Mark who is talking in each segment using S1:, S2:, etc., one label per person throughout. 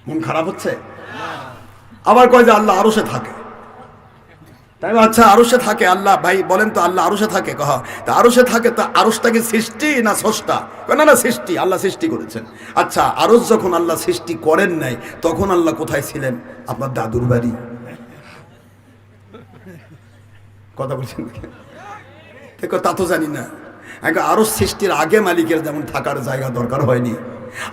S1: মন খারাপ হচ্ছে? আবার কয় যে আল্লাহ আরশে থাকে। তাই আচ্ছা আরশে থাকে আল্লাহ, ভাই বলেন তো আল্লাহ আরশে থাকে? কহ তা আরশে থাকে, তো আরশটা কি সৃষ্টি না স্রষ্টা? না না সৃষ্টি, আল্লাহ সৃষ্টি করেছেন। আচ্ছা আরশ যখন আল্লাহ সৃষ্টি করেন নাই তখন আল্লাহ কোথায় ছিলেন? আপনার দাদুর বাড়ি। কথা বলছেন দেখো, তা তো জানি না। আরশ সৃষ্টির আগে মালিকের যেমন থাকার জায়গা দরকার হয়নি,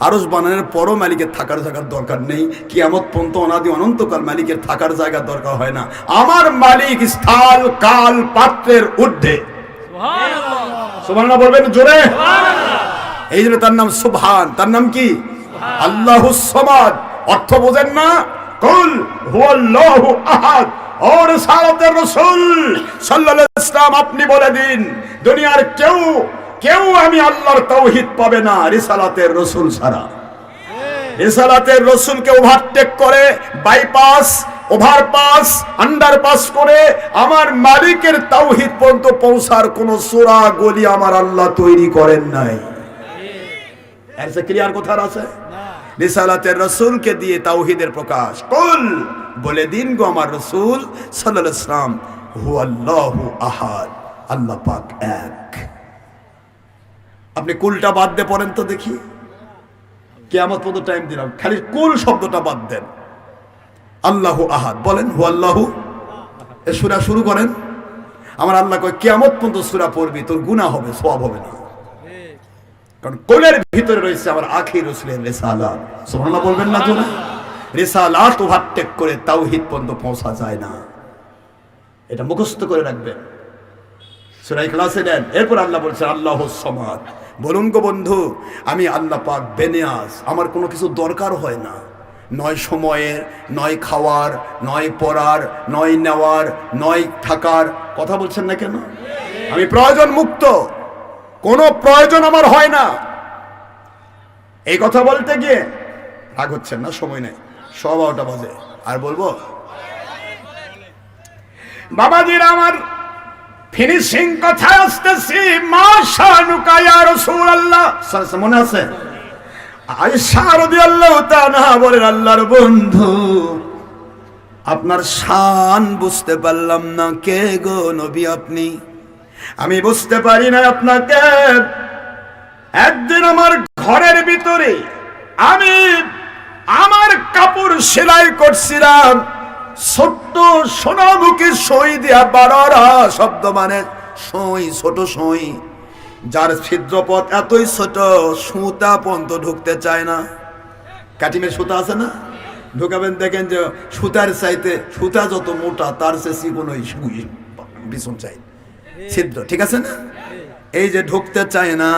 S1: আরশ বানানোর পরও মালিকের থাকার জায়গার দরকার নেই। কিয়ামত পর্যন্ত অনাদি অনন্তকাল মালিকের থাকার জায়গার দরকার হয় না। আমার মালিক স্থল কাল পাত্রের ঊর্ধ্বে। সুবহানাল্লাহ বলবেন জোরে। এই জন্য তার নাম সুবহান। তার নাম কি? আল্লাহুস সামাদ। অর্থ বোঝেন না? কুল হুয়াল্লাহু আহাদ। ও রিসালাতের রাসূল সাল্লাল্লাহু আলাইহি ওয়াসাল্লাম, আপনি বলে দিন দুনিয়ার কেউ আমি আল্লাহর তাওহীদ পাবে না রিসালাতের রাসূল ছাড়া। রিসালাতের রাসূলকে ওভারটেক করে, বাইপাস, ওভারপাস, আন্ডারপাস করে আমার মালিকের তাওহীদ পর্যন্ত পৌঁছার কোন সূরা গলি আমার আল্লাহ তৈরি করেন নাই। এর সে ক্লিয়ার কথা আছে? রিসালাতের রাসূলকে দিয়ে তাওহীদের প্রকাশ। কুল বলে দিন গো আমার রাসূল সাল্লাল্লাহু আলাইহি ওয়াসাল্লাম, হুয়াল্লাহু আহাদ, আল্লাহ পাক এক। আপনি কুলটা বাদ দিয়ে পড়েন তো দেখি, কিয়ামত পর্যন্ত টাইম দিলাম, খালি কুল শব্দটা বাদ দেন। আল্লাহু আহাদ বলেন, হুয়াল্লাহু। এই সূরা শুরু করেন। আমার আল্লাহ কয় কিয়ামত পর্যন্ত সূরা পড়বি, তোর গুনাহ হবে, সওয়াব হবে না। কারণ কোলের ভিতরে রয়েছে আমার আখির রাসূলের রিসালাত। সুবহানাল্লাহ বলবেন না জোরে? রিসালাত ওভারটেক করে তাওহীদ পর্যন্ত পৌঁছা যায় না। এটা মুখস্থ করে রাখবেন। সূরা ইখলাসে দেন। এরপর আল্লাহ বলছেন আল্লাহুস সামাদ। বলুন গো বন্ধু, আমি আল্লাহ পাক বেনিয়াজ, আমার কোনো কিছু দরকার হয় না। নয় সময়ের, নয় খাওয়ার, নয় পড়ার, নয় নেওয়ার, নয় থাকার। কথা বলছেন না কেন? আমি প্রয়োজন মুক্ত, কোনো প্রয়োজন আমার হয় না। এই কথা বলতে গিয়ে রাগ হচ্ছেন না? সময় নেই, 12:15 বাজে। আর বলবো বাবাজিরা আমার, ফিনিশিং কথায় আসতেছি। মাশানুকা ইয়া রাসূলুল্লাহ, মনে আছে? আয়েশা রাদিয়াল্লাহু তাআলা বলেন, আল্লাহর বন্ধু আপনার শান বুঝতে পারলাম না। কে গো নবী আপনি? আমি বুঝতে পারি না আপনাকে। একদিন আমার ঘরের ভিতরে আমি আমার কাপড় সেলাই করছিলাম, ছোট্ট সোনামুখী সই দিয়া 12টা শব্দ, মানে সই, ছোট সই, যার ছিদ্রপথ এতই ছোট সুতা পর্যন্ত ঢুকতে চায় না। কাটিমের সুতা আছে না, ঢুকাবেন দেখেন যে সুতার চাইতে, সুতা যত মোটা তার চেয়ে চিকন ওই সুই পিছন চাই ছিদ্র, ঠিক আছে না? এই যে ঢুকতে চায় না,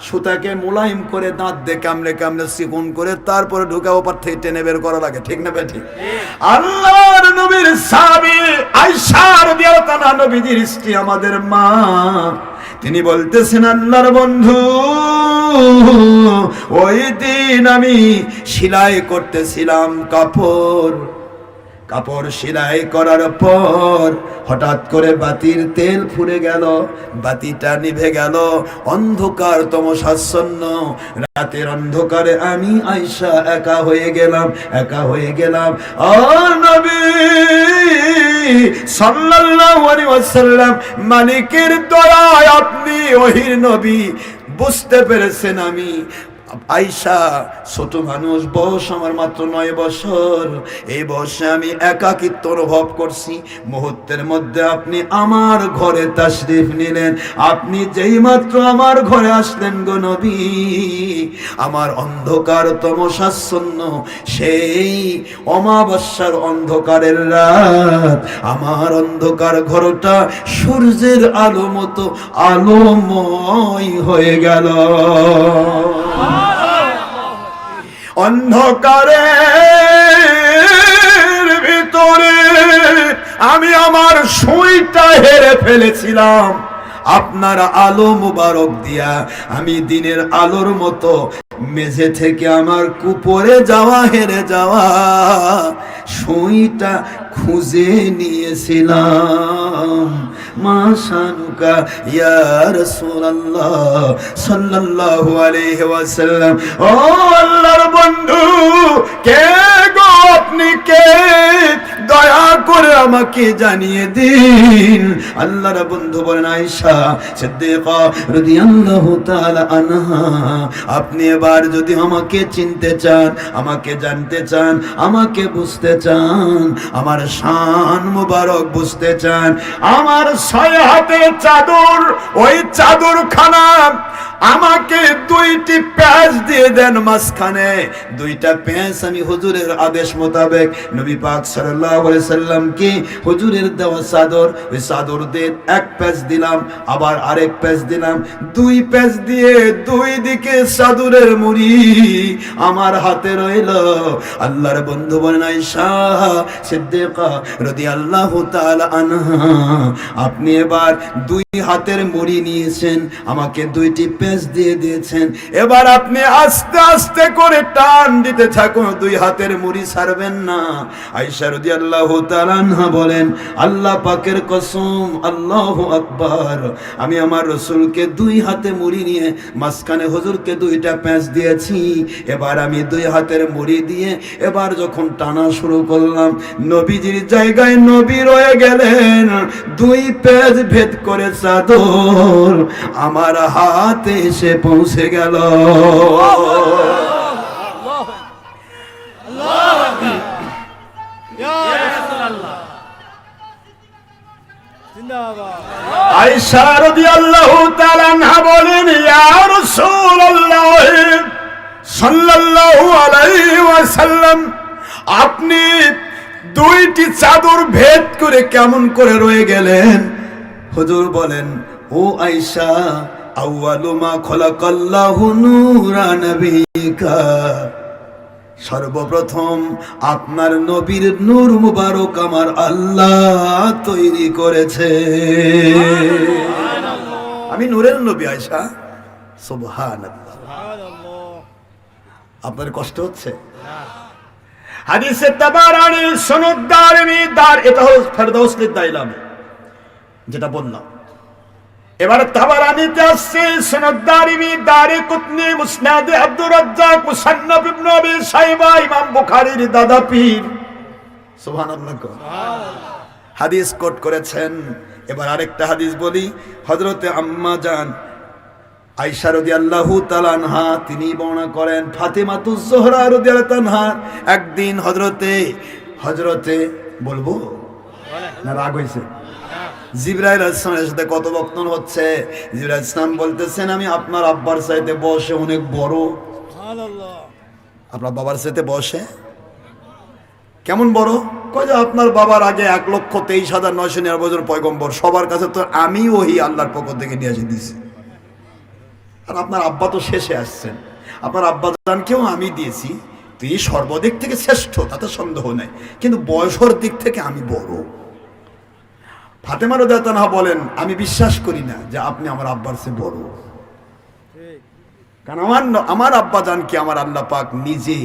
S1: সুতাকে মোলায়েম করে দাঁত দিয়ে কামড়ে কামড়ে চিকন করে তারপরে ঢুকা ওপার থেকে টেনে বের করা লাগে, ঠিক না বেঠিক? আল্লাহর নবীর সাহাবী আয়েশা রাদিয়াল্লাহু তাআলা, নবীজির স্ত্রী, আমাদের মা, তিনি বলতেছেন আল্লাহর বন্ধু ওই দিন আমি সেলাই করতেছিলাম কাপড় সেলাই করার পর হঠাৎ করে বাতির তেল ফুরে গেল, বাতিটা নিভে গেল, অন্ধকার তমসাচ্ছন্ন রাতের অন্ধকারে আমি আয়েশা একা হয়ে গেলাম। ও নবী সাল্লাল্লাহু আলাইহি ওয়াসাল্লাম, মালিকের দয়ায় আপনি ওহির নবী, বুঝতে পেরেছেন আমি আয়েশা ছোট মানুষ, বয়স আমার মাত্র 9 বছর। এই বয়সে আমি একাকিত্ব অনুভব করছি। মুহূর্তের মধ্যে আপনি আমার ঘরে তাশরিফ নিলেন। আপনি যেই মাত্র আমার ঘরে আসলেন গো নবী, আমার অন্ধকার তমসাচ্ছন্ন সেই অমাবস্যার অন্ধকারের রাত, আমার অন্ধকার ঘরটা সূর্যের আলো মতো আলোময় হয়ে গেল। অন্ধকারের ভিতরে আমি আমার সুইটা হেরে ফেলেছিলাম, আপনার আলো মুবারক দিয়া আমি দিনের আলোর মতো মেঝে থেকে আমার কুপরে হেরে যাওয়া সুইটা খুঁজে নিয়েছিলাম। মাশানুকা ইয়া রাসূলুল্লাহ সাল্লাল্লাহু আলাইহি ওয়াসাল্লাম। ও আল্লাহর বন্ধু, কে আমাকে জানিয়ে দিন। আল্লাহর বন্ধু বলেন আয়েশা সিদ্দিকা রাদিয়াল্লাহু তাআলা আনহা, আপনি এবার যদি আমাকে চিনতে চান, আমাকে জানতে চান, আমাকে বুঝতে চান, আমার শান মুবারক বুঝতে চান, আমার 6 হাতের চাদর, ওই চাদরখানা আমাকে 2টি প্যাঁচ দিয়ে দেন, মাঝখানে 2টা প্যাঁচ আমি হুজুরের আদেশ মোতাবেক নবী পাক সাল্লাল্লাহু আলাইহি সাল্লামকে হুজুরের দেওয়া চাদর, ওই চাদর দিয়ে 1 প্যাঁচ দিলাম, আবার আরেক প্যাঁচ দিলাম, 2 প্যাঁচ দিয়ে 2 দিকে চাদরের মুড়ি আমার হাতে রইল। আল্লাহর বন্ধু বলেন আয়েশা সিদ্দিকা রাদিয়াল্লাহু তাআলা আনহা, আপনি এবার 2 হাতের মুড়ি নিয়েছেন, আমাকে 2টি প্যাঁচ দিয়ে দিয়েছেন, এবার আপনি আস্তে আস্তে করে টান দিতে থাকুন, 2 হাতের মুড়ি ছাড়বেন না। আয়েশা রাদিয়াল্লাহু তাআলা আনহা বলেন, আল্লাহ পাকের কসম, আল্লাহু আকবার, আমি আমার রাসূলকে 2 হাতে মুড়ি নিয়ে মাঝখানে হুজুরকে 2টা প্যাঁচ দিয়েছি, এবার আমি 2 হাতের মুড়ি দিয়ে এবার যখন টানা শুরু করলাম, নবীজির জায়গায় নবী রয়ে গেলেন, 2 প্যাঁচ ভেদ করে চাদর আমার হাতে এসে পৌঁছে গেল। আয়েশা রাদিয়াল্লাহু তাআলা আনহা বলেন, ইয়া রাসূলুল্লাহ সাল্লাল্লাহু আলাইহি ওয়াসাল্লাম, আপনি 2টি চাদর ভেদ করে কেমন করে রয়ে গেলেন? হুজুর বলেন, ও আয়েশা, আউয়ালু মা খালাকাল্লাহু নূরা নবিকা, সর্বপ্রথম আপনার নবীর নূর মুবারক আমার আল্লাহ তৈরি করেছে। আমি নূরের নবী আয়েশা, সুবহানাল্লাহ। আপনার কষ্ট হচ্ছে? হাদিসে তাবারানী সনদ দারমি দার, এটা হলো ফেরদাউসুল দাইলাম যেটা বললাম। এবার তাবারানীতে আসছে সনদ দারমি, দারে কুতনি, মুসনাদে আব্দুর রাজ্জাক, মুসান্নাফ ইবনে আবি শাইবা, ইমাম বুখারীর দাদা পীর, সুবহানাল্লাহ, হাদিস কোট করেছেন। এবার আরেকটা হাদিস বলি, হযরতে আম্মা জান আয়েশা রাদিয়াল্লাহু তাআলা আনহা তিনি বর্ণনা করেন, ফাতিমাতুজ জোহরা রাদিয়াল্লাহু আনহা একদিন হযরতে বলবো না, রাগ হইছে, জিবরাইল আলাইহিস সালামের সাথে কথোপকথন হচ্ছে। জিবরাইল আলাইহিস সালাম বলতেছেন, আমি আপনার আব্বার চাইতে বয়সে অনেক বড়। সুবহানাল্লাহ। আপনার বাবার চাইতে বয়সে কেমন বড়? কয় যে আপনার বাবার আগে 1,23,999 জন পয়গম্বর, সবার কাছে তো আমি ওহী আল্লাহর পক্ষ থেকে নিয়ে এসে দিয়েছি, আর আপনার আব্বা তো শেষে আসছেন, আপনার আব্বা জানকেও আমি দিয়েছি, তুই সর্বদিক থেকে শ্রেষ্ঠ, তাতে সন্দেহ নাই, কিন্তু বয়সের দিক থেকে আমি বড়। ফাতেমা রাদিয়াল্লাহু আনহা বলেন, আমি বিশ্বাস করি না যে আপনি আমার আব্বার চেয়ে বড়, কারণ আমার আব্বা জানকে আমার আল্লাহ পাক নিজে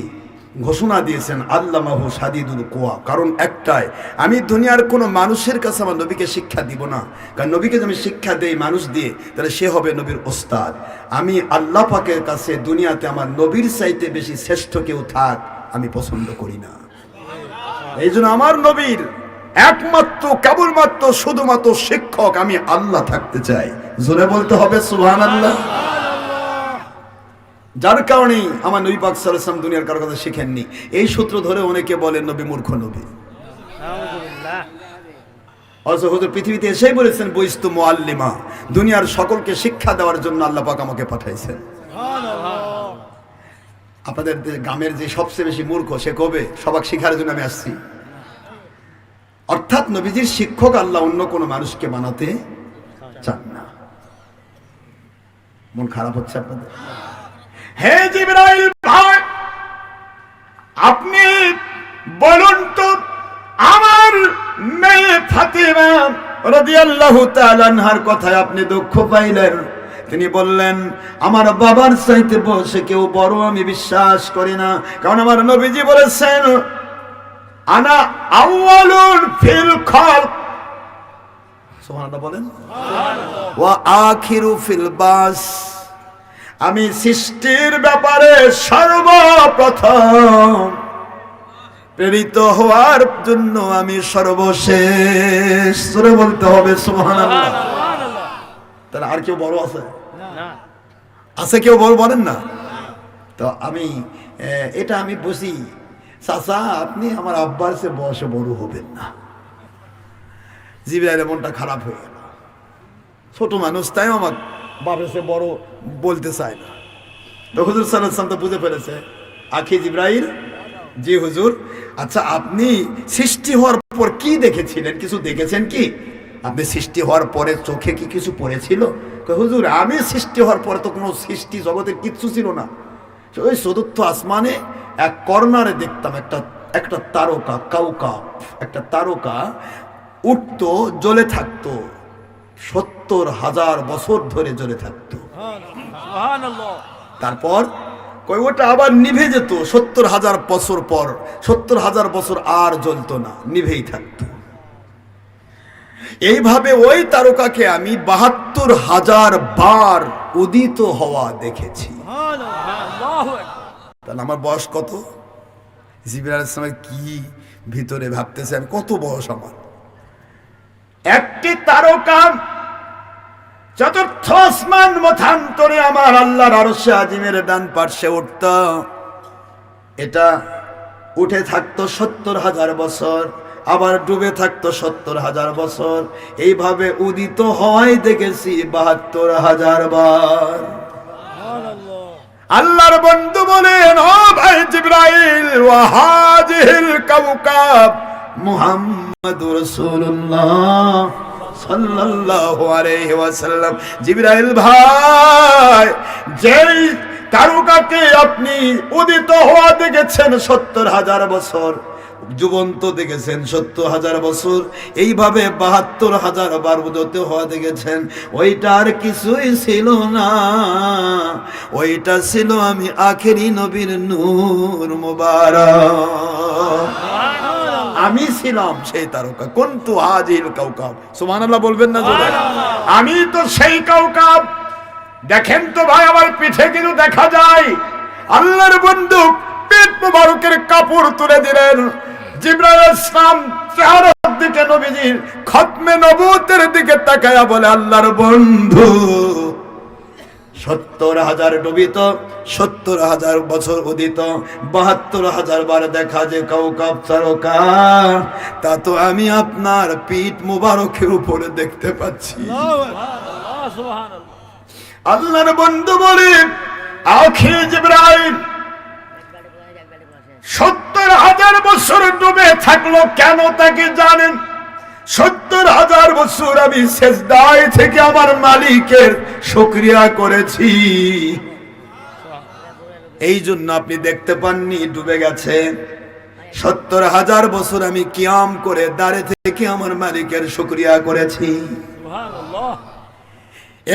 S1: ঘোষণা দিয়েছেন আল্লামাহু শাদীদুল কুওয়া, কারণ একটাই, আমি দুনিয়ার কোনো মানুষের কাছে আমার নবীকে শিক্ষা দিব না, কারণ নবীকে যদি আমি শিক্ষা দেই মানুষ দিয়ে, তাহলে সে হবে নবীর ওস্তাদ। আমি আল্লাহ পাকের কাছে দুনিয়াতে আমার নবীর চাইতে বেশি শ্রেষ্ঠ কেউ থাক আমি পছন্দ করি না। এই জন্য আমার নবীর একমাত্র কেবলমাত্র শুধুমাত্র শিক্ষক আমি আল্লাহ থাকতে চাই। জোরে বলতে হবে সুবহানাল্লাহ। যার কারণেই আমার নবী পাক সাল্লাল্লাহু আলাইহি ওয়াসাল্লাম দুনিয়ার কারো কথা শিখেননি। এই সূত্র ধরে অনেকে বলেন নবী মূর্খ নবী। অথচ হুজুর পৃথিবীতে এসেই বলেছেন বইস্তু মুআল্লিমা, দুনিয়ার সকলকে শিক্ষা দেওয়ার জন্য আল্লাহ পাক আমাকে পাঠাইছেন। আপনাদের গ্রামের যে সবচেয়ে বেশি মূর্খ সে কবে? সবাক শিখার জন্য আমি আসছি। অর্থাৎ নবীজির শিক্ষক আল্লাহ অন্য কোনো মানুষকে বানাতে চান না। মন খারাপ হচ্ছে আপনাদের? হে জিবরাইল ভাই, আপনি বলুন তো আমার মেয়ে ফাতিমা রাদিয়াল্লাহু তাআলা আনহার কথায় আপনি দুঃখ পাইলেন? তিনি বললেন, আমার বাবার চাইতে বসে কেউ বড় আমি বিশ্বাস করি না, কারণ আমার নবীজি বলেছেন আনা আউয়ালুন ফিল খালক, সুবহানাল্লাহ বলেন, ওয়া আখিরু ফিল বাস, আমি সৃষ্টির ব্যাপারে সর্বপ্রথম, প্রেরিত হওয়ার জন্য আমি সর্বশেষ। সূরা বলতে হবে সুবহানাল্লাহ। তাহলে আর কেউ বড় আছে? আছে কেউ বড়? বলেন না তো। আমি এটা আমি বুঝি, চাচা আপনি আমার আব্বার চেয়ে বয়সে বড় হবেন না। জিবরাইলের মনটা খারাপ হয়ে গেল। ছোট মানুষ, তাই আমার বাবার চেয়ে বড় বলতে চায় না। তো হুজুর সাল্লাল্লাহু আলাইহি ওয়াসাল্লাম তো বুঝে ফেলেছে। আখি জিবরাইল, জি হুজুর। আচ্ছা আপনি সৃষ্টি হওয়ার পর কি দেখেছিলেন? কিছু দেখেছেন কি? আপনি সৃষ্টি হওয়ার পরে চোখে কি কিছু পড়েছিল? হুজুর আমি সৃষ্টি হওয়ার পরে তো কোনো সৃষ্টি জগতের কিচ্ছু ছিল না। ওই চতুর্থ আসমানে এক কর্নারে দেখতাম একটা তারকা, কাউকাব, একটা তারকা উঠতো, জ্বলে থাকতো, 70,000 বছর ধরে জ্বলে থাকতো। তারপর ওটা আবার নিভে যেত 70,000 বছর পর। 70,000 বছর আর জ্বলতো না, নিভেই থাকতো। এইভাবে ওই তারকাকে আমি 72,000 বার উদিত হওয়া দেখেছি। তাহলে আমার বয়স কত? জিবরাইল আলাইহিস সালাম কি ভিতরে ভাবতেছে, আমি কত বয়স আমার। একটি তারকা চতুর্থ আসমান মথান্তরে আমার আল্লাহর আরশে আজিমের ডান পার্শ্বে উঠত। এটা উঠে থাকতো 70,000 বছর, আবার ডুবে থাকতো 70,000 বছর। এইভাবে উদিত হয় দেখেছি 72,000 বার। আল্লাহর বন্ধু বলেন, ও ভাই জিবরাইল, ওয়া হাযিহিল কাওকাব মুহাম্মাদুর রাসূলুল্লাহ সাল্লাল্লাহু আলাইহি ওয়াসাল্লাম। জিবরাইল ভাই, যেই তারকাকে আপনি উদিত হওয়া দেখেছেন 70,000 বছর, জীবন্ত দেখেছেন 70,000 বছর, এইভাবে 72,000 বার উদিত হওয়া দেখেছেন, ওইটা আর কিছুই ছিল না। ওইটা ছিল আমি আখেরি নবীর নূর মুবারক। আমি ছিলাম সেই তারকা। কুনতু হাযিল কাওকাব। সুবহানাল্লাহ বলবেন না জোরে? আমি তো সেই কাওকাব। দেখেন তো ভাই, আমার পিঠে কিন্তু দেখা যায়। আল্লাহর বন্ধু পেট মুবারকের কাপড় তুলে দিলেন। জিবরাইল আলাইহিস সালাম চেহারার দিকে, নবীজির খতমে নবুয়তের দিকে তাকায়া বলে, আল্লাহর বন্ধু 70,000 ডুবিত, 70,000 বছর উদিত, 72,000 বার দেখা যে কাওকাব তারকা, তা তো আমি আপনার পিঠ মুবারকের উপরে দেখতে পাচ্ছি। আল্লাহর বন্ধু বলে, আখি জিবরাইল 70,000 বছর ডুবে থাকলো কেন তা কি জানেন? 70,000 বছর আমি সেজদায় থেকে আমার মালিকের শুকরিয়া করেছি। এই জন্য আপনি দেখতে পাননি, ডুবে গেছে। 70,000 বছর আমি কিয়াম করে দাঁড়িয়ে থেকে আমার মালিকের শুকরিয়া করেছি।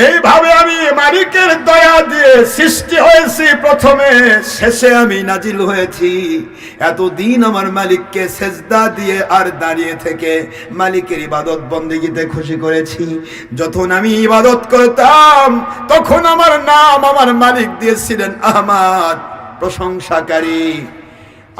S1: এইভাবে আমি মালিকের দয়া দিয়ে সৃষ্টি হয়েছি প্রথমে, শেষে আমি নাজিল হয়েছি। এতদিন আমার মালিককে সেজদা দিয়ে আর দাঁড়িয়ে থেকে মালিকের ইবাদত বন্দেগীতে খুশি করেছি। যখন আমি ইবাদত করতাম তখন আমার নাম আমার মালিক দিয়েছিলেন আহমদ, প্রশংসাকারী।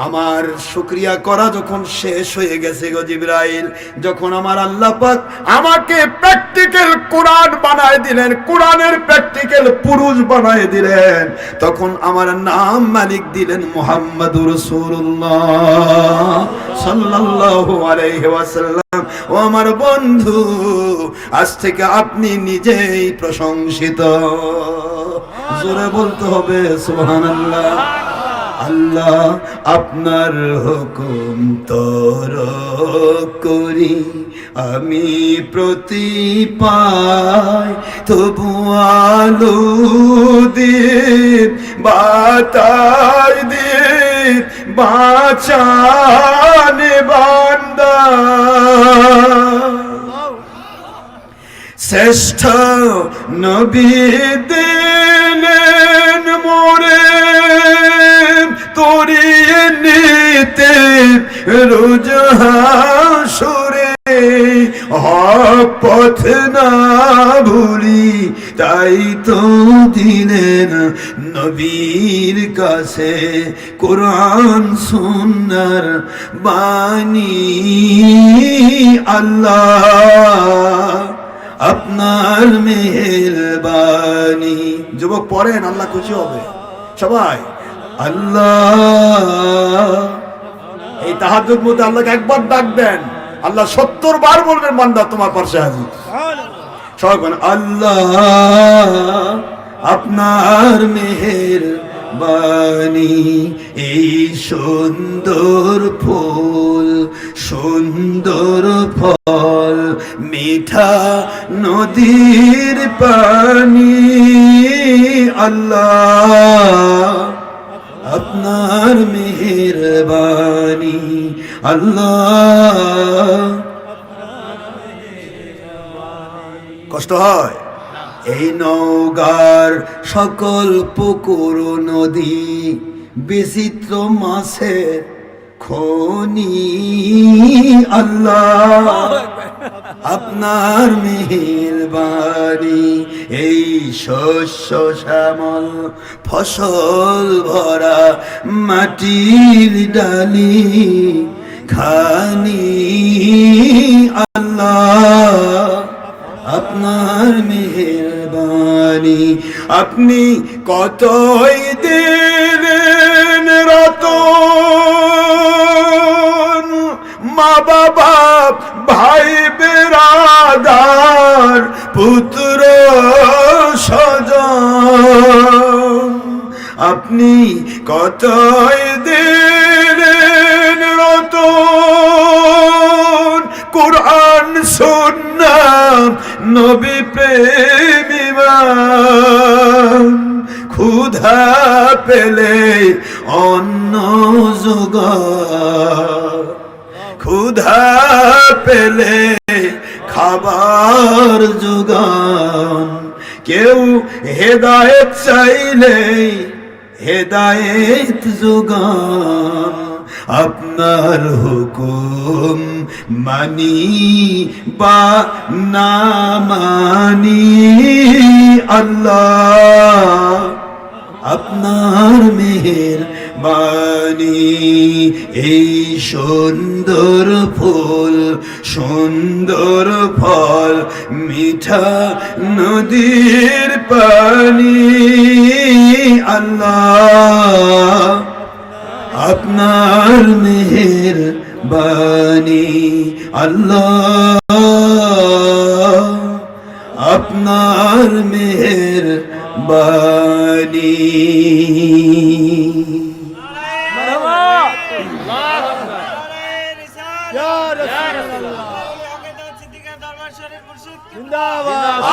S1: আমার শুকরিয়া করা যখন শেষ হয়ে গেছে গো জিবরাইল, যখন আমার আল্লাহ পাক আমাকে প্র্যাকটিক্যাল কোরআন বানায় দিলেন, কোরআনের প্র্যাকটিক্যাল পুরুষ বানায় দিলেন, তখন আমার নাম মালিক দিলেন মুহাম্মাদুর রাসূলুল্লাহ সাল্লাল্লাহু আলাইহি ওয়াসাল্লাম। ও আমার বন্ধু, আজ থেকে আপনি নিজেই প্রশংসিত। জোরে বলতে হবে সুবহানাল্লাহ। আল্লাহ আপনার হুকুম তর করি আমি প্রতি পাই, তবু আলো দিয়ে বাতাই দিয়ে বাঁচানে বান্দা। শ্রেষ্ঠ নবী দিলেন মোরে তরিয়ে নিতে রোজ হাসরে, হক পথ না ভুলি, তাই তো দিলেন নবীর কাছে কোরআন সুন্নাহর বাণী। আল্লাহ আপনার মেহেরবানি। যুবক পড়েন, আল্লাহ খুশি হবে। সবাই আল্লাহ, এই তাহাজ্জুদ মধ্যে আল্লাহকে একবার ডাক দেন, আল্লাহ 70 বার বলবেন বান্দা তোমার পাশে হাজির। সবাই বলেন আল্লাহ আপনার মেহেরবানি। এই সুন্দর ফুল সুন্দর ফল, মিঠা নদীর পানি, আল্লাহ আপনার মেহেরবানি। আল্লাহ কষ্ট হয়? এই নওগাঁর সকল পুকুর নদী বিচিত্র মাছের খনি, আল্লাহ আপনার মেহেরবানি। এই শস্য শ্যামল ফসল ভরা মাটির ডালি খানি, আল্লাহ আপনার মেহেরবানি। আপনি কতই দিলেন রতন, মা বাবা ভাই বেরাদার পুত্র স্বজন, আপনি কতই দিলেন রতন, কোরআন সুন্নাহ নবী প্রেম ঈমান, ক্ষুধা পেলে অন্ন জোগান, ক্ষুধা পেলে খাবার জোগান, কেউ হেদায়েত চাইলে হেদায়েত জোগান, আপনার হুকুম মানি বা না মানি, আল্লাহ আপনার মেহেরবানি। এই সুন্দর ফুল সুন্দর ফল, মিঠা নদীর পানি, আল্লাহ আপনার মেহেরবানি। আল্লাহ আপনার মেহেরবানি।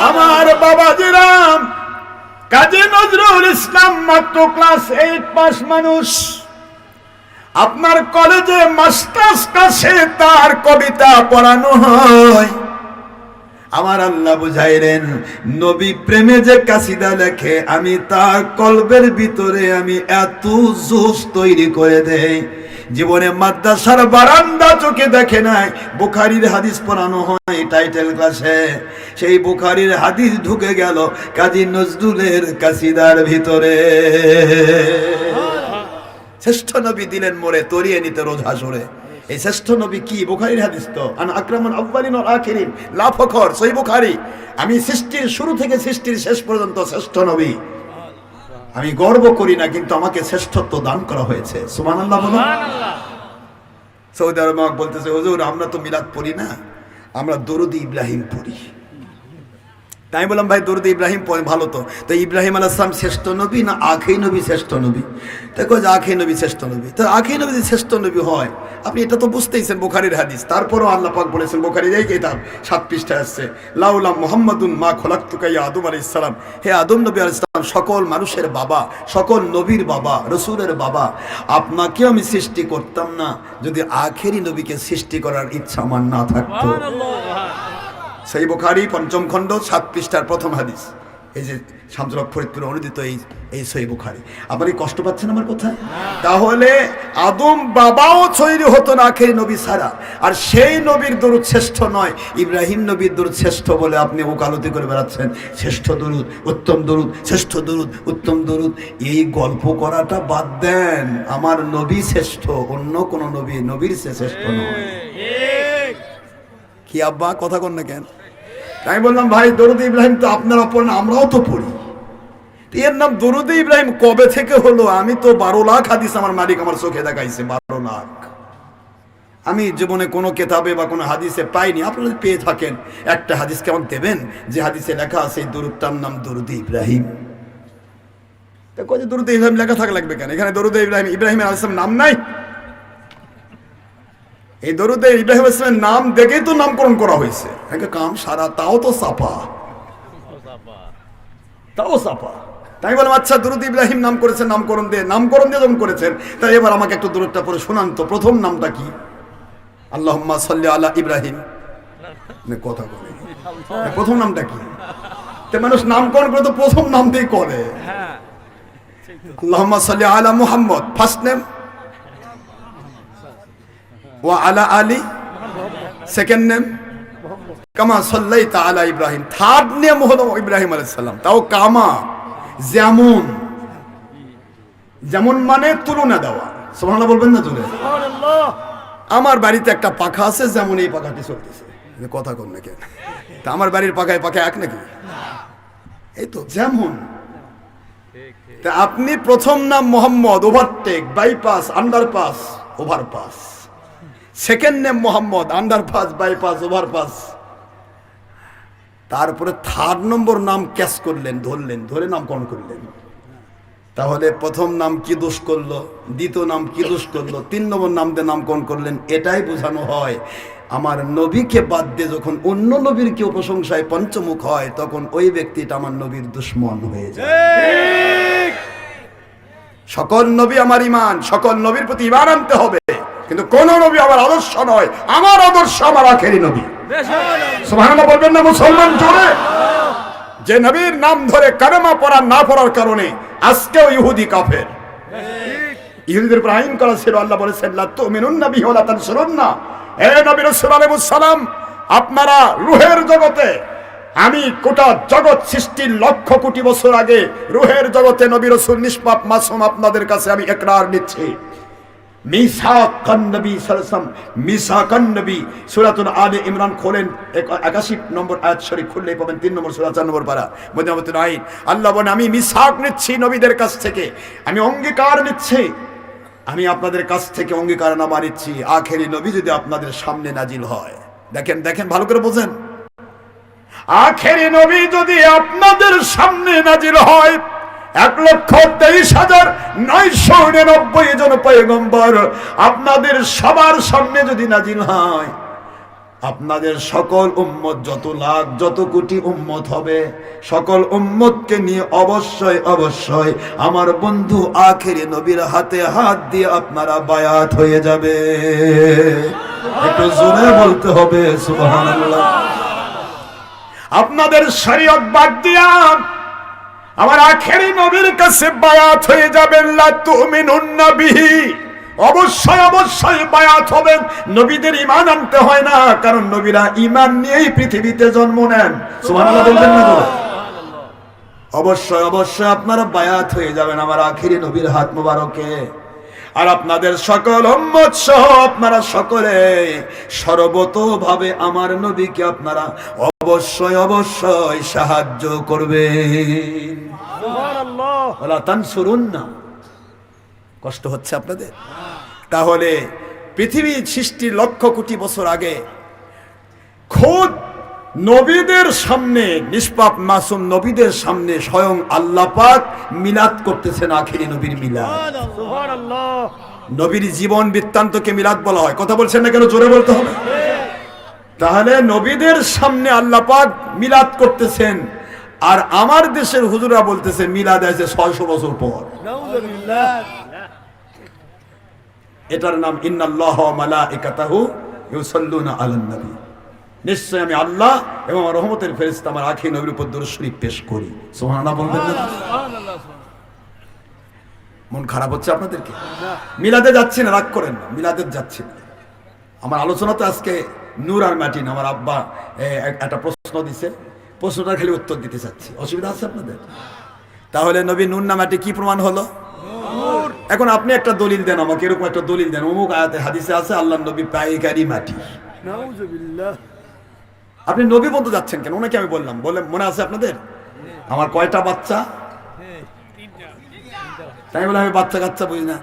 S1: আমার বাবাজিরাম, কাজী নজরুল ইসলাম মাত্র ক্লাস 8 পাস মানুষ। আপনার কলেজে মাস্টার্স ক্লাসে তার কবিতা পড়ানো হয়। আমার আল্লাহ বুঝাইলেন, নবী প্রেমে যে কাসিদা লেখে, আমি তার কলবের ভিতরে আমি এত জোশ তৈরি করে দেই, জীবনে মাদ্রাসার বারান্দা চোখে দেখে নাই। বুখারীর হাদিস পড়ানো হয় টাইটেল ক্লাসে, সেই বুখারীর হাদিস ঢুকে গেল কাজী নজরুলের কাসিদার ভিতরে। শ্রেষ্ঠ নবী দিলেন মোরে তরিয়ে নিতে রোজ হাসরে। এই শ্রেষ্ঠ নবী কি? বুখারীর হাদিস তো, আন আকরামুল আউয়ালিন ওয়াল আখিরিন, লা ফখর, সহিহ বুখারী। আমি সৃষ্টির শুরু থেকে সৃষ্টির শেষ পর্যন্ত শ্রেষ্ঠ নবী। আমি গর্ব করি না, কিন্তু আমাকে শ্রেষ্ঠত্ব দান করা হয়েছে। সুবহানাল্লাহ বলুন। সৌদি আরব বলতেছে, হুজুর আমরা তো মিলাদ পড়ি না, আমরা দরুদ ইব্রাহিম পড়ি। তাই বললাম, ভাই দরুদ ইব্রাহিম ভালো তো। তো ইব্রাহিম আলাইহিস সালাম শ্রেষ্ঠ নবী না আখেরি নবী শ্রেষ্ঠ নবী? তাই কয় যে আখেরি নবী শ্রেষ্ঠ নবী। তো আখেরি নবী যদি শ্রেষ্ঠ নবী হয়, আপনি এটা তো বুঝতেইছেন বুখারীর হাদিস। তারপরও আল্লাহ পাক বলেছেন, বুখারীর এই কিতাব 7 পৃষ্ঠায় আসছে, লাউলা মুহাম্মাদুন মা খলাকতুকা ইয়া আদম আলাইহিস সালাম। হে আদম নবী আলাইহিস সালাম, সকল মানুষের বাবা, সকল নবীর বাবা, রাসূলের বাবা, আপনাকে আমি সৃষ্টি করতাম না যদি আখেরি নবীকে সৃষ্টি করার ইচ্ছা আমার না থাকতো। সেই বুখারী 5ম খণ্ড 7 পৃষ্ঠার প্রথম হাদিস। এই যে শামসুল হক ফরিদপুরে অনুদিত এই সহিহ বুখারী। আপনি কষ্ট পাচ্ছেন আমার কথায়? তাহলে আদম বাবাও তৈরি হতো না আখেরি নবী ছাড়া, আর সেই নবীর দরুদ শ্রেষ্ঠ নয়, ইব্রাহিম নবীর দরুদ শ্রেষ্ঠ বলে আপনি ওকালতি করে বেড়াচ্ছেন। শ্রেষ্ঠ দরুদ, উত্তম দরুদ, শ্রেষ্ঠ দরুদ, উত্তম দরুদ, এই গল্প করাটা বাদ দেন। আমার নবী শ্রেষ্ঠ, অন্য কোন নবীর শ্রেষ্ঠ নয়। কি আব্বা কথা কন না কেন? আমি বললাম ভাই দরুদ ইব্রাহিম তো আপনারা পড়েন, আমরাও তো পড়ি, এর নাম দরুদ ইব্রাহিম কবে থেকে হলো? আমি তো 12 লাখ হাদিস আমার মালিক আমার চোখে দেখাইছে, 12 লাখ। আমি জীবনে কোনো কেতাবে বা কোনো হাদিসে পাইনি। আপনারা যদি পেয়ে থাকেন একটা হাদিস কেমন দেবেন যে হাদিসে লেখা আছে এই দরুদটার নাম দরুদ ইব্রাহিম। তা কই যে দরুদ ইব্রাহিম লেখা থাকা লাগবে কেন? এখানে দরুদ ইব্রাহিম, ইব্রাহিম আলাইহিস সালাম নাম নাই? এই দরুদে ইব্রাহিম আলাইহিস সালামের নাম দেখেই তো নামকরণ করা হয়েছে। কাম সারা, তাও তো চাপা, তাও চাপা। তাই বললাম আচ্ছা দরুদ ইব্রাহিম নাম করেছেন, নামকরণ দিয়ে যখন করেছেন, তাই এবার আমাকে একটু দরুদটা পড়ে শোনান তো। প্রথম নামটা কি? আল্লাহুম্মা সাল্লি আলা ইব্রাহিম। কথা বলে প্রথম নামটা কি? তো মানুষ নামকরণ করে তো প্রথম নাম দিয়ে করে। আল্লাহুম্মা সাল্লি আলা মুহাম্মদ, ফার্স্ট নেম, ওয়া আলা আলী, সেকেন্ড নেম, কামা সাল্লাইতা আলা ইব্রাহিম, থার্ড নেম হলো ইব্রাহিম আলাইহিস সালাম। তাও কামা, যেমন, যেমন মানে তুলনা দেওয়া। সুবহানাল্লাহ বলবেন না জোরে? সুবহানাল্লাহ। আমার বাড়িতে একটা পাখা আছে, যেমন এই পাখাটি চলতেছে। কথা কম না কেন? তা আমার বাড়ির পাখায় এক নাকি? এই তো যেমন। তা আপনি প্রথম নাম Mohammad, overtake, bypass, underpass, overpass. Second name Mohammad, underpass, bypass, overpass. তারপরে থার্ড নম্বর নাম ক্যাচ করলেন, ধরে নামকরণ করলেন। তাহলে প্রথম নাম কি দোষ করলো, দ্বিতীয় নাম কি দোষ করলো, 3 নম্বর নাম দিয়ে নামকরণ করলেন। এটাই বোঝানো হয় আমার নবীকে বাদ দিয়ে যখন অন্য নবীর কেউ প্রশংসায় পঞ্চমুখ হয়, তখন ওই ব্যক্তিটা আমার নবীর দুশ্মন হয়ে যায়। সকল নবী আমার ইমান, সকল নবীর প্রতি ইমান আনতে হবে, কিন্তু কোন নবী আমার আদর্শ নয়। আমার আদর্শ আমার আখেরি নবী। সুবহানাল্লাহ বলবেন না মুসলমান জোরে? যে নবীর নাম ধরে কালেমা পড়া না পড়ার কারণে আজকেও ইহুদি কাফের। ইহুদিদের উপর আইন করা ছিল, আল্লাহ বলেছেন লা তুমিনুন্না বিহি ওয়া লা তানসুরুন্না। হে নবী রাসূল আলাইহিস সালাম, আপনারা রূহের জগতে, আমি গোটা জগৎ সৃষ্টির লক্ষ কোটি বছর আগে রূহের জগতে নবী রাসূল নিষ্পাপ মাসুম, আপনাদের কাছে আমি ইকরার নিচ্ছি। মিসাকান নবী সাল্লাল্লাহু আলাইহি ওয়াসাল্লাম, মিসাকান নবী, সূরাতুল আলে ইমরান খোলেন, 81 নম্বর আয়াত শরীফ খুললেই পাবেন, 3 নম্বর সূরা 4 নম্বর পারা, মুজাওয়াতুল আইন। আল্লাহ বলেন আমি মিসাক নিচ্ছি নবীদের কাছ থেকে, আমি অঙ্গীকার নিচ্ছি, আমি আপনাদের কাছ থেকে অঙ্গীকারনামা নিচ্ছি, আখেরি নবী যদি আপনাদের সামনে নাজিল হয়। দেখেন ভালো করে বোঝেন, আখেরি নবী যদি আপনাদের সামনে নাজিল হয়, 1,23,999 জন পয়গম্বর আপনাদের সবার সামনে যদি নাজিল হয়, আপনাদের সকল উম্মত, যত কোটি উম্মত হবে, সকল উম্মতকে নিয়ে অবশ্যই আমার বন্ধু আখেরি নবীর হাতে হাত দিয়ে আপনারা বায়াত হয়ে যাবে। একটু জোরে বলতে হবে সুবহানাল্লাহ। আপনাদের শরীয়ত বাদ দিয়া আমার আখেরি নবীর কাছে বায়াত হয়ে যাবেন। লা তুমিনুন্না বিহি, অবশ্যই বায়াত হবেন। নবীদের ঈমান আনতে হয় না, কারণ নবীরা ঈমান নিয়েই পৃথিবীতে জন্ম নেন। সুবহানাল্লাহ বলবেন না তো? অবশ্যই আপনারা বায়াত হয়ে যাবেন আমার আখেরি নবীর হাত মোবারকে। আর আপনাদের সকল উম্মত সহ আপনারা সকলে সর্বতোভাবে আমার নবীকে আপনারা অবশ্যই সাহায্য করবেন। সুবহানাল্লাহ। ওয়ালা তানসুরুন্না। কষ্ট হচ্ছে আপনাদের? তাহলে পৃথিবীর সৃষ্টির লক্ষ কোটি বছর আগে খোদ নবীদের সামনে, নিষ্পাপ মাসুম নবীদের সামনে স্বয়ং আল্লাহ পাক মিলাদ করতেছেন, আখেরি নবীর মিলাদ। সুবহানাল্লাহ। নবীর জীবন বৃত্তান্তকে মিলাদ বলা হয়। কথা বলছেন না কেন? জোরে বলতে হবে। তাহলে নবীদের সামনে আল্লাহ পাক মিলাদ করতেছেন, আর আমার দেশের হুজুরা বলতেছে মিলাদ আছে 600 বছর পর। নাউযুবিল্লাহ। এটার নাম ইন্নাল্লাহা ওয়া মালাইকাতাহু ইউসাল্লুনা আলান নবী। নিশ্চয় আমি আল্লাহ এবং আমার রহমতের ফেরেশতা আমার আখি নবীর উপর দরুদ শরীফ পেশ করি। সুবহানাল্লাহ বলবেন না? মন খারাপ হচ্ছে আপনাদেরকে? মিলাদে যাচ্ছি না, রাগ করেন না, মিলাদে যাচ্ছি না। আমার আলোচনা তো আজকে নূর আর মাটি না। আমার আব্বা একটা প্রশ্ন দিছে, প্রশ্নটা খালি উত্তর দিতে চাচ্ছি। অসুবিধা আছে আপনাদের? তাহলে নবী নূর না মাটি কি প্রমাণ হলো? এখন আপনি একটা দলিল দেন আমাকে, এরকম একটা দলিল দেন, অমুক আয়াতে হাদিসে আছে আল্লাহ নবী পাইকারি মাটি। আপনি নবী বলতে যাচ্ছেন কেন? ওনাকে আমি বললাম, বলে মনে আছে আপনাদের আমার কয়টা বাচ্চা? তাই বলে আমি বাচ্চা কাচ্চা বুঝি না,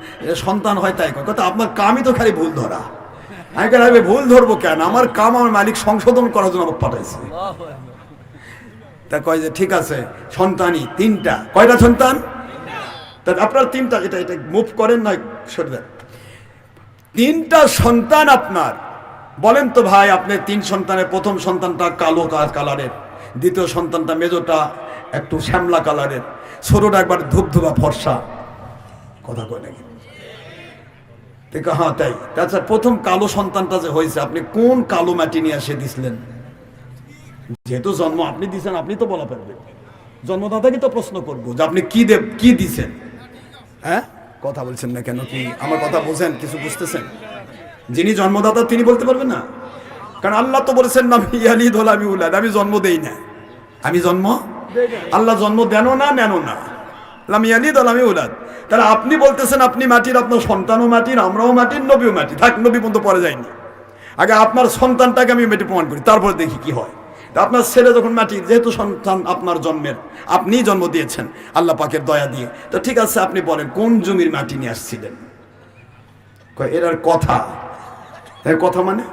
S1: সন্তান হয় তাই কথা। আপনার কামই তো খালি ভুল ধরা। আমি কেন আমি ভুল ধরবো কেন? আমার কাম আমার মালিক সংশোধন করার জন্য আমাকে পাঠাইছে। তা কয় যে ঠিক আছে সন্তানই তিনটা। কয়টা সন্তান? তা আপনার তিনটা, এটা এটা মুভ করেন না, সরে দেন। তিনটা সন্তান আপনার। বলেন তো ভাই, আপনি তিন সন্তানের প্রথম সন্তানটা কালো কালারের, দ্বিতীয় সন্তানটা মেজোটা একটু শ্যামলা কালারের, ছোটটা একবার ধূপধুপা ফর্সা। কথা কয় নাকি? হ্যাঁ তাই। তাছাড়া প্রথম কালো সন্তানটা যে হয়েছে, আপনি কোন কালো মাটি নিয়ে এসে দিছিলেন? যেহেতু জন্ম আপনি দিছেন, আপনি তো বলা পারবেন। জন্মদাতাকে তো প্রশ্ন করবো যে আপনি কি দিছেন। হ্যাঁ, কথা বলছেন না কেন? কি আমার কথা বোঝেন? কিছু বুঝতেছেন? যিনি জন্মদাতা তিনি বলতে পারবেন না? কারণ আল্লাহ তো বলেছেন না ইয়ালিদ ওয়া লাম ইউলাদ, আমি জন্ম দেই না। আমি জন্ম, আল্লাহ জন্ম দেন না নেন না, লাম ইয়ালিদ ওয়া লাম ইউলাদ। তাহলে আপনি বলতেছেন আপনি মাটির, আপনার সন্তানও মাটির, আমরাও মাটির, নবীও মাটি। থাক, নবী পর্যন্ত পরে যায়নি। আগে আপনার সন্তানটাকে আমি মেটে প্রমাণ করি, তারপরে দেখি কি হয়। তা আপনার ছেলে যখন মাটির, যেহেতু সন্তান আপনার জন্মের, আপনিই জন্ম দিয়েছেন আল্লাহ পাকের দয়া দিয়ে, তো ঠিক আছে আপনি বলেন কোন জমির মাটি নিয়ে আসছিলেন? এর আর কথা, এর কথা মানে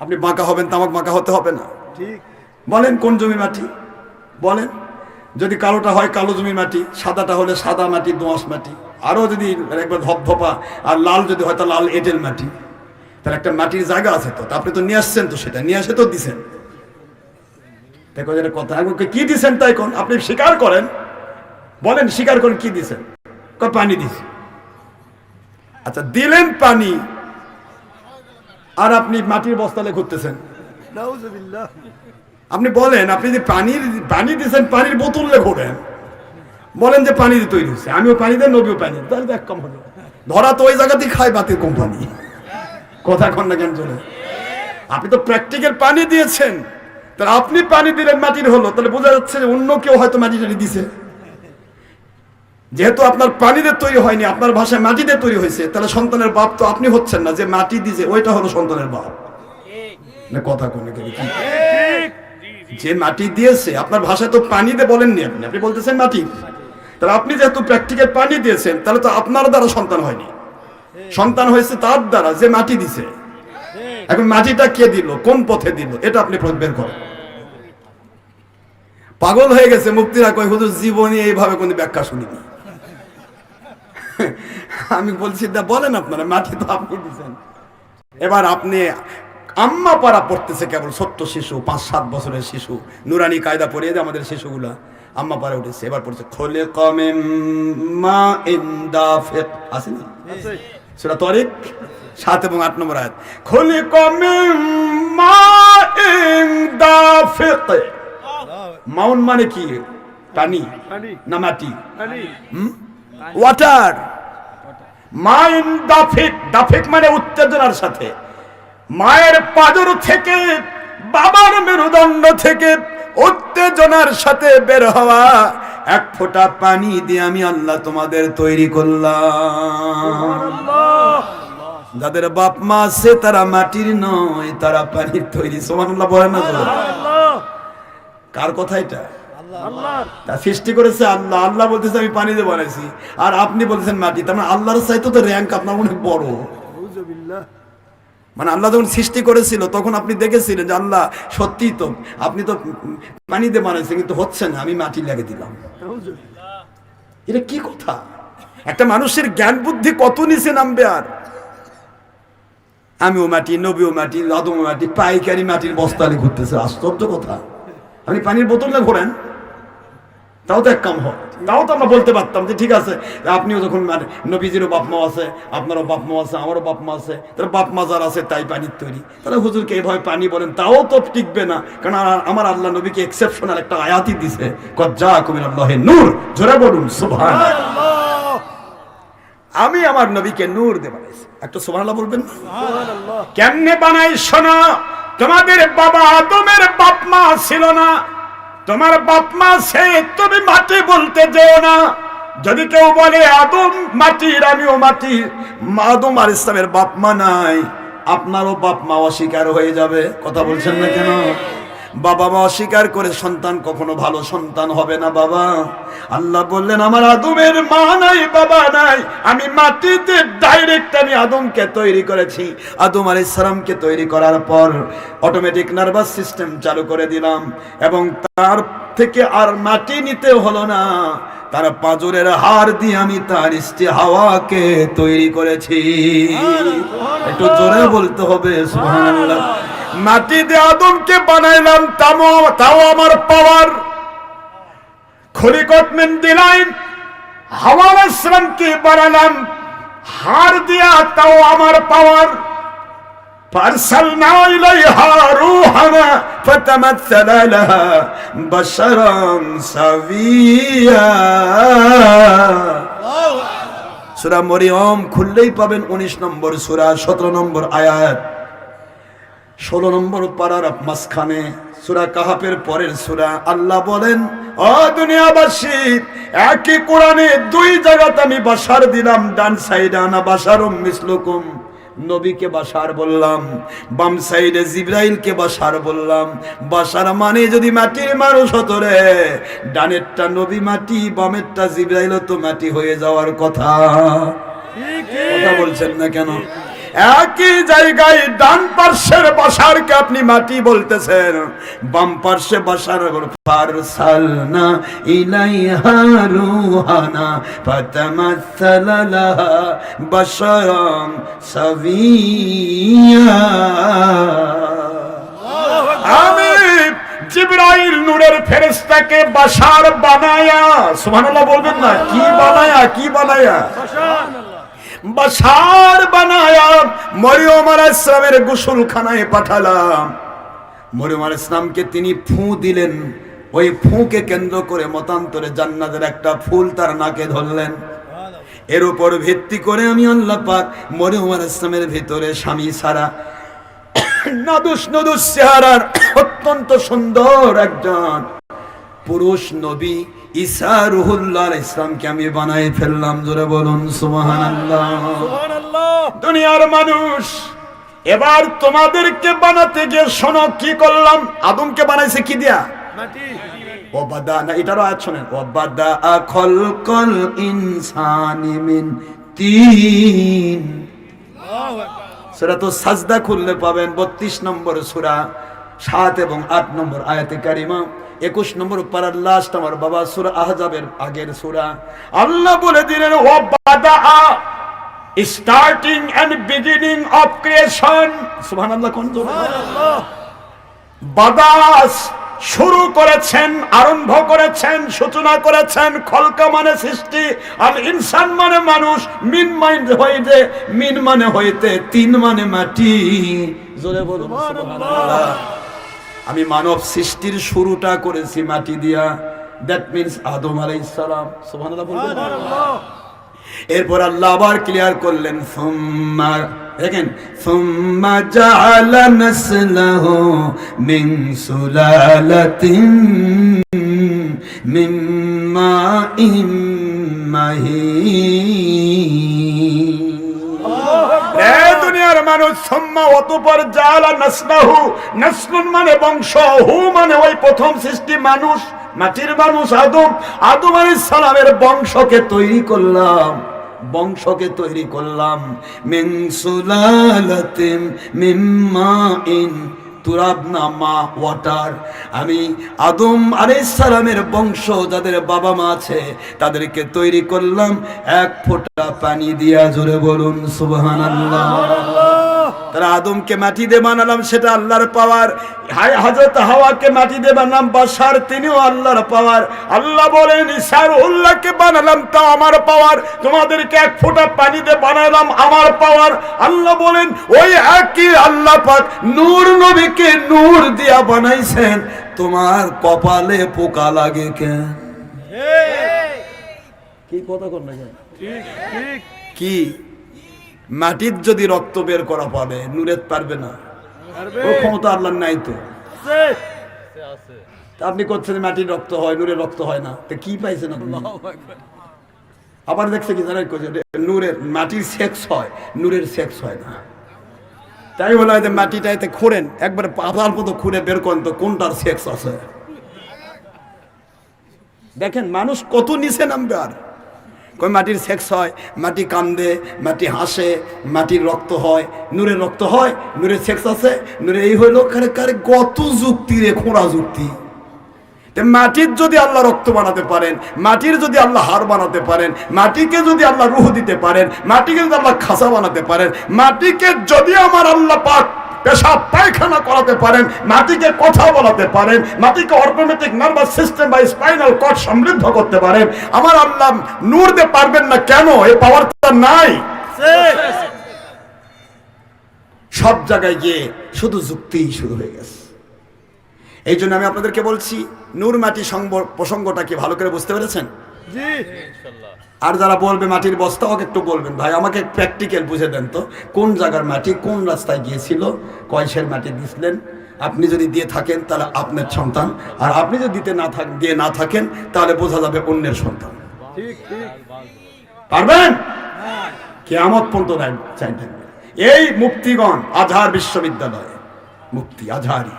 S1: আপনি বাঁকা হবেন, তামাক বাঁকা হতে হবে না। ঠিক বলেন কোন জমির মাটি বলেন। যদি কালোটা হয় কালো জমির মাটি, সাদাটা হলে সাদা মাটি, দোআঁশ মাটি, আরো যদি একবার ধপধপা আর লাল যদি হয় তা লাল এঁটেল মাটি। তাহলে একটা মাটির জায়গা আছে তো, আপনি তো নিয়ে আসছেন, তো সেটা নিয়ে আসে তো দিছেন। দেখো যেটা কথা, কি দিছেন তাই কোন আপনি স্বীকার করেন, বলেন স্বীকার করেন কি দিছেন? পানি দিছি। আচ্ছা দিলেন পানি, আর আপনি মাটির বস্তালে ঘুরতেছেন। আপনি বলেন আপনি যে পানি দিয়েছেন, পানির বোতলে ঘোরেন, বলেন যে পানি দিয়ে তৈরি হচ্ছে, আমিও পানি দেন, নবীও পানি, তাহলে দেখ কম হলো। ধরা তো ওই জায়গাতেই খায় বাতিল কোম্পানি। কথা কন না কেন চলে? আপনি তো প্র্যাকটিক্যাল পানি দিয়েছেন, তাহলে আপনি পানি দিলেন মাটির হলো, তাহলে বোঝা যাচ্ছে যে অন্য কেউ হয়তো মাটি টাটি দিছে। যেহেতু আপনার পানিতে তৈরি হয়নি, আপনার ভাষায় মাটিতে তৈরি হয়েছে, তাহলে সন্তানের বাপ তো আপনি হচ্ছেন না, যে মাটি দিয়েছে ওইটা হলো সন্তানের বাপ। না কথা কোনে কি? যে মাটি দিয়েছে আপনার ভাষায় তো পানি দিয়ে বলেননি, আপনি বলতেছেন মাটি। তাহলে আপনি যেহেতু প্র্যাকটিক্যাল পানি দিয়েছেন, তাহলে তো আপনার দ্বারা সন্তান হয়নি, সন্তান হয়েছে তার দ্বারা যে মাটি দিছে। এখন মাটিটা কে দিল, কোন পথে দিল, এটা আপনি বের করেন। পাগল হয়ে গেছে মুক্তিরা, কয় হুজুর জীবনে এইভাবে কোনো ব্যাখ্যা শুনিনি। আমি বলছি বলেন আপনারা, মাটি তো আপনি দিচ্ছেন। এবার আপনি আম্মা পাড়া পড়তেছে কেবল ছোট্ট শিশু, 5-7 বছরের শিশু, নুরানি কায়দা পড়িয়ে যে আমাদের শিশুগুলা আম্মা পাড়া উঠেছে, এবার পড়ছে খোলে কমে মা ইন্দাফিক, আছে না সূরা তারিক 7 এবং 8 নম্বর আয়াত। খোলে কমে মা ইন্দাফিক, মাউন মানে কি? পানি না মাটি? ওয়াটার। মাইন দাফিক, দাফিক মানে উত্তেজনার সাথে। মায়ের পাদর থেকে, বাবার মেরুদণ্ড থেকে উত্তেজনার সাথে বের হওয়া এক ফোঁটা পানি দিয়ে আমি আল্লাহ তোমাদের তৈরি করলাম। যাদের বাপ মা আছে তারা মাটির নয়, তারা পানির তৈরি। সুবহানাল্লাহ বলেন না? কার কথা এটা? তা সৃষ্টি করেছে আল্লাহ। আল্লাহ বলতেছে আমি পানি দিয়ে বানাইছি, আর আপনি বলতেছেন মাটি। তার মানে আল্লাহর চাইতে তো র্যাঙ্ক আপনার অনেক বড়। মানে আল্লাহ যখন সৃষ্টি করেছিল তখন আপনি দেখেছিলেন যে আল্লাহ সত্যি তো আপনি তো পানি দিয়ে বানাইছেন, কিন্তু হচ্ছে না, আমি মাটি লাগিয়ে দিলাম। এটা কি কথা? একটা মানুষের জ্ঞান বুদ্ধি কত নিচে নামবে। আর আমিও মাটি, নবীও মাটি, আদমও মাটি, পাইকারি মাটির বস্তালে ঘুরতেছে। আশ্চর্য কথা। আপনি পানির বোতলে ঘোরেন, তাও তো এক কাম হয়, তাও তো আমরা বলতে পারতাম যে ঠিক আছে, আপনিও যখন মানে নবীজিরও বাপ মা আছে, আপনারও বাপ মা আছে, আমারও বাপ মা আছে, তাহলে বাপ মা যার আছে তাই পানির তৈরি, তাহলে হুজুরকে এইভাবে পানি বলেন, তাও তো টিকবে না। কারণ আমার আল্লাহ নবীকে এক্সেপশনাল একটা আয়াতই দিছে, কদ জাআকুম মিনাল্লাহি নূর, জোরে বলুন সুবহানাল্লাহ। আমি আমার নবীকে নূর দিয়ে বানাইছি, একটু সুবহানাল্লাহ বলবেন না? সুবহানাল্লাহ। কেমনে বানাই শোনো, তোমাদের বাবা আদমের বাপ মা ছিল না, তোমার বাপ মা সে, তুমি মাটি বলতে যেও না। যদি কেউ বলে আদম মাটির, আমিও মাটির, আদম আলাইহিস সালামের বাপ মা নাই, আপনারও বাপ মা অস্বীকার হয়ে যাবে। কথা বলছেন না কেন? বাবা মা অস্বীকার করে সন্তান কখনো ভালো সন্তান হবে না বাবা। আল্লাহ বললেন আমার আদমের মা নাই বাবা নাই, আমি মাটিতে ডাইরেক্ট আমি আদমকে তৈরি করেছি। আদম আলাইহিস সালামকে তৈরি করার পর অটোমেটিক নার্ভাস সিস্টেম চালু করে দিলাম, এবং তার থেকে আর মাটি নিতে হলো না, তার পাঁজরের হাড় দিয়ে আমি তার স্ত্রী হাওয়াকে তৈরি করেছি। একটু জোরে বলতে হবে সুবহানাল্লাহ। মাটি দিয়ে আদমকে বানাইলাম, তাও আমার পাওয়ার। খলিকত মিন দিলাইন, হাওয়া আলাইহিস সালামকে বানালাম হাড় দিয়া, তাও আমার পাওয়ার। فأرسلنا إليها روحنا فتمثل لها بشرا سويا। সূরা মরিয়ম খুললেই পাবেন 19 নম্বর সূরা 17 নম্বর আয়াত, 16 নম্বর পারার মাঝখানে সূরা কাহাফের পরের সূরা। আল্লাহ বলেন ও দুনিয়াবাসী, একই কোরআনে দুই জায়গাতে আমি বাশার দিলাম, ডান সাইডে আনা বাশারুম মিসলুকুম, নবীকে বাশার বললাম, বাম সাইডে জিবরাইলকে বাশার বললাম। বাশার মানে যদি মাটির মানুষ হতো রে, ডানেরটা নবী মাটি, বামেরটা জিবরাইল তো মাটি হয়ে যাওয়ার কথা। কথা বলছেন না কেন? একই জায়গায় ডান পার্শ্বের বাশারকে আপনি মাটি বলতেছেন, বাম পার্শ্বে বাশার ফারসালনা ইলাইহা রূহানা ফাতামাসসালা লাহা বাশারান সাবিয়া। আমি জিবরাইল নূরের ফেরেশতাকে বাশার বানায়া, সুবহানাল্লাহ বলবেন না? কি বানায়া, কি বানায়া? বাশার বানায়া মরিয়ম আলাইহিস সালামের গোসলখানায় পাঠালাম। মরিয়ম আলাইহিস সালামকে তিনি ফু দিলেন, ওই ফুকে কেন্দ্র করে মতান্তরে জান্নাতের একটা ফুল তার নাকে ধরলেন। এর উপর ভিত্তি করে আমি আল্লাহ পাক মরিয়ম আলাইহিস সালামের ভিতরে স্বামী ছাড়া নাদুস নদুস চেহারার অত্যন্ত সুন্দর একজন পুরুষ নবী ঈসা রুহুল্লাহ আলাইহিস সালামকে আমি বানাই ফেললাম। জোরে বলুন সুবহানাল্লাহ। দুনিয়ার মানুষ, এবার তোমাদেরকে বানাতে গিয়ে শোনো কি করলাম। আদমকে বানাইছে কি দিয়া? মাটি। ওবাদা না, এটারও আয়াত শুনেন, ওবাদা খলকল ইনসানি মিন তিন। সূরা তো সাজদা খুললে পাবেন 32 নম্বর সূরা 7 এবং 8 নম্বর আয়াতে কারিমা, 21 নম্বর পারার লাস্ট আমার বাবা সূরা আহজাবের আগের সূরা। আল্লাহ বলে দিলেন ওয়াবাদা, starting and beginning of creation. সুবহানাল্লাহ, কোন সুবহানাল্লাহ। বাদাস শুরু করেছেন, আরম্ভ করেছেন, সূচনা করেছেন। খলকা মানে সৃষ্টি, আর ইনসান মানে মানুষ। মিন মানে হইতে, মিন মানে হইতে, তিন মানে মাটি। জোরে বলুন সুবহানাল্লাহ। আমি মানব সৃষ্টির শুরুটা করেছি মাটি দিয়া, দ্যাট মিন্স আদম আলাইহিস সালাম। সুবহানাল্লাহ বলবেন? এরপর আল্লাহ আবার ক্লিয়ার করলেন, সুম্মা, দেখেন, সুম্মা জাআলা নাসলাহু মিন সুলালাতিন মিন মাইন মাহিন। দুনিয়ার মানুষ, সুম্মা অতঃপর জাআলা নাসলাহু, নাসলুন মানে বংশ, হু মানে ওই প্রথম সৃষ্টি মানুষ, মাটির মানুষ আদম। আদম আলাইহিস সালামের বংশকে তৈরি করলাম, বংশকে তৈরি করলাম। মিন সুলালাতিন মিন মাইন, তুরাব না মা, ওয়াটার। আমি আদম আলাইহিস সালামের বংশ যাদের বাবা মা আছে তাদেরকে তৈরি করলাম এক ফোঁটা পানি দিয়া। জোরে বলুন সুবহানাল্লাহ। তারা আদমকে মাটি দিয়ে বানালাম, সেটা আল্লাহর পাওয়ার। হযরত হাওয়াকে মাটি দিয়ে বানালাম, বাশার তিনিও আল্লাহর পাওয়ার। আল্লাহ বলেন ঈসাউল্লাহকে বানালাম, তা আমার পাওয়ার। তোমাদেরকে এক ফোঁটা পানি দিয়ে বানালাম, আমার পাওয়ার। আল্লাহ বলেন ওই একই আল্লাহ পাক নূর নবীকে নূর দিয়া বানাইছেন, তোমার কপালে পোকা লাগে কেন? কি কথা কর না কেন? কি মাটির যদি রক্ত বের করা পাবে, নূরের পারবে না? ও ক্ষমতা আল্লাহর নাই তো। আপনি করছেন মাটির রক্ত হয়, নূরের রক্ত হয় না, তো কি পাইছেন আপনি? আবার দেখছে কি জানেন, নূরের মাটির সেক্স হয়, নূরের সেক্স হয় না। তাই বলা হয় যে মাটিটা এতে খুঁড়েন, একবার পাতার মতো খুঁড়ে বের করেন তো কোনটার সেক্স আছে। দেখেন মানুষ কত নিচে নামবে। আর কই মাটির সেক্স হয়, মাটি কান্দে, মাটি হাসে, মাটির রক্ত হয়, নূরের রক্ত হয়, নূরের সেক্স আছে, নূরের এই হইলো কারে কত যুক্তি রে, খোঁড়া যুক্তি। মাটির যদি আল্লাহ রক্ত বানাতে পারেন, মাটির যদি আল্লাহ হাড় বানাতে পারেন, মাটিকে যদি আল্লাহ রূহ দিতে পারেন, মাটিকে যদি আল্লাহ খাসা বানাতে পারেন, মাটিকে যদি আমার আল্লাহ পাক পেশাব পায়খানা করাতে পারেন, মাটিকে কথা বলাতে পারেন, মাটিকে অটোমেটিক নার্ভাস সিস্টেম বা স্পাইনাল কর্ড সমৃদ্ধ করতে পারেন, আমার আল্লাহ নূর দিতে পারবেন না কেন? এই পাওয়ারটা নাই। সব জায়গায় গিয়ে শুধু যুক্তিই শুরু হয়ে গেছে। এই জন্য আমি আপনাদেরকে বলছি, নূর মাটি প্রসঙ্গটা কি ভালো করে বুঝতে পেরেছেন? আর যারা বলবে মাটির বস্তা, ওকে একটু বলবেন ভাই আমাকে প্র্যাকটিক্যাল বুঝে দেন তো, কোন জায়গার মাটি কোন রাস্তায় গিয়েছিল, কয়সের মাটি দিছিলেন। আপনি যদি দিয়ে থাকেন তাহলে আপনার সন্তান, আর আপনি যদি দিয়ে না থাকেন তাহলে বোঝা যাবে অন্যের সন্তান। পারবেন? কিয়ামত পর্যন্ত চাই থাকবে। এই মুফতিগণ, আজহার বিশ্ববিদ্যালয় মুফতি আজহারি,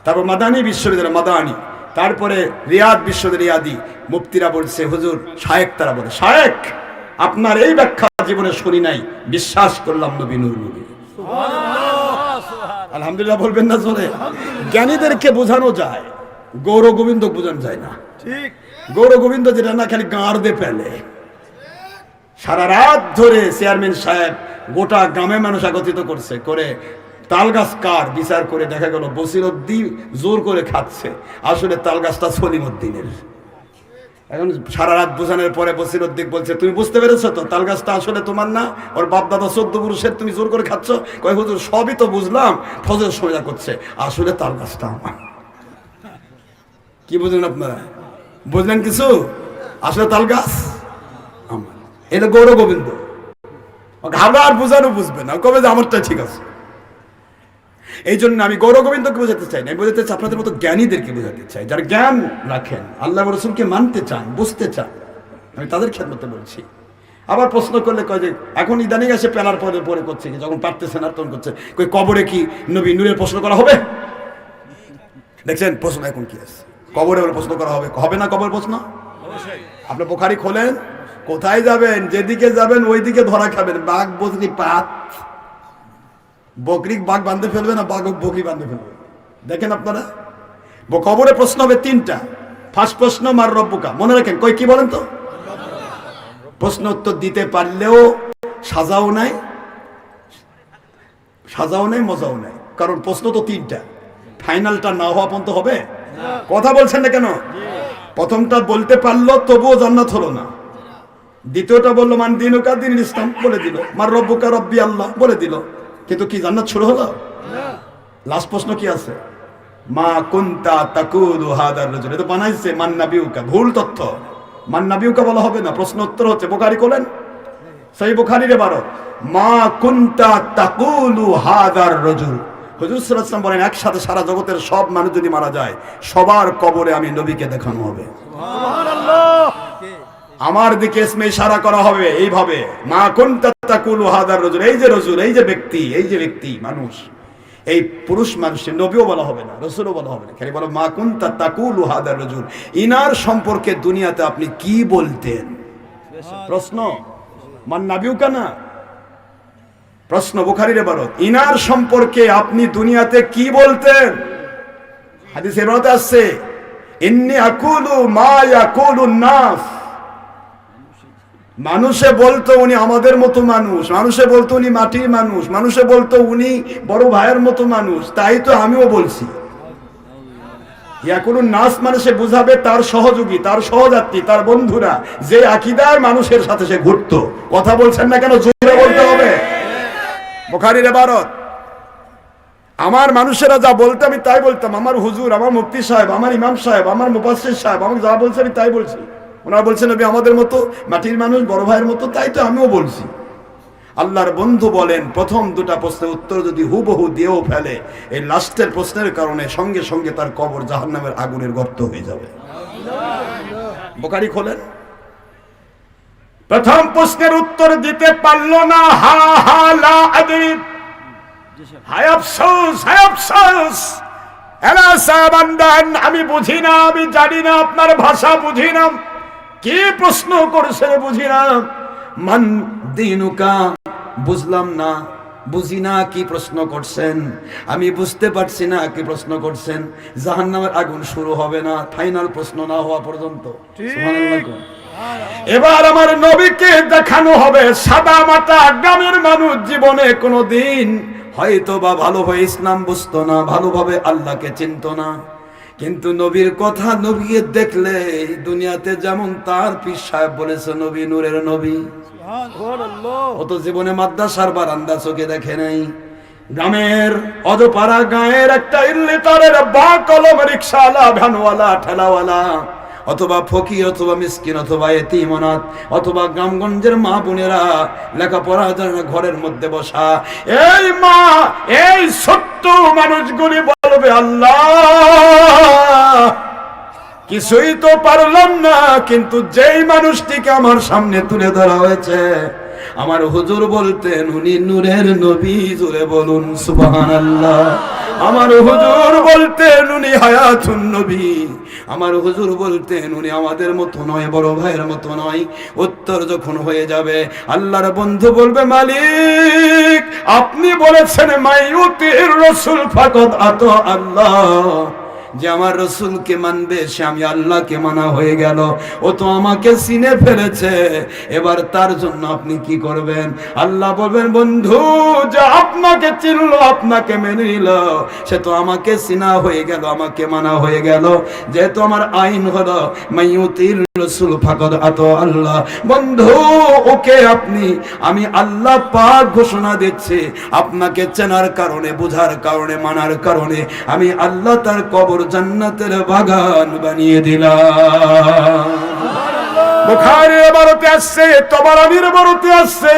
S1: তারপর মাদানী বিশ্ববিদ্যালয় মাদানী, তারপরে রিয়াদ বিশ্ববিদ্যালয় রিয়াদি, মুফতিরা বলছে হুজুর, শায়েক তারা বলে শায়েক আপনার এই ব্যাখ্যা জীবনে শুনি নাই, বিশ্বাস করলাম নবী নূর নবী। আলহামদুলিল্লাহ বলবেন না জোরে? জ্ঞানীদেরকে বোঝানো যায়, গৌর গোবিন্দ বোঝানো যায় না। ঠিক, গৌর গোবিন্দ যেটা না খালি গাঁড় দিয়ে ফেলে। সারা রাত ধরে চেয়ারম্যান সাহেব গোটা গ্রামে মানুষ একত্রিত করছে, করে তালগাছ কার বিচার করে দেখা গেল বসিরউদ্দিন জোর করে খাচ্ছে, আসলে তালগাছটা সলিমউদ্দিনের। এখন সারা রাত বোঝানোর পরে বসিরউদ্দিন বলছে তুমি বুঝতে পেরেছো তো, তালগাছটা আসলে তোমার না, ওর বাপ দাদা 14 পুরুষের, তুমি জোর করে খাচ্ছ। কয় হুজুর সবই তো বুঝলাম, ফজর সোজা করছে, আসলে তালগাছটা আমার। কি বুঝলেন আপনারা? বুঝলেন কিছু? আসলে তালগাছ আমার। এটা গৌর গোবিন্দ। আর বোঝানো বুঝবে না, কবে যে আমারটা ঠিক আছে। এই জন্য আমি গৌর গোবিন্দকে বোঝাতে চাই না, আমি বোঝাতে চাই আপনাদের মতো জ্ঞানীদেরকে বোঝাতে চাই, যারা জ্ঞান রাখেন, আল্লাহ রাসূলকে মানতে চান, বুঝতে চান, আমি তাদের খেদমতে বলছি। আবার প্রশ্ন করলে কয় যে এখন ইদানিং এসে পেলার পরে পরে করছে কি, যখন পারতেছে না তখন করছে, কই কবরে কি নবী নূরের প্রশ্ন করা হবে? দেখছেন প্রশ্ন এখন কি আছে, কবরে প্রশ্ন করা হবে, হবে না কবর প্রশ্ন? আপনি বুখারী খোলেন, কোথায় যাবেন, যেদিকে যাবেন ওইদিকে ধরা খাবেন। বাঘ বকরি পাত, বকরি বাঘ বাঁধতে ফেলবে না, বাঘ বকরি বাঁধতে ফেলবে। দেখেন আপনারা, কবরে প্রশ্ন হবে 3টা। ফার্স্ট প্রশ্ন মার রব্বুকা, মনে রাখেন। কই কি বলেন তো? প্রশ্ন উত্তর দিতে পারলেও সাজাও নাই, মজাও নাই, কারণ প্রশ্ন তো 3টা। ফাইনালটা না হওয়া পর্যন্ত হবে? কথা বলছেন না কেন? প্রথমটা বলতে পারলো তবুও জান্নাত হলো না, দ্বিতীয়টা বললো মান দিনুকা দীনুল ইসলাম বলে দিল, মার রব্বুকা রব্বি আল্লাহ বলে দিল, কিন্তু কি জান্নাত শুরু হলো? লাস্ট প্রশ্ন কি আছে? মা কুনতা তাকুলু হাদার রাজুল, এটা বানাইছে মান নাবিউকা, ভুল তথ্য। মান নাবিউকা বলা হবে না, প্রশ্ন উত্তর হচ্ছে। বুখারী খোলেন, সহিহ বুখারীর 12, মা কুনতা তাকুলু হাদার রাজুল। হুজুর সাল্লাল্লাহু আলাইহি ওয়াসাল্লাম বলেন একসাথে সারা জগতের সব মানুষ যদি মারা যায়, সবার কবরে আমি নবীকে দেখানো হবে। সুবহানাল্লাহ। আমার দিকে ইসমে ইশারা করা হবে এইভাবে, মা কুনতা তাকুলু হাদার রাজুল, এই যে রাজুল, এই যে ব্যক্তি মানুষ, এই পুরুষ মানুষের নবীও বলা হবে না, রাসূলও বলা হবে না, খালি বলো মা কুনতা তাকুলু হাদার রাজুল, ইনার সম্পর্কে দুনিয়াতে আপনি কি বলতেন? প্রশ্ন, মান নাবিউকা না, প্রশ্ন। বুখারীর 12, ইনার সম্পর্কে আপনি দুনিয়াতে কি বলতেন? হাদিসে বলতে আসছে ইন্নী আকুলু মা ইয়াকুলুন নাস, মানুষে বলতো উনি আমাদের মতো মানুষ, মানুষে বলতো উনি মাটির মানুষ, মানুষে বলতো উনি বড় ভাইয়ের মতো মানুষ, তাই তো আমিও বলছি। কোনো নাস মানে সে বুঝাবে তার সহযোগী, তার সহযাত্রী, তার বন্ধুরা যে আকীদার মানুষের সাথে সে ঘুরতো। কথা বলছেন না কেন? জোরে বলতে হবে। বুখারীর ইবারত, আমার মানুষেরা যা বলতো আমি তাই বলতাম। আমার হুজুর, আমার মুফতি সাহেব, আমার ইমাম সাহেব, আমার মুফাসসির সাহেব আমাকে যা বলছে আমি তাই বলছি। ওনারা বলছেন নবী আমাদের মতো মাটির মানুষ, বড় ভাইয়ের মতো, তাই তো আমিও বলছি। আল্লাহর বন্ধু বলেন, প্রথম দুটা প্রশ্নের উত্তর যদি হুবহু দিয়েও ফেলে, এই লাস্টের প্রশ্নের কারণে সঙ্গে সঙ্গে তার কবর জাহান্নামের আগুনের গর্ত হয়ে যাবে। বুখারী খোলেন। প্রথম প্রশ্নের উত্তর দিতে পারল না, হা হা লা আদরি, হায় আফসোস, হায় আফসোস, এলা সাবান্দান, আমি বুঝি না, আমি জানি না, আপনার ভাষা বুঝি না, কি প্রশ্ন করেছে বুঝি না। মান দিনুকা, বুঝলাম না, বুঝি না কি প্রশ্ন করছেন, আমি বুঝতে পারছি না কি প্রশ্ন করছেন। জাহান্নামের আগুন শুরু হবে না ফাইনাল প্রশ্ন না হওয়া পর্যন্ত। সুবহানাল্লাহ। এবার আমার নবীকে দেখানো হবে সাদা মাটা গ্রামের মানুষ জীবনে কোনোদিন হয়তো বা ভালোভাবে ইসলাম বুঝতো না, ভালোভাবে আল্লাহকে চিনতো না, কিন্তু নবীর কথা, নবীকে দেখলে দুনিয়াতে যেমন তার পীর সাহেব বলেছে নবী নূরের নবী, ও তো জীবনে মাদ্রাসার বারান্দা চোখে দেখে নাই। গ্রামের অজপাড়া গায়ের একটা ইল্লিতারের বা কলম রিক্সাওয়ালা, ভ্যানওয়ালা, ঠেলাওয়ালা, অথবা ফকির, অথবা মিসকিন, অথবা এতিম অনাথ, অথবা গ্রামগঞ্জের মা বোনেরা লেখাপড়া জানে ঘরের মধ্যে বসা, এই মা, এই ছোট্ট মানুষগুলি বলবে আল্লাহ কিছুই তো পারলাম না, কিন্তু যেই মানুষটিকে আমার সামনে তুলে ধরা হয়েছে আমার হুজুর বলতেন উনি নূরের নবী, জোরে বলুন সুবহানাল্লাহ। আমার হুজুর বলতেন উনি হায়াতুন নবী, আমার হুজুর বলতেন উনি আমাদের মতো নয়, বড় ভাইয়ের মতো নয়। উত্তর যখন হয়ে যাবে আল্লাহর বন্ধু বলবে মালিক আপনি বলেছেন মাইয়ুতির রাসূল ফাকাদ আতা আল্লাহ, যে আমার রসুলকে মানবে সে আমি আল্লাহকে মানা হয়ে গেল, ও তো আমাকে চিনে ফেলেছে, এবার তার জন্য আপনি কি করবেন? আল্লাহ বলবেন বন্ধু যে আপনাকে চিনলো, আপনাকে মেনে নিল, সে তো আমাকে চিনা হয়ে গেল, আমাকে মানা হয়ে গেল, যেহেতু আমার আইন হলো মাইয়ুতির রাসূল ফাকাদ আতা আল্লাহ। বন্ধু ওকে আপনি, আমি আল্লাহ পাক ঘোষণা দিচ্ছি আপনাকে চেনার কারণে, বুঝার কারণে, মানার কারণে আমি আল্লাহ তার কবর জান্নাতের বাগান বানিয়ে দিলাম। বুখারীর ইবারতে আছে, তবরানীর ইবারতে আছে,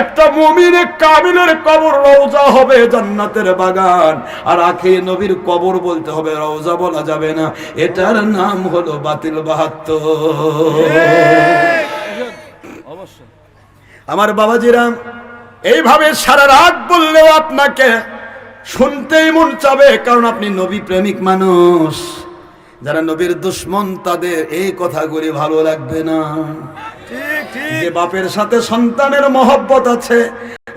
S1: একটা মুমিনে কামিলের কবর রওজা হবে জান্নাতের বাগান, আর আখির নবীর কবর বলতে হবে, রওজা বলা যাবে না, এটার নাম হলো বাতিল 72। আমার বাবাজিরা এইভাবে সারা রাত বললেও আপনাকে শুনতেই মন চাবে, কারণ আপনি নবী প্রেমিক মানুষ। যারা নবীর দুশমন তাদের এই কথাগুলি ভালো লাগবে না। যে বাপের সাথে সন্তানের মহব্বত আছে,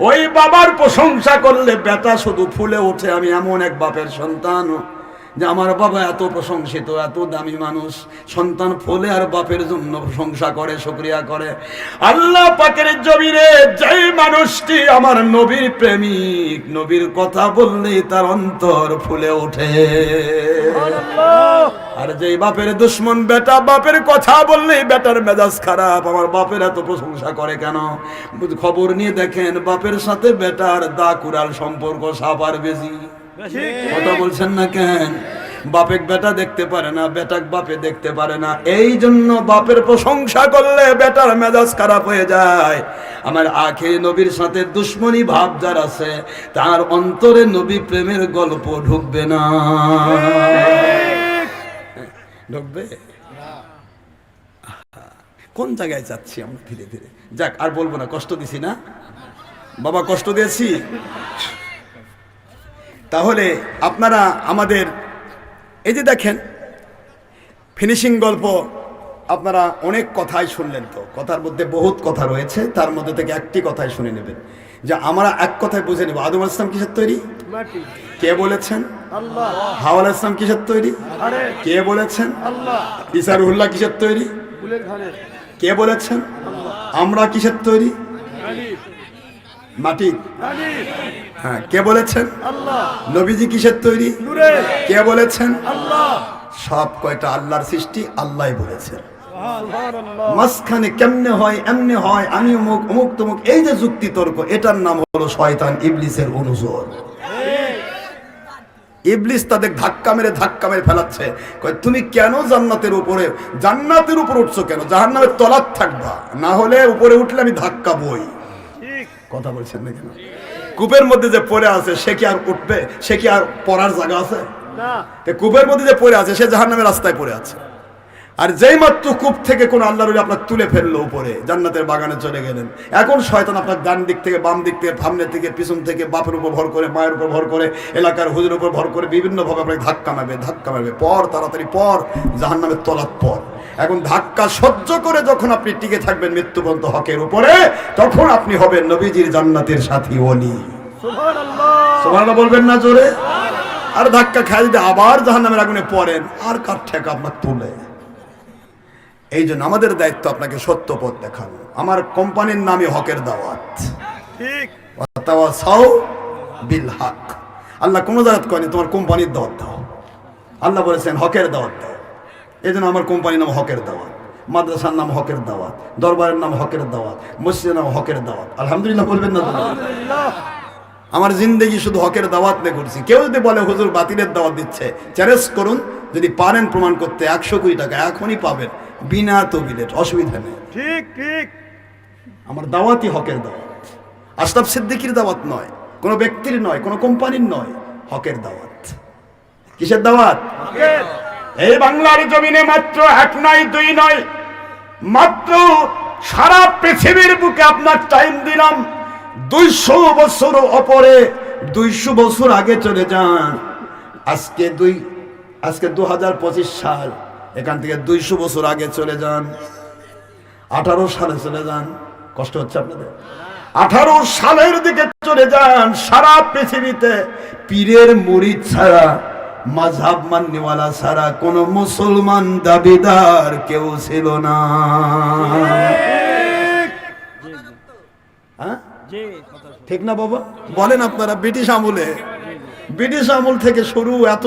S1: ওই বাবার প্রশংসা করলে বেটা শুধু ফুলে ওঠে। আমি এমন এক বাপের সন্তান যে আমার বাবা এত প্রশংসিত, এত দামি মানুষ, সন্তান ফলে আর বাপের জন্য প্রশংসা করে, শুকরিয়া করে। আল্লাহ পাকের জমিনে যেই মানুষটি আমার নবীর প্রেমিক, নবীর কথা বললেই তার অন্তর ফুলে ওঠে। আর যেই বাপের দুশমন বেটা, বাপের কথা বললেই বেটার মেজাজ খারাপ, আমার বাপের এত প্রশংসা করে কেন? খবর নিয়ে দেখেন বাপের সাথে বেটার দা কুড়াল সম্পর্ক, সাপার বেশি। কথা বলছেন না কেন? বাপেক বেটা দেখতে পারে না, বেটাক বাপে দেখতে পারে না, এই জন্য বাপের প্রশংসা করলে বেটার মেজাজ খারাপ হয়ে যায়। আমার আখির নবীর সাথে দুশ্মনী ভাব যার আছে তার অন্তরে নবী প্রেমের গল্প ঢুকবে না। ঢুকবে? কোন জায়গায় যাচ্ছি আমরা ধীরে ধীরে? যাক, আর বলবো না, কষ্ট দিছি না বাবা, কষ্ট দিয়েছি। তাহলে আপনারা আমাদের এই যে দেখেন ফিনিশিং গল্প, আপনারা অনেক কথাই শুনলেন, তো কথার মধ্যে বহুত কথা রয়েছে, তার মধ্যে থেকে একটি কথাই শুনে নেবেন, যে আমরা এক কথায় বুঝে নেব আদম আলাইহিস সালাম কিসের তৈরি? কে বলেছেন? আল্লাহ। হাওয়া আলাইহিস সালাম কিসের তৈরি? কে বলেছেন? আল্লাহ। ঈসা রুহুল্লাহ কিসের তৈরি? কে বলেছেন? আমরা কিসের তৈরি? মাটি। হ্যাঁ, কে বলেছেন? নবীজি কিসের তৈরি? কে বলেছেন? সব কয়টা আল্লাহর সৃষ্টি, আল্লাহই বলেছেন। মাঝখানে কেমনে হয়, এমনে হয়, আমি অমুক অমুক তমুক, এই যে যুক্তি তর্ক, এটার নাম হলো শয়তান, ইবলিসের অনুসরণ। ইবলিস তাদের ধাক্কা মেরে ফেলাচ্ছে। তুমি কেন জান্নাতের উপর উঠছো কেন? জাহান্নামের তলাত থাকবা, না হলে উপরে উঠলে আমি ধাক্কা বই। কথা বলছেন না কেন? কূপের মধ্যে যে পড়ে আছে সে কি আর উঠবে? সে কি আর পড়ার জায়গা আছে? কূপের মধ্যে যে পড়ে আছে সে জাহান্নামের রাস্তায় পড়ে আছে। আর যেই মাত্র কূপ থেকে কোন আল্লাহর ওলি আপনাকে তুলে ফেললো উপরে, জান্নাতের বাগানে চলে গেলেন, এখন শয়তান আপনার ডান দিক থেকে, বাম দিক থেকে, সামনে থেকে, পিছন থেকে, বাপের উপর ভর করে, মায়ের উপর ভর করে, এলাকার হুজুরের উপর ভর করে বিভিন্ন ভাবে আপনাকে ধাক্কা মারবে, পর তাড়াতাড়ি পর, জাহান্নামের তলাত পর। এখন ধাক্কা সহ্য করে যখন আপনি টিকে থাকবেন মৃত্যু পর্যন্ত হকের উপরে, তখন আপনি হবেন নবীজির জান্নাতের সাথী ওলি। সুবহানাল্লাহ বলবেন না জোরে? আর ধাক্কা খাই যদি আবার জাহান্নামের আগুনে পড়েন, আর কার ঠেকা আপনার তুলে? এই জন্য আমাদের দায়িত্ব আপনাকে সত্য পথ দেখানো। আমার কোম্পানির নামই হকের দাওয়াত। ঠিক, ওয়াতাওয়াসাউ বিল হক। আল্লাহ কোন জায়গায় কয়নি তোমার কোম্পানির দাওয়াত দাও, আল্লাহ বলেছেন হকের দাওয়াত দাও। এই জন্য আমার কোম্পানির নাম হকের দাওয়াত, মাদ্রাসার নাম হকের দাওয়াত, দরবারের নাম হকের দাওয়াত, মসজিদের নাম হকের দাওয়াত। আলহামদুলিল্লাহ বলবেন না? আমার জিন্দেগি শুধু হকের দাওয়াত নিয়ে করছি। কেউ যদি বলে হুজুর বাতিলের দাওয়াত দিচ্ছে, চ্যালেঞ্জ করুন। যদি পারেন প্রমাণ করতে, 100 কোটি টাকা এখনই পাবেন, বিনা তবিলের, অসুবিধা নেই। ঠিক ঠিক, আমার দাওয়াতই হকের দাওয়াত। আশরাফ সিদ্দিকীর দাওয়াত নয়, কোনো ব্যক্তির নয়, কোনো কোম্পানির নয়, হকের দাওয়াত। কিসের দাওয়াত? এই বাংলার জমিনে মাত্র এক নয়, দুই নয়, মাত্র সারা পৃথিবীর বুকে আপনার টাইম দিলাম 200 বছর অপরে, 200 বছর আগে চলে যান। আজকে 2025 সাল, এখান থেকে 200 বছর আগে চলে যান, 18 সালে চলে যান। কষ্ট হচ্ছে আপনাদের? 18 সালের দিকে চলে যান। সারা পৃথিবীতে পীরের মুরিদ ছাড়া, মাযহাব মাননেওয়ালা ছাড়া কোন মুসলমান দাবিদার কেউ ছিল না। ঠিক না বাবা? বলেন আপনারা। ব্রিটিশ আমল থেকে শুরু, এত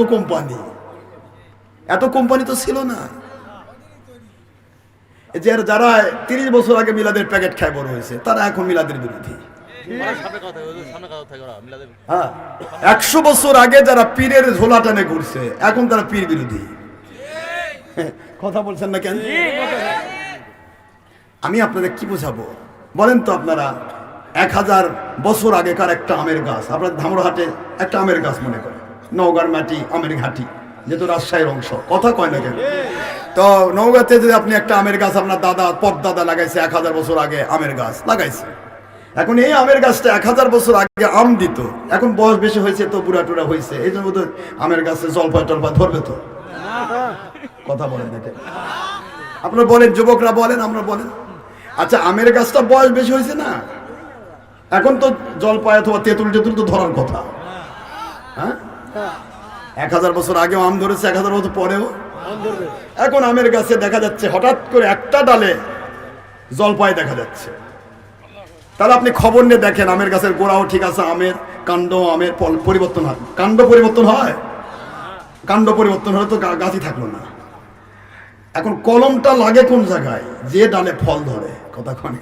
S1: কোম্পানি তো ছিল না। যারা 30 বছর আগে মিলাদের প্যাকেট খায় বড় হয়েছে, তারা এখন মিলাদের বিরোধী। 100 বছর আগে যারা পীরের ঝোলা টানে ঘুরছে, এখন তারা পীর বিরোধী। কথা বলছেন না কেন? আমি আপনাদের কি বোঝাবো বলেন তো? আপনারা 1000 বছর আগেকার একটা আমের গাছ, আপনার ধামরাহাটে একটা আমের গাছ মনে করেন, নওগাঁর মাটি আমের ঘাটি, যেহেতু রাজশাহীর অংশ, কথা কয় না কেন? তো নওগাঁতে যদি আপনি একটা আমের গাছ, আপনার দাদা পরদাদা লাগাইছে 1000 বছর আগে আমের গাছ লাগাইছে, এখন এই আমের গাছটা 1000 বছর আগে আম দিত, এখন বয়স বেশি হয়েছে তো বুড়া টুরা হয়েছে, এই জন্য আমের গাছে জলপাই টলপাই ধরবে তো? কথা বলেন দেখে আপনারা বলেন, যুবকরা বলেন, আমরা বলেন। আচ্ছা, আমের গাছটা বয়স বেশি হয়েছে না, এখন তো জলপাই অথবা তেঁতুল তো ধরার কথা। হ্যাঁ, 1000 বছর আগেও আম ধরেছে, 1000 বছর পরেও এখন আমের গাছে দেখা যাচ্ছে হঠাৎ করে একটা ডালে জলপাই দেখা যাচ্ছে। তাহলে আপনি খবর নিয়ে দেখেন, আমের গাছের গোড়াও ঠিক আছে, আমের কাণ্ড, আমের পরিবর্তন হয়, কাণ্ড পরিবর্তন হয়, কাণ্ড পরিবর্তন হলে তো গাছই থাকলো না। এখন কলমটা লাগে কোন জায়গায়? যে ডালে ফল ধরে। কথা কনে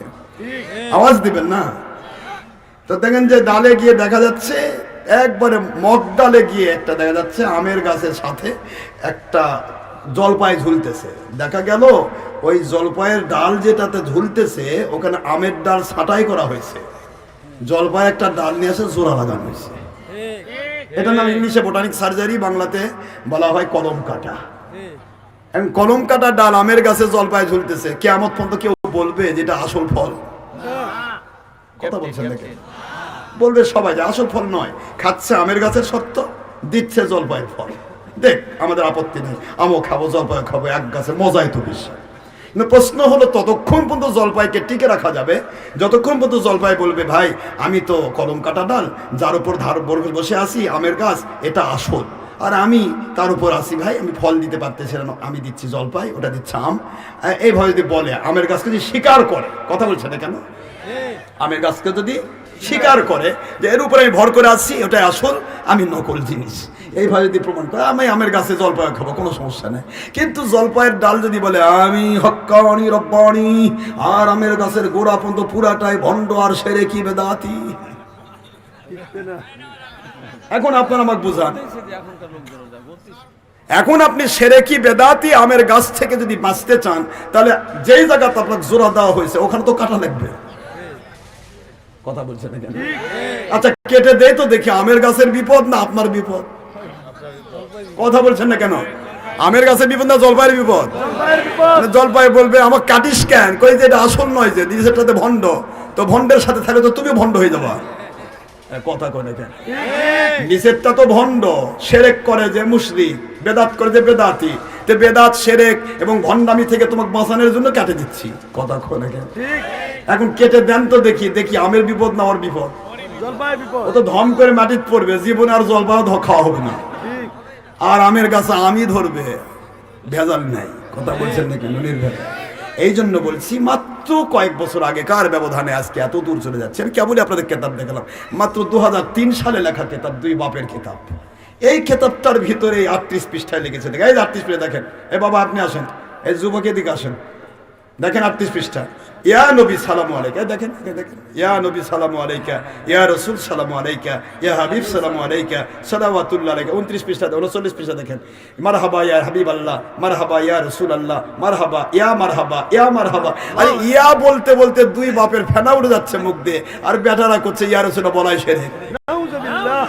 S1: আওয়াজ দিবেন না? তো দেখেন যে ডালে গিয়ে দেখা যাচ্ছে, একবারে মগ ডালে গিয়ে একটা দেখা যাচ্ছে আমের গাছের সাথে একটা জলপাই ঝুলতেছে। দেখা গেল ওই জলপাইয়ের ডাল যেটাতে ঝুলতেছে, ওখানে আমের ডাল ছাঁটাই করা হয়েছে, জলপাই একটা ডাল নিয়ে এসে জোড়া লাগানো হয়েছে। এটার নাম ইংলিশে বোটানিক সার্জারি, বাংলাতে বলা হয় কলম কাটা। এখন কলম কাটা ডাল আমের গাছে জলপাই ঝুলতেছে, কিয়ামত পর্যন্ত কেউ বলবে যেটা আসল ফল? কথা বলছেন নাকি? বলবে সবাই যে আসল ফল নয়, খাচ্ছে আমের গাছের সত্য, দিচ্ছে জলপাইয়ের ফল। দেখ, আমাদের আপত্তি নেই, আমও খাবো, জলপাই খাবো, এক গাছে মজাই তো বেশি। কিন্তু প্রশ্ন হলো, ততক্ষণ পর্যন্ত জলপাইকে টিকে রাখা যাবে যতক্ষণ পর্যন্ত জলপাই বলবে ভাই আমি তো কলম কাটা ডাল, যার উপর ধার বসে আছি আমের গাছ, এটা আসল। আর আমি তার উপর আসি ভাই, আমি ফল দিতে পারতেছিলাম, আমি দিচ্ছি জলপাই, ওটা দিচ্ছে আম। এইভাবে যদি বলে, আমের গাছকে যদি স্বীকার করে, কথা বলছে না কেন, আমের গাছকে যদি স্বীকার করে যে এর উপরে আমি ভর করে আসছি, ওটাই আসল, আমি নকল জিনিস, এইভাবে যদি প্রমাণ করে, আমি আমের গাছে জলপাই খাবো, কোনো সমস্যা নেই। কিন্তু জলপাইয়ের ডাল যদি বলে আমি হক্কানি রব্বানি, আর আমের গাছের গোড়া পর্যন্ত পুরাটাই ভণ্ড আর শিরকি বেদাতি। এখন আপনারা আমাকে বুঝান, এখন আপনি শিরকি বেদাতি আমের গাছ থেকে যদি বাঁচতে চান, তাহলে যেই জায়গাতে আপনাকে জোড়া দেওয়া হয়েছে ওখানে তো কাটা লাগবে, কথা বলছেন না কেন? আচ্ছা কেটে দেয় তো দেখি, আমের গাছের বিপদ না আপনার বিপদ? কথা বলছেন না কেন? আমের গাছের বিপদ না জলপাইয়ের বিপদ? জলপাই বলবে আমাকে কাটিস কেন, কই যে এটা আসল নয়, যে দিদিটাতে ভণ্ড, তো ভণ্ডের সাথে থাকলে তো তুমি ভণ্ড হয়ে যাবা, কথা কয় না কেন? নিষেধটা তো ভণ্ড, শিরক করে যে মুশরিক, বেদাত করে যে বেদাতি, তে বেদাত শিরক এবং ভণ্ডামি থেকে তোমাকে বাঁচানোর জন্য কেটে দিচ্ছি, কথা কয় না কেন? এখন কেটে দেন তো দেখি, দেখি আমের বিপদ না ওর বিপদ? ও তো ধম করে মাটিতে পড়বে, জীবনে আর জলপাইও খাওয়া হবে না, আর আমের গাছে আমই ধরবে, ভেজাল নাই, কথা বলছেন না কেন? নির্ভেজাল। এই জন্য বলছি, মাত্র কয়েক বছর আগেকার ব্যবধানে আজকে এত দূর চলে যাচ্ছে। আমি কেবলই আপনাদের কেতাব দেখালাম, মাত্র 2003 সালে লেখা কেতাব, দুই বাপের কেতাব। এই কেতাবটার ভিতরে 38 পৃষ্ঠায় লিখেছে, দেখেন এই 38 পৃষ্ঠা দেখেন। এ বাবা আপনি আসেন, এই যুবক এদিকে আসেন, দেখেন 38 পৃষ্ঠা। ইয়া নবী সালামু আলাইকা, দেখেন দেখেন, ইয়া নবী সালামু আলাইকা, ইয়া রাসূল সালামু আলাইকা, ইয়া হাবিব সালামু আলাইকা, সালাওয়াতুল্লাহ আলাইকা। 29 পৃষ্ঠা, 39 পৃষ্ঠা দেখেন, মারহাবা ইয়া হাবিব আল্লাহ, মারহাবা ইয়া রাসূল আল্লাহ, মারহাবা ইয়া মারহাবা ইয়া মারহাবা। আরে ইয়া বলতে বলতে দুই বাপের ফেনা উড়ে যাচ্ছে মুখ দিয়ে, আর বেটারা করছে ইয়া রাসূল বলাই শিরক। নাউযুবিল্লাহ।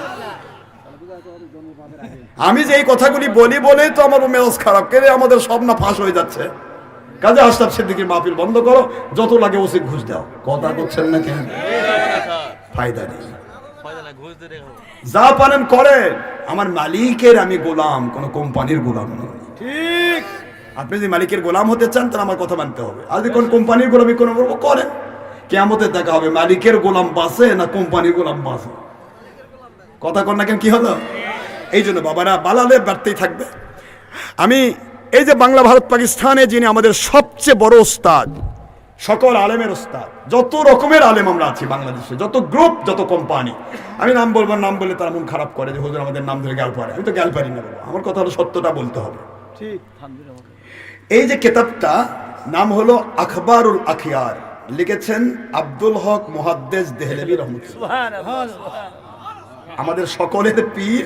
S1: আমি যে এই কথাগুলি বলি বলেই তো আমার মেজাজ খারাপ, কেন আমাদের সব না ফাঁস হয়ে যাচ্ছে। কাজে আশরাফ সিদ্দিকীর মাহফিল বন্ধ করো, যত লাগে ওসি ঘুষ দাও, কথা করছেন না কেন? ফায়দা নেই, যা পারেন করেন, আমার মালিকের আমি গোলাম, কোন কোম্পানির গোলাম নই। ঠিক, আপনি যদি মালিকের গোলাম হতে চান তাহলে আমার কথা মানতে হবে। আর যদি কোন কোম্পানির গোলামি কোনো করেন, কিয়ামতে দেখা হবে মালিকের গোলাম বাঁচে না কোম্পানির গোলাম বাঁচে, কথা কর না কেন? কি হলো? এই জন্য বাবারা বালালে বাড়তেই থাকবে। আমি এই যে বাংলা ভারত পাকিস্তানে যিনি আমাদের সবচেয়ে বড় ওস্তাদ, সকল আলেমের ওস্তাদ, যত রকমের আলেম আমরা আছি বাংলাদেশে, যত গ্রুপ, যত কোম্পানি, আমি নাম বলবো, নাম বলে তারা মন খারাপ করে যে হুজুর আমাদের নাম ধরে গাল পারে। আমি তো গাল পারি না বাবা, আমার কথা হলো সত্যটা বলতে হবে। ঠিক, এই যে কিতাবটা নাম হলো আখবারুল আখিয়ার, লিখেছেন আব্দুল হক মুহাদ্দিস দেহলভী রহমাতুল্লাহ। আমাদের সকলের পীর,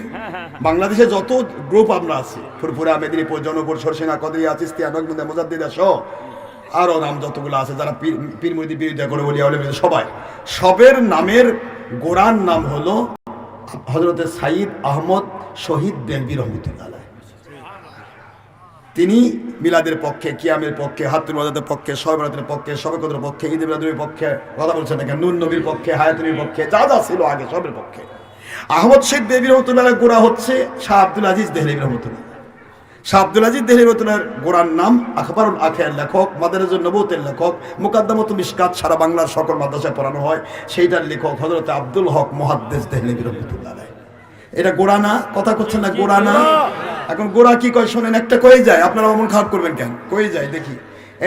S1: বাংলাদেশে যত গ্রুপ আমরা আছি, ফুরফুরা, মেদিনীপুর, জনপুর, সরসিনা, কদরিয়া, চিস্তিয়া, নকশবন্দিয়া, মুজাদ্দিদা সহ আরো নাম যতগুলো আছে, যারা পীর মুরিদের বিরোধিতা করে বলি সবাই, সবের নামের গোড়ার নাম হলো হযরত সাইয়্যিদ আহমদ শহীদ দেহলভী রহমাতুল্লাহ। তিনি মিলাদের পক্ষে, কিয়ামের পক্ষে, হাতুল ওয়াদাতের পক্ষে, শবে বরাতের পক্ষে, শবে কদরের পক্ষে, ঈদে মিলাদের পক্ষে, কথা বলছেন না কেন? নূর নবীর পক্ষে, হায়াতুল পক্ষে, যা যা ছিল আগে সবের পক্ষে। আহমদ শহীদ দেহলভী রহমাতুল্লাহ গোড়া হচ্ছে শাহ আব্দুল আজিজ দেহলভী রহমাতুল্লাহ। শাহ আব্দুল আজিজ দেহলভী রহমাতুল্লাহর গোড়ার নাম আখবারুল আখিয়ার লেখক, মাদারিজুন নবুওয়াতের লেখক, মুকাদ্দামাতুল মিশকাত সারা বাংলার সকল মাদ্রাসায় পড়ানো হয়, সেইটার লেখক হযরত আব্দুল হক মুহাদ্দিস দেহলভী রহমাতুল্লাহ। এটা গোড়া না, কথা করছেন না? গোড়া না। এখন গোড়া কি কয় শোনেন, একটা কয়ে যায়, আপনারা মন খারাপ করবেন কেন? কয়ে যায় দেখি,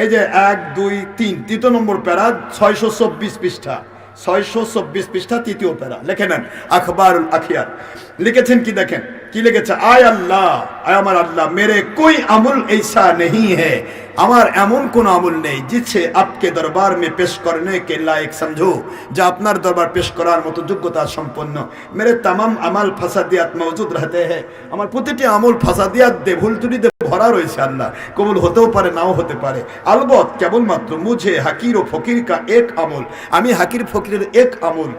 S1: এই যে 1, 2, 3, তৃতীয় নম্বর প্যারা, 624 পৃষ্ঠা, 624 পৃষ্ঠা, তৃতীয় প্যারা, লিখে নেন আখবারুল আখিয়ার। লিখেছেন কি দেখেন, কি লিখেছে? আয় আল্লাহ, আয় আমার আল্লাহ, মেরে কোই আমল ऐसा नहीं है, আমার এমন কোন আমল নেই जिसे आपके दरबार में पेश करने के लायक समझो, যা আপনার দরবার পেশ করার মতো যোগ্যতা সম্পন্ন। मेरे तमाम अमल फसादियात मौजूद रहते हैं, আমার প্রতিটি আমল ফাসাদিয়াত দিয়ে, ভুল ত্রুটিতে ভরা রয়েছে আল্লাহ, কবুল হতেও পারে নাও হতে পারে। আলবত কেবলমাত্র মুঝে হাকির ও ফকির কা এক আমল, আমি হাকির ফকিরের এক আমল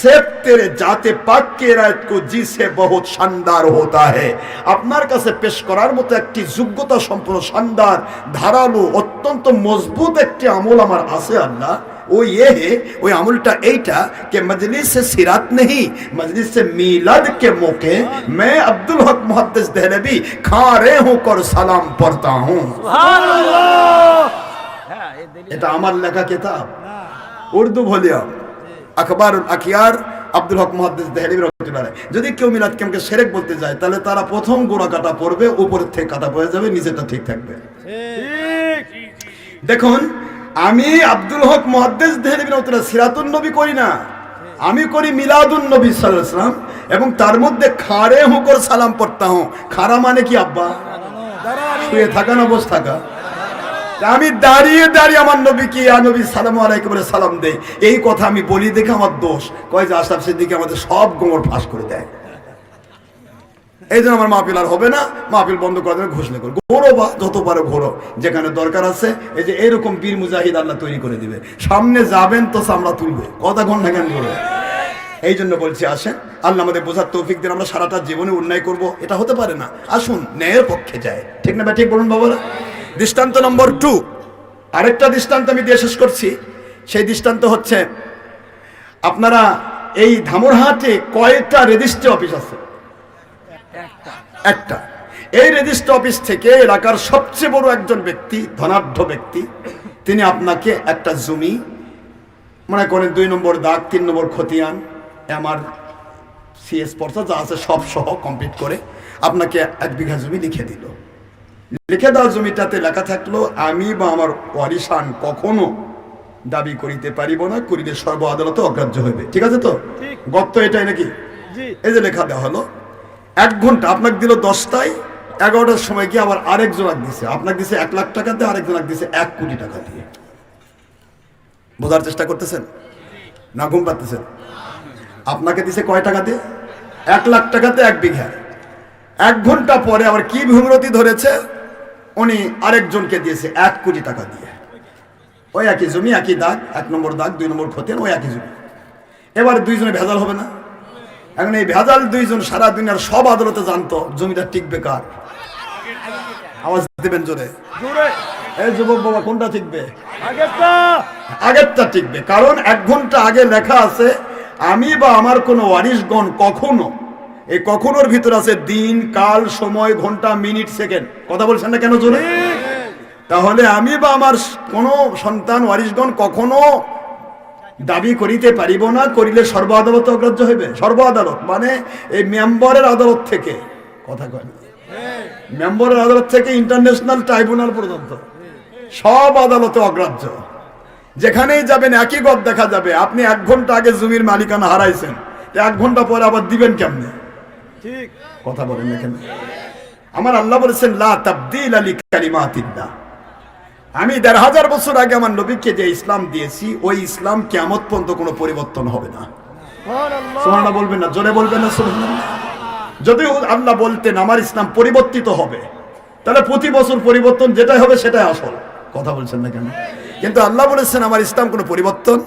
S1: सेब तेरे जाते पाक के रायत को जिसे बहुत शानदार होता है, আপনার কাছে পেশ করার মতো একটি যোগ্যতা সম্পন্ন, শানদার, ধারালো, অত্যন্ত মজবুত একটি আমল আমার আছে আল্লাহ। वो ये है, वो अमलटा এইটা कि मजलिस से सिरात नहीं, मजलिस से मिलाद के मौके मैं अब्दुल हक मुहद्दिस देहलवी खारे होकर सलाम पढ़ता हूँ। सुभानअल्लाह। এটা আমার লেখা কিতাব, উর্দু ভলিউম, আখবারুল আখিয়ার, আব্দুল হক মুহাদ্দিস দেহলভী রাহমাতুল্লাহ আলাইহি, যদি কেউ মিলাদ কিয়ামকে শিরক বলতে যায় তাহলে তারা প্রথম গোড়া কাটা পড়বে, উপরের থেকে কাটা পড়ে যাবে, নিচেরটা ঠিক থাকবে। দেখুন, আমি আব্দুল হক মুহাদ্দিস দেহলভী রাহমাতুল্লাহ সিরাতুন নবী করি না, আমি করি মিলাদুন নবী সাল্লাল্লাহু আলাইহি ওয়াসাল্লাম, এবং তার মধ্যে খাড়ে হুকর সালাম পড়তা হুঁ। খাড়া মানে কি আব্বা? শুয়ে থাকা না বসে থাকা? আমি দাঁড়িয়ে দাঁড়িয়ে আমার নবীকে ইয়া নবী সালামু আলাইকুম বলে সালাম দেই। এই কথা আমি বলি দেখে আমার দোষ, কয় যে আশরাফ সিদ্দিকী আমাদের সব গোমর ফাঁস করে দেয়। এই জন্য আমার মাহফিল আর হবে না, মাহফিল বন্ধ করে দেবে, ঘোষণা করো ঘোরো, বা যত পারো ঘোরো, যেখানে দরকার আছে। এই যে এরকম বীর মুজাহিদ আল্লাহ তৈরি করে দিবে, সামনে যাবেন তো চামড়া তুলবে, কথা ঘন্টা কেন ঘোরো। এই জন্য বলছি, আসেন আল্লাহ আমাদের বোঝার তৌফিক দিন, আমরা সারাটা জীবনে অন্যায় করব এটা হতে পারে না। আসুন ন্যায়ের পক্ষে যায়, ঠিক না? ঠিক বলুন বাবারা। দৃষ্টান্ত নম্বর 2, আরেকটা দৃষ্টান্ত আমি দিয়ে শেষ করছি। সেই দৃষ্টান্ত হচ্ছে, আপনারা এই ধামরহাটে কয়টা রেজিস্ট্রি অফিস আছে? একটা। এই রেজিস্ট্রি অফিস থেকে এলাকার সবচেয়ে বড় একজন ব্যক্তি, ধনাঢ্য ব্যক্তি, তিনি আপনাকে একটা জমি, মনে করেন 2 নম্বর দাগ, 3 নম্বর খতিয়ান, আমার সিএস পর্চা যা আছে সব সহ কমপ্লিট করে আপনাকে 1 বিঘা জমি লিখে দিল। লিখে দেওয়া জমিটাতে লেখা থাকলো, আমি বা আমার ওয়ারিসান কখনো দাবি করিতে পারিব না, করিলে সর্ব আদালতে অগ্রাহ্য হইবে। ঠিক আছে তো? গত এটাই নাকি? এই যে লেখা দেওয়া হলো, 1 ঘন্টা আপনাকে দিল 10টায়, 11টার সময় গিয়ে আবার আরেকজন দিছে, আপনাকে দিছে 1 লাখ টাকা দিয়ে, আরেকজন দিছে 1 কোটি টাকা দিয়ে। বোঝার চেষ্টা করতেছেন না? ঘুম পাচ্ছেন? আপনাকে দিছে কয় টাকা দিয়ে? 1 লাখ টাকাতে 1 বিঘা। 1 ঘন্টা পরে আবার কি ভূমিরতি ধরেছে, উনি আরেকজনকে দিয়েছে 1 কোটি টাকা দিয়ে। ওই একই জমি, একই দাগ, 1 নম্বর দাগ, 2 নম্বর খতিয়ান, ওই একই জমি। এবার দুইজনে ভেজাল হবে না? এখন এই ভেজাল দুইজন সারা দুনিয়ার সব আদালতে জানতো জমিটা টিকবে কার? আওয়াজ দেবেন জোরে। এই যুবক বাবা, কোনটা টিকবে? আগেরটা টিকবে, কারণ 1 ঘন্টা আগে লেখা আছে, আমি বা আমার কোনো ওয়ারিশগণ কখনো, এই কখনোর ভিতর আছে দিন, কাল, সময়, ঘন্টা, মিনিট, সেকেন্ড। কথা বলছেন না কেন জোরে? তাহলে আমি বা আমার কোনো সন্তান ওয়ারিশগণ কখনো দাবি করিতে পারিব না, করিলে সর্ব আদালত অগ্রাহ্য হইবে। সর্ব আদালত মানে এই মেম্বারের আদালত থেকে, কথা কয়, মেম্বারের আদালত থেকে ইন্টারন্যাশনাল ট্রাইব্যুনাল পর্যন্ত সব আদালতে অগ্রাহ্য। যেখানেই যাবেন একই গদ দেখা যাবে। আপনি 1 ঘন্টা আগে জমির মালিকানা হারাইছেন, 1 ঘন্টা পরে আবার দিবেন কেমনে? ঠিক কথা বলেন না কেন? আমার আল্লাহ বলেছেন, লা তাবদীলা লিকালিমাতিল্লাহ। আমি 1500 বছর আগে আমার নবীকে যে ইসলাম দিয়েছি, ওই ইসলাম কিয়ামত পর্যন্ত কোনো পরিবর্তন হবে না। সুবহানাল্লাহ বলবেন না? জোরে বলবেন না সুবহানাল্লাহ? যদি আল্লাহ বলতেন আমার ইসলাম পরিবর্তিত হবে, তাহলে প্রতি বছর পরিবর্তন যেটাই হবে সেটাই আসল। কথা বলছেন না কেন? কিন্তু আল্লাহ বলেছেন আমার ইসলাম কোনো পরিবর্তন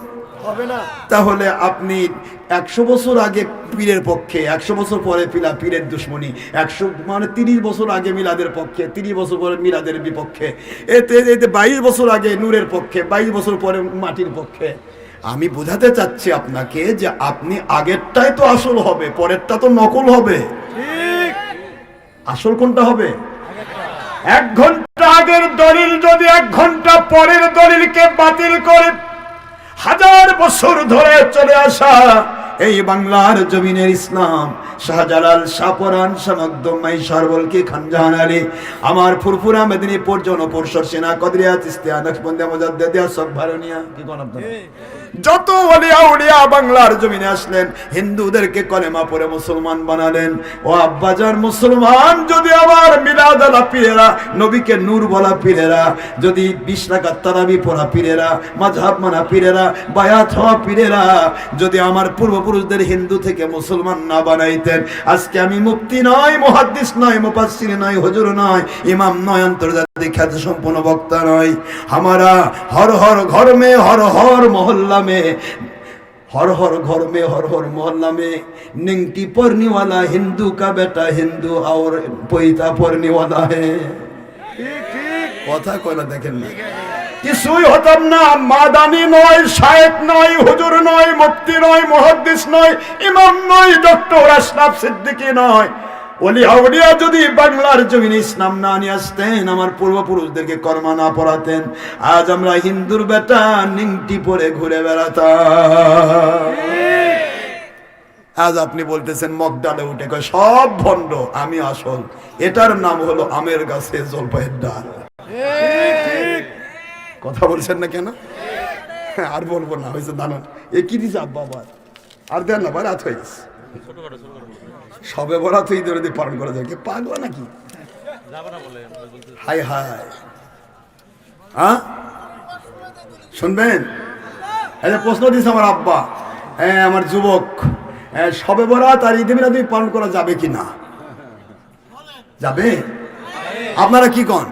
S1: হবে না। তাহলে আপনি 100 বছর আগে পীরের পক্ষে, 100 বছর পরে পীরের দুশ্মনী, 100 মানে 30 বছর আগে মিলাদের পক্ষে, 30 বছর পরে মিলাদের বিপক্ষে, এতে 22 বছর আগে নূরের পক্ষে, 22 বছর পরে মাটির পক্ষে। আমি বোঝাতে চাচ্ছি আপনাকে যে আপনি আগেরটাই তো আসল হবে, পরেরটা তো নকল হবে। ঠিক, আসল কোনটা হবে? 1 ঘন্টা আগের দলিল যদি 1 ঘন্টা পরের দলিলকে বাতিল করে 1000 বছর ধরে চলে আসা এই বাংলার জমিনের ইসলাম, শাহজালাল, শাহপরান, শামকদম, মাইশারবলকি, খানজাহান আলী, আমার ফুরফুরা, মেদিনীপুর, জনপুর, সরসিনা, কদরিয়া, তিস্তিয়া, নকশবন্দিয়া, মুজাদ্দিদিয়া, সব ভারনিয়া, কি কোন আপনারা যত ওলিয়া উলিয়া বাংলার জমিনে আসলেন, হিন্দুদেরকে কলেমা পড়ে মুসলমান বানালেন। ও আব্বাজান মুসলমান, যদি আমার মিলাদ আলা পীরেরা, নবীকে নূর বলা পীরেরা, যদি 20 রাকাত তারাবি পড়া পীরেরা, মাযহাব মানা পীরেরা, বায়াত হওয়া পীরেরা যদি আমার পূর্বপুরুষদের হিন্দু থেকে মুসলমান না বানাইতেন, আজকে আমি মুফতি নয়, মুহাদ্দিস নয়, মুফাসসির নয়, হুজুর নয়, ইমাম নয়, আন্তর্জাতিক খ্যাতি সম্পন্ন বক্তা নয়। हमारा हर हर घर में, हर हर मोहल्ला में, हर हर घर में, हर हर मोहल्ला में निंगटी पढ़ने वाला हिंदू का बेटा हिंदू और पैता पढ़ने वाला है। ठीक ठीक কথা কইলা দেখেন না, কিছুই হতাম না, মাদানি নয়, শায়েখ নয়, হুজুর নয়, মুফতি নয়, মুহাদ্দিস নয়, ইমাম নয়, ডক্টর আশরাফ সিদ্দিকী নয়। ওলি আউলিয়া যদি বাংলার জমিনে ইসলাম না নিয়ে আসতেন, আমার পূর্বপুরুষদেরকে কর্মা না পড়াতেন, আজ আমরা হিন্দুর বেটা নিংটি পরে ঘুরে বেড়াতাম। আজ আপনি বলতেছেন মদ ডালে উঠে কয় সব ভণ্ড, আমি আসল। এটার নাম হলো আমের গাছে জলপাইয়ের ডাল। কথা বলছেন না কেন? আর বলবো না, হয়েছে দাঁড়ান। এ কি দিছে আব্বা আবার? আর দেন না ভাই, রাত হয়ে গেছে। সবে বরাত ঈদ যদি পালন করা যায়, কে পাগলা নাকি? হাই হাই, হ্যাঁ শুনবেন? প্রশ্ন দিচ্ছে আমার আব্বা, হ্যাঁ আমার যুবক, সবে বরাত আর ঈদে মিলাদ পালন করা যাবে কি না? যাবে? আপনারা কি কন?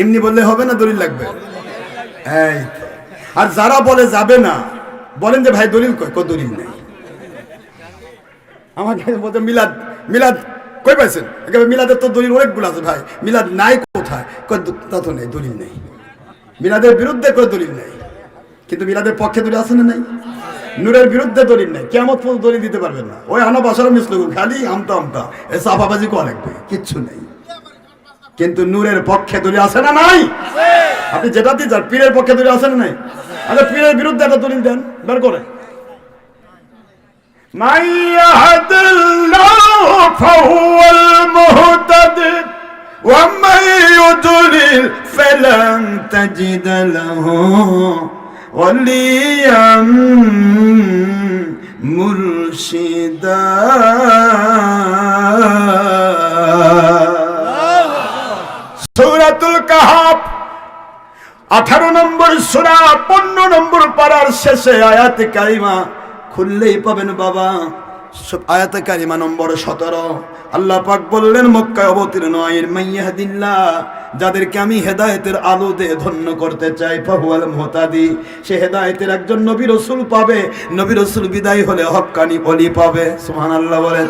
S1: এমনি বললে হবে না, দলিল লাগবে? এই আর যারা বলে যাবে না, বলেন যে ভাই দলিল কই? কই দলিল নেই। আমাকে বলতে মিলাদ মিলাদ কই পাইছেন? মিলাদের তো দলিল অনেকগুলো আছে ভাই, মিলাদ নাই কোথায়? তা তো নেই, দলিল নেই। মিলাদের বিরুদ্ধে কোনো দলিল নেই, কিন্তু মিলাদের পক্ষে দলিল আছে না? নাই। নূরের বিরুদ্ধে দলিল নেই, কেমন দলিল দিতে পারবেন না। ওই আনা বাসার মিসলুক খালি আমতা আমতা এ সাফাবাজি করা লাগবে, কিচ্ছু নেই। কিন্তু নূরের পক্ষে দলিল আছে না? নাই। আপনি যেটা দিয়ে যান, পীরের পক্ষে দলিল আছে না? নাই। আচ্ছা পীরের বিরুদ্ধে একটা দলিল দেন, বের করে। মান ইয়াহদিল্লাহু ফাহুয়াল মুহতাদি ওয়া মান ইউদ্লিল ফালান তাজিদ লাহু ওয়ালিয়াম মুরশিদা। সূরাতুল কাহফ 18 নম্বর সূরা 15 নম্বর পারার শেষে আয়াতে কারিমা খুললেই পাবেন বাবা, আয়াতে কারিমা নম্বর 17। আল্লাহ পাক বললেন মক্কায় অবতীর্ণ আয়ের মাইয়াহদিল্লাহ, যাদেরকে আমি হেদায়েতের আলো দিয়ে ধন্য করতে চাই, ফাহুয়াল মুহতাদি, সে হেদায়েতের একজন নবী রাসূল পাবে। নবী রাসূল বিদায় হলে হক্কানি ওলি পাবে। সুবহানাল্লাহ বলেন।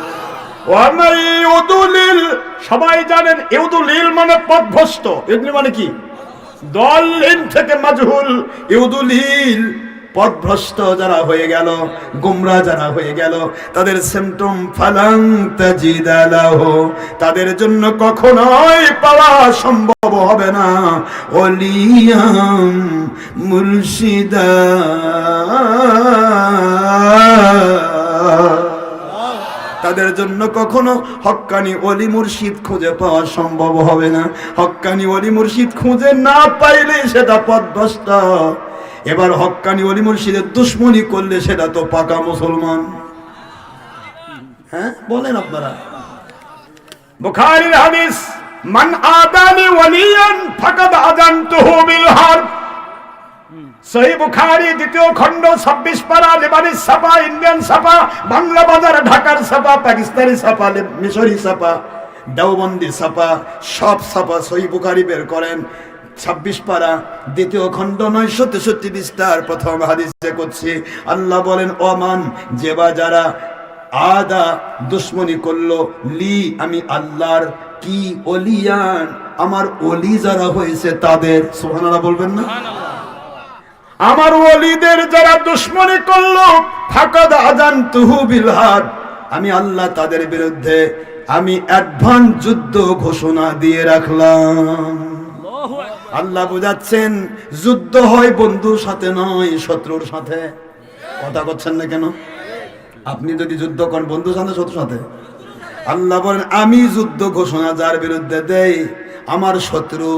S1: ওয়া মান ইউদলিল, সবাই জানেন ইউদলিল মানে পথভ্রষ্ট। ইউদলিল মানে কি? দলিন থেকে মাজহুল। ইউদলিল পথভ্রষ্ট যারা হয়ে গেল, গোমরা যারা হয়ে গেল, তাদের সিমটম ফালাং তাজিদা লাহু, তাদের জন্য কখনোই পাওয়া সম্ভব হবে না ওলিয়াম মুর্শিদা। তাদের জন্য কখনো হক্কানি ওলি মুর্শিদ খুঁজে পাওয়া সম্ভব হবে না। হক্কানি ওলি মুর্শিদ খুঁজে না পাইলে সেটা পথভ্রষ্ট। এবার হক্কানি ওলি মুর্শিদের দুশ্মনী করলে সেটা তো পাকা মুসলমান। হ্যাঁ বলেন আপনারা। বুখারীর হাদিস, মান আদানি ওয়ালিয়ান ফাকাদ আযানতুহু বিল হারব। সহিহ বুখারী দ্বিতীয় খণ্ড 26 পারা, লেবানিজ ছাপা, ইন্ডিয়ান ছাপা, বাংলা বাজার, ঢাকার ছাপা, পাকিস্তানি ছাপা, মিশরি ছাপা, দেওবন্দি ছাপা, সব ছাপা সহিহ বুখারী বের করেন। 26 পারা, দ্বিতীয় খণ্ড 963 পৃষ্ঠার প্রথম হাদিসে করছি। আল্লাহ বলেন ওমান, যে বা যারা আদা দুশ্মনী করলো, লি আমি আল্লাহর, কি ওলিয়ান আমার ওলি যারা হয়েছে তাদের। সুবহানাল্লাহ বলবেন না? আমার ওলিদের যারা দুশ্মনী করলো, ফাকাদ আযানতুহু বিল হারব, আমি আল্লাহ তাদের বিরুদ্ধে আমি অ্যাডভান্স যুদ্ধ ঘোষণা দিয়ে রাখলাম। আল্লাহ বুঝাচ্ছেন যুদ্ধ হয় বন্ধুর সাথে নয়, শত্রুর সাথে। কথা করছেন না কেন? আপনি যদি যুদ্ধ করেন বন্ধুর সাথে শত্রুর সাথে? আল্লাহ বলেন আমি যুদ্ধ ঘোষণা যার বিরুদ্ধে দেই, আমার শত্রু।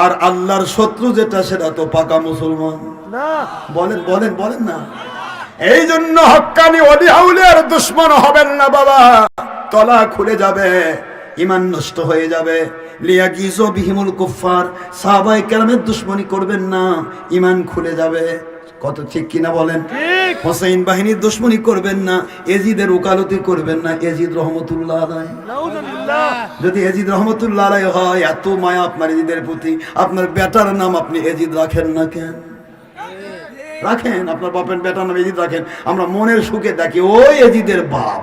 S1: আর আল্লাহর শত্রু যেটা সেটা তো পাকা মুসলমান। বলেন বলেন বলেন না। এই জন্য হক্কানি ওলি আউলিয়ার দুশমন হবেন না বাবা, তলা খুলে যাবে, ঈমান নষ্ট হয়ে যাবে। লিয়াগিজু বিহিমুল কুফার, সাহাবায়ে কেরামের দুশমনী করবেন না, ঈমান খুলে যাবে। কত ঠিক কিনা বলেন? হোসেন বাহিনীর দুশমনী করবেন না, এজিদের ওকালতি করবেন না। এজিদ রহমতুল্লাহ আলাইহি, যদি এজিদ রহমতুল্লাহ আলাইহি হয়, এত মায়া আপনার এজিদের প্রতি, আপনার বেটার নাম আপনি এজিদ রাখেন না কেন? রাখেন, আপনার বাপের বেটার নাম এজিদ রাখেন। আমরা মনের সুখে দেখি ওই এজিদের বাপ।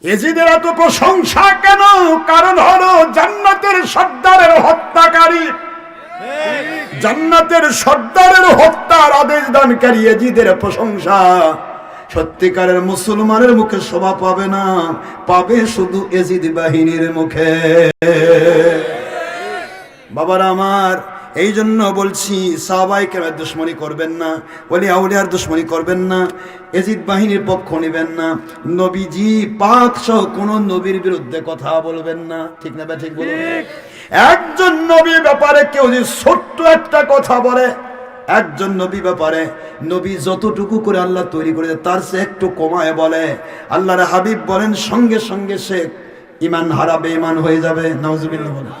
S1: এজিদের এত প্রশংসা কেন? কারণ হলো জান্নাতের সর্দারের হত্যাকারী, জান্নাতের সর্দারের হত্যার আদেশ দানকারী এজিদের প্রশংসা সত্যিকারের মুসলমানের মুখে শোভা পাবে না, পাবে শুধু এজিদ বাহিনীর মুখে। বাবারা আমার, এই জন্য বলছি সাহাবায়ে কেরামের দুশমনি করবেন না, ওলি আউলিয়ার দুশমনি করবেন না, এজিদ বাহিনীর পক্ষ নেবেন না, নবীজি পাক সহ কোন নবীর বিরুদ্ধে কথা বলবেন না। ঠিক না ঠিক বলুন? একজন নবীর ব্যাপারে কেউ যদি ছোট্ট একটা কথা বলে, একজন নবী ব্যাপারে নবী যতটুকু করে আল্লাহ তৈরি করেছে তার সে একটু কমায় বলে, আল্লাহর হাবিব বলেন সঙ্গে সঙ্গে সে ঈমান হারা বেঈমান হয়ে যাবে। নাউজুবিল্লাহ বলেন।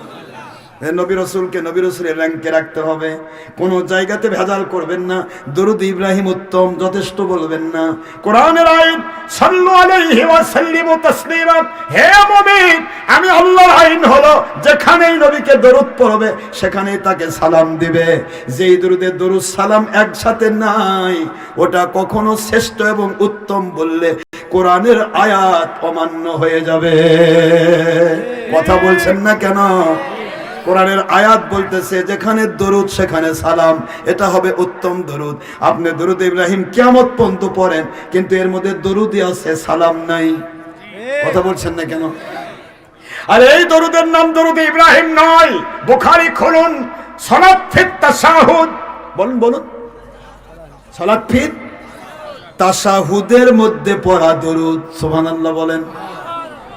S1: নবী রাসূলকে নবী রাসূলের র্যাঙ্কে রাখতে হবে, কোন জায়গাতে ভেজাল করবেন না। দরুদ ইব্রাহিম উত্তম যথেষ্ট বলবেন না। কোরআনের আইন সাল্লু আলাইহি ওয়া সাল্লিমু তাসলিমা, হে মুমিন আমি আল্লাহর আইন হলো যেখানেই নবীকে দরুদ পড়বে সেখানেই তাকে সালাম দিবে। যেই দরুদে দরুদ সালাম একসাথে নাই ওটা কখনো শ্রেষ্ঠ এবং উত্তম বললে কোরআনের আয়াত অমান্য হয়ে যাবে। কথা বলছেন না কেন? কোরআনের আয়াত বলতেছে যেখানে দরুদ সেখানে সালাম, এটা হবে উত্তম দরুদ। আপনি দরুদ ইব্রাহিম কিয়ামত পর্যন্ত পড়েন কিন্তু এর মধ্যে দরুদই আছে, সালাম নাই। কথা বলছেন না কেন? আর এই দরুদের নাম দরুদ ইব্রাহিম নয়। বুখারী খুলুন, সালাত ফিত তাশাহুদ, বলুন বলুন, সালাত ফিত তাশাহুদের মধ্যে পড়া দরুদ। সুবহানাল্লাহ বলেন।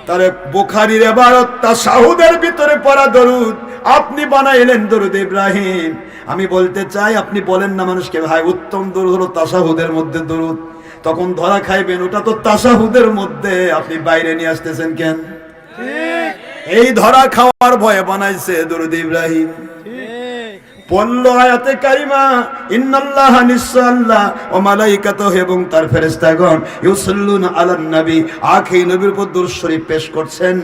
S1: তাহলে বুখারীর ইবারত তাশাহুদের ভিতরে পড়া দরুদ আপনি বানাইলেন দরুদ ইব্রাহিম। আমি বলতে চাই আপনি বলেন না মানুষকে ভাই উত্তম দরুদ হলো তাশাহুদের মধ্যে দরুদ, তখন ধরা খাইবেন ওটা তো তাশাহুদের মধ্যে, আপনি বাইরে নিয়ে আসতেছেন কেন? এই ধরা খাওয়ার ভয়ে বানাইছে দরুদ ইব্রাহিম। পড়ল আয়াতে কারিমা, ইন্নাল্লাহা নিশ্চয় আল্লাহ ও মালাইকাতুহু এবং তার ফেরেশতাগণ ইউসাল্লুনা আলান নবী, আখি নবীর উপর দরুদ শরীফ পেশ করছেন।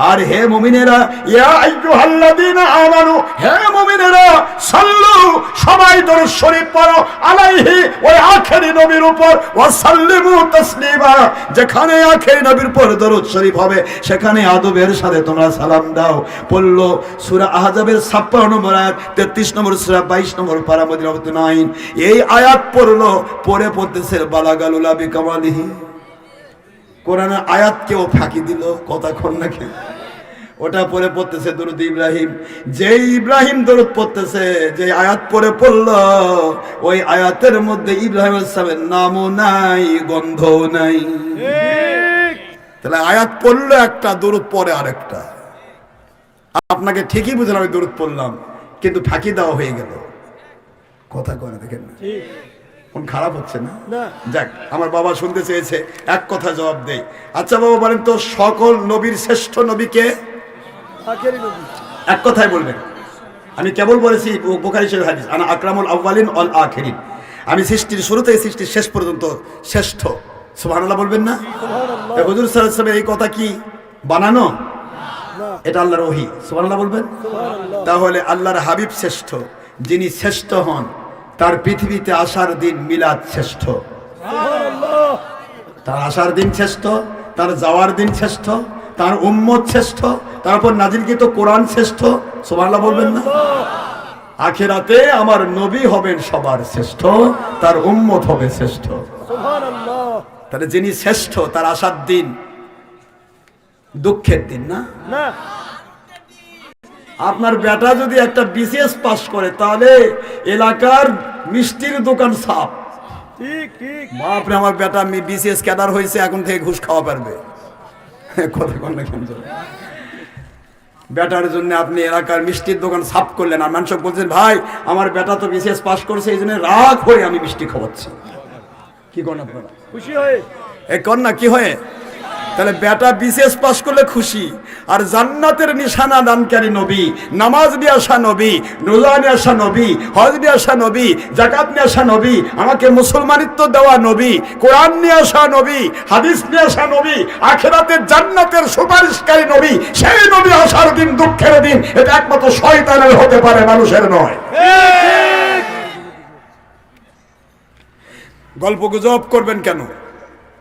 S1: আর হে মুমিনেরা, ইয়া আইয়ুহাল্লাযীনা আমানু, হে মুমিনেরা সাল্লু, সবাই দরুদ শরীফ পড়ো আলাইহি, ওই আখেরি নবীর উপর, ওয়া সাল্লিমু তাসলিমা, যেখানে আখেরি নবীর উপর দরুদ শরীফ হবে সেখানে আদবের সাথে তোমরা সালাম দাও। পড়ল সূরা আহজাবের 56 নম্বর আয়াত, 33 নম্বর সূরা 22 নম্বর পারা মদিনা 9। এই আয়াত পড়লো, পড়ে পড়তেছে বালাগালুলা বিকামালিহি। কোরআনের আয়াত কেউ ফাঁকি দিল, কথা কোন না কেন? ওটা পড়ে পড়তেছে দরুদ ইব্রাহিম। যেই ইব্রাহিম দরুদ পড়তেছে, যে আয়াত পড়ে পড়লো, ওই আয়াতের মধ্যে ইব্রাহিম আলাইহিস সালামের নামও নাই, গন্ধও নাই। তাহলে আয়াত পড়লো একটা, দরুদ পড়ে আরেকটা। আপনাকে ঠিকই বুঝলাম আমি দরুদ পড়লাম কিন্তু ফাঁকি দেওয়া হয়ে গেল। কথা কয় না, দেখেন না কোন খারাপ হচ্ছে না? যাক, আমার বাবা শুনতে চেয়েছে, এক কথা জবাব দেই। আচ্ছা বাবা বলেন তো সকল নবীর শ্রেষ্ঠ নবীকে? এক কথায় বলবেন। আমি কেবল বলেছি বুখারী শরীফ হাদিস, আনা আকরামুল আউয়ালিন ওয়াল আখিরিন, আমি সৃষ্টির শুরু থেকে সৃষ্টির শেষ পর্যন্ত শ্রেষ্ঠ। সুবহানাল্লাহ বলবেন না? সুবহানাল্লাহ। হুজুর সাল্লাল্লাহু আলাইহি ওয়াসাল্লামের এই কথা কি বানানো? এটা আল্লাহর ওহী। সুবহানাল্লাহ বলবেন। তাহলে আল্লাহর হাবিব শ্রেষ্ঠ। যিনি শ্রেষ্ঠ হন তার পৃথিবীতে আসার দিন মিলাদ শ্রেষ্ঠ, তার আসার দিন শ্রেষ্ঠ, তার যাওয়ার দিন শ্রেষ্ঠ, তার উম্মত শ্রেষ্ঠ, তারপর নাজিলকৃত কোরআন শ্রেষ্ঠ। সুবহানাল্লাহ বলবেন না? আখিরাতে আমার নবী হবেন সবার শ্রেষ্ঠ, তার উম্মত হবে শ্রেষ্ঠ। সুবহানাল্লাহ। তাহলে যিনি শ্রেষ্ঠ তার আসার দিন দুঃখের দিন না? না। আপনার বেটা যদি একটা বিসিএস পাস করে তাহলে এলাকার মিষ্টির দোকান সাফ। ঠিক ঠিক। বাপরে, আমার বেটা বিসিএস ক্যাডার হয়েছে, এখন থেকে ঘুষ খাওয়া পারবে। কথা কোন না কেন? বেটার জন্য আপনি এলাকার মিষ্টির দোকান সাফ করলেন, আর মানুষ বলছেন ভাই আমার বেটা তো বিসিএস পাস করছে এই জন্য রাগ হয়ে আমি মিষ্টি খাওয়াচ্ছি। কি করেন আপনারা? খুশি হয়ে। এ কন্যা কি হয়ে? তাহলে বেটা বিসিএস পাস করলে খুশি, আর জান্নাতের নিশানা দানকারী নবী, নামাজ নিয়ে আসা নবী, রোজা নিয়ে আসা নবী, হজ নিয়ে আসা নবী, যাকাত নিয়ে আসা নবী, আমাকে মুসলমানিত্ব দেওয়া নবী, কোরআন নিয়ে আসা নবী, হাদিস নিয়ে আসা নবী, আখিরাতের জান্নাতের সুপারিশকারী নবী, সেই নবী আসার দিন দুঃখের দিন, এটা একমাত্র শয়তানের হতে পারে, মানুষের নয়। গল্প গুজব করবেন কেন?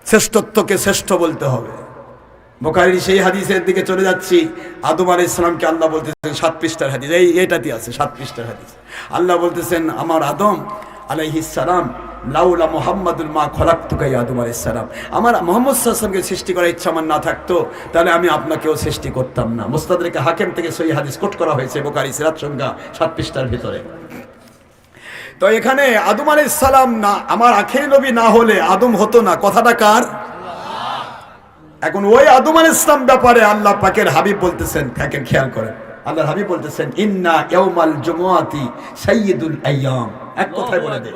S1: শ্রেষ্ঠত্বকে শ্রেষ্ঠ বলতে হবে। বুখারীর সেই হাদিসের দিকে চলে যাচ্ছি। আদম আলাইহিস সালামকে আল্লাহ বলতেছেন, 7 পৃষ্ঠার হাদিস, এইটাতে আছে 7 পৃষ্ঠার হাদিস। আল্লাহ বলতেছেন আমার আদম আলাইহিস সালাম লাউলা মুহাম্মাদুল মা খলাকতুকা ইয়া আদম আলাইহিস সালাম, আমার মুহাম্মদ সাল্লাল্লাহু আলাইহি ওয়াসাল্লামকে সৃষ্টি করার ইচ্ছা আমার না থাকতো তাহলে আমি আপনাকেও সৃষ্টি করতাম না। মুস্তাদরিক হাকিম থেকে সহিহ হাদিস কোট করা হয়েছে বুখারী সিরাত সংখ্যা 7 পৃষ্ঠার ভিতরে। তো এখানে আদম আলাইহিস সালাম না, আমার আখেরি নবী না হলে আদম হতো না, কথাটা কার? এখন ওই আদম আলাইহিস সালাম ব্যাপারে আল্লাহ পাকের হাবিব বলতেছেন, দেখেন খেয়াল করেন, আল্লাহর হাবিব বলতেছেন ইন্না ইয়াউমাল জুমআতি সাইয়্যিদুল আইয়াম। এক কথায় বলে দেয়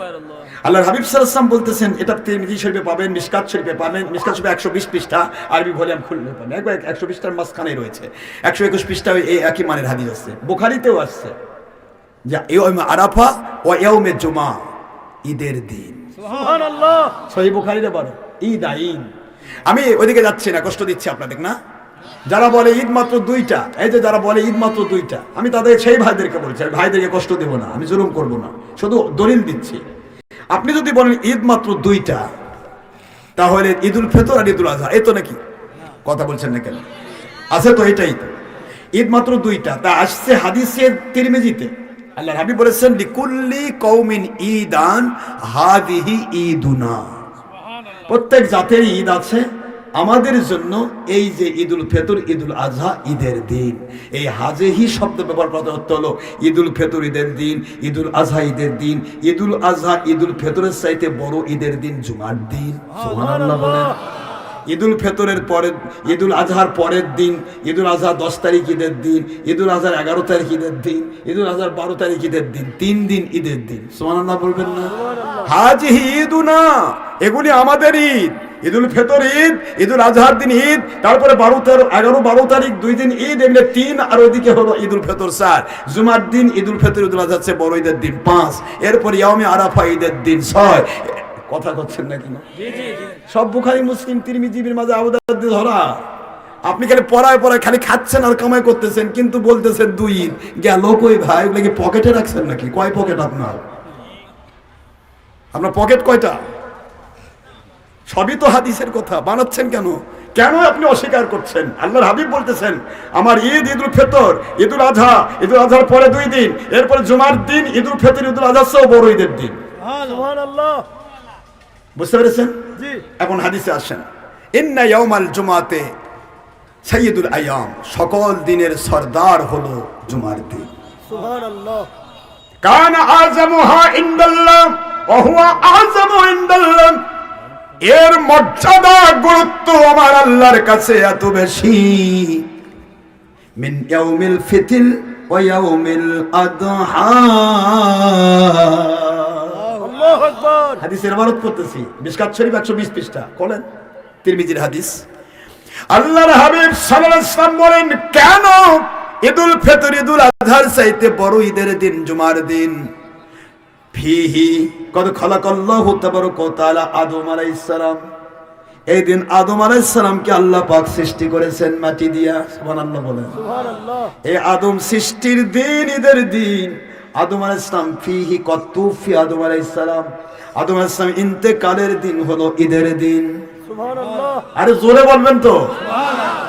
S1: আল্লাহর হাবিব সাল্লাল্লাহু আলাইহি ওয়াসাল্লাম বলতেছেন, এটা তিরমিজি শরীফে পাবেন, মিশকাত শরীফে পাবেন। মিশকাত শরীফে 120 পৃষ্ঠা, আরবি ভলিউম খুললে পাবেন, একবার 120 পৃষ্ঠার মাঝখানেই রয়েছে। 121 পৃষ্ঠায় এই একই মানের হাদিস আছে, বুখারীতেও আছে যে ইয়াউম আরাফা ওয়া ইয়াউমে জুমআ, ঈদের দিন। সুবহানাল্লাহ, সহিহ বুখারীতে বলো ঈদ আইন। আমি ওইদিকে যাচ্ছি না, কষ্ট দিচ্ছি আপনাদের না। যারা বলে ঈদ মাত্র দুইটা, এই যে যারা বলে ঈদ মাত্র দুইটা, আমি তাদের সেই ভাইদেরকে বলছি, ভাইদেরকে কষ্ট দেব না, আমি জুলুম করব না, শুধু দলিল দিচ্ছি। আপনি যদি বলেন ঈদ মাত্র দুইটা, তাহলে ঈদুল ফিতর আর ঈদুল আজহা এই তো নাকি? কথা বলছেন না কেন? আছে তো, এটাই তো ঈদ মাত্র দুইটা। তা আসছে হাদিসে তিরমিজিতে, আল্লাহর হাবিব বলেছেন লিকুল্লি কওমিন ঈদান হাদিহি ঈদুনা, প্রত্যেক জাতের ঈদ আছে, আমাদের জন্য এই যে ঈদুল ফিতর ঈদুল আজহা ঈদের দিন। এই হাজেহি শব্দ ব্যবহার করার অর্থ হলো ঈদুল ফিতর ঈদের দিন, ঈদুল আজহা ঈদের দিন। ঈদুল আজহা ঈদুল ফিতরের চাইতে বড় ঈদের দিন জুমার দিন। সুবহানাল্লাহ বলেন। ঈদুল ফিতরের পরে, ঈদুল আজহার পরের দিন, ঈদুল আজহা 10 তারিখ ঈদের দিন, ঈদুল আজহার 11 তারিখ ঈদের দিন, ঈদুল আজহার 12 তারিখ ঈদের দিন, 3 দিন ঈদের দিন। সুবহানাল্লাহ বলবেন না? হাজিহি ঈদুনা, এগুলি আমাদের ঈদ। ঈদুল ফিতর ঈদ, ঈদুল আজহার দিন ঈদ, তারপরে 11-12 তারিখ 2 দিন ঈদ, এমনি 3, আর ওইদিকে হলো ঈদুল ফিতর 4, জুমার দিন, ঈদুল ফিতর ঈদুল আজহার চেয়ে বড় ঈদের দিন 5, এরপর ইয়াউমে আরাফা ঈদের দিন 6। কথা করছেন না কেন? সব বুখারী মুসলিম তিরমিজি ইবনে মাজাহ আবু দাউদ ধরা। আপনি খালি পড়ায় খালি খাচ্ছেন আর কামাই করতেছেন, কিন্তু বলতেছেন 2 ঈদ গেল কই ভাই? ওগুলো কি পকেটে রাখছেন নাকি? কয় পকেট আপনার পকেট কয়টা? সবই তো হাদিসের কথা, বানাচ্ছেন কেন? কেন আপনি অস্বীকার করছেন? আল্লাহর হাবিব বলতেছেন আমার ঈদ ঈদুল ফিতর ঈদুল আজহা, ঈদুল আজহার পরে 2 দিন, এরপরে জুমার দিন, ঈদুল ফিতর ঈদুল আজহার চেয়ে বড় ঈদের দিন। সুবহানাল্লাহ, বুঝতে পেরেছেন? জি। এখন হাদিসে আসেন, ইন্না ইয়াউমাল জুমাতে সাইয়্যিদুল আইয়াম, সকল দিনের সরদার হলো জুমার দিন। সুবহানাল্লাহ। কানা আযমুহা ইনদাল্লাহ ওয়া হুয়া আযমু ইনদাল্লাহ, এর মর্যাদা গুরুত্ব আমার আল্লাহর কাছে এত বেশি, মিন ইয়াউমিল ফিতর ওয়া ইয়াউমিল আদহা। আল্লাহু আকবার। হাদিসের ইবারত করতেছি, মিশকাত শরীফ 120 পৃষ্ঠা খোলেন, তিরমিজির হাদিস। আল্লাহর হাবিব সাল্লাল্লাহু আলাইহি ওয়াসাল্লাম বলেন, কেন ঈদুল ফিতর ঈদুল আজহার চাইতে বড় ঈদের দিন জুমার দিন? ফিহি কদ খালাকাল্লাহু তাবারাকা ওয়া তাআলা আদম আলাইহিস সালাম, এই দিন আদম আলাইহিস সালামকে আল্লাহ পাক সৃষ্টি করেছেন মাটি দিয়া। সুবহানাল্লাহ বলেন। সুবহানাল্লাহ। এই আদম সৃষ্টির দিন ঈদের দিন। আদম আলাইহিস সালাম ফিহি কদ তুফি আদম আলাইহিস সালাম, আদম আলাইহিস সালাম ইন্তেকালের দিন হলো ঈদের দিন। সুবহানাল্লাহ। আরে জোরে বলবেন তো। সুবহানাল্লাহ।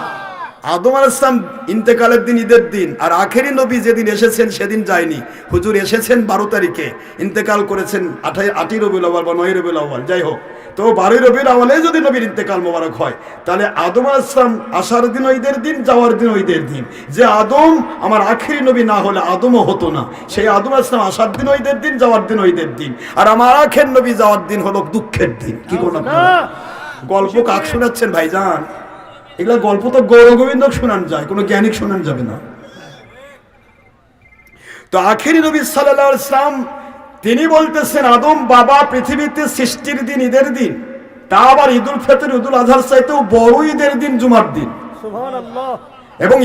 S1: আদম আলাইহিস সালাম ইন্তেকালের দিন ঈদের দিন, আর আখেরি নবী যেদিন এসেছেন সেদিন যায়নি। হুজুর এসেছেন 12 তারিখে, ইন্তেকাল করেছেন 8ই রবিউল আউয়াল বা 9ই রবিউল আউয়াল, যাই হোক। তো 12ই রবিউল আউয়ালে যদি নবীর ইন্তেকাল মোবারক হয়, তাহলে আদম আলাইহিস সালাম আসার দিন ঈদের দিন, যাওয়ার দিন ঈদের দিন। যে আদম আমার আখেরি নবী না হলে আদমও হতো না, সেই আদম আলাইহিস সালাম আসার দিন ঈদের দিন, যাওয়ার দিন ঈদের দিন। আর আমার আখের নবী যাওয়ার দিন হলো দুঃখের দিন। কি করলাম? গল্প কাক শোনাচ্ছেন ভাইজান? এগুলা গল্প তো গৌরগোবিন্দ শোনান যায়, কোনো জ্ঞানিক শোনান যাবে না। তো আখেরি নবী সাল্লাল্লাহু আলাইহি ওয়াসাল্লাম তিনি বলতেছেন আদম বাবা পৃথিবীতে সৃষ্টির দিন ঈদের দিন, তা আবার ঈদুল ফিতর ঈদুল আজহার চাইতেও বড় ঈদের দিন জুমার দিন। সুবহানাল্লাহ। এবং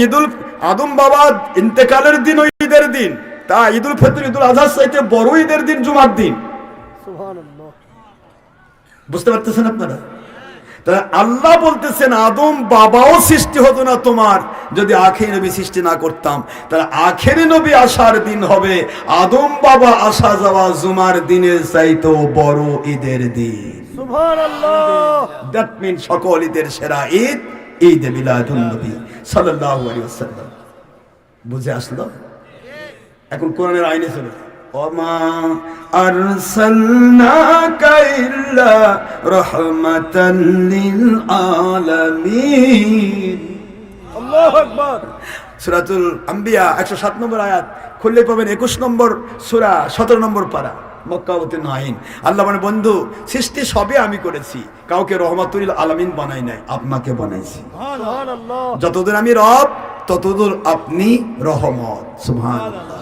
S1: আদম বাবা ইন্তেকালের দিন ঈদের দিন, তা ঈদুল ফিতর ঈদুল আজহার চাইতে বড় ঈদের দিন জুমার দিন। সুবহানাল্লাহ। বুঝতে পারতেছেন আপনারা? আল্লাহ বলতেছেন আদম বাবাও সৃষ্টি হতো না তোমার যদি আখেরি নবী সৃষ্টি না করতাম, তাহলে আখেরি নবী আসার দিন হবে আদম বাবা আসা যাওয়া জুমার দিনের চাইতেও বড় ঈদের দিন। সুবহানাল্লাহ। দ্যাট মিন সকল ঈদের সেরা ঈদ ঈদ মিলাদুন নবী সাল্লাল্লাহু আলাইহি ওয়াসাল্লাম। বুঝে আসলো? এখন কোরআনের আইনে চলে, ওমা আরসালনাকা ইল্লা রাহমাতাল লিল আলামিন। আল্লাহু আকবার। সূরাতুল আম্বিয়া 107 নম্বর আয়াত খুললে পাবেন 21 নম্বর সূরা 17 নম্বর পারা, মক্কা অবতীর্ণ আইন। আল্লাহ মানে বন্ধু সৃষ্টি সবে আমি করেছি, কাউকে রহমাতুল আলামিন বানাই নাই, আপনাকে বানাইছি। সুবহানাল্লাহ। যতদিন আমি রব ততদূর আপনি রহমত। সুবহানাল্লাহ।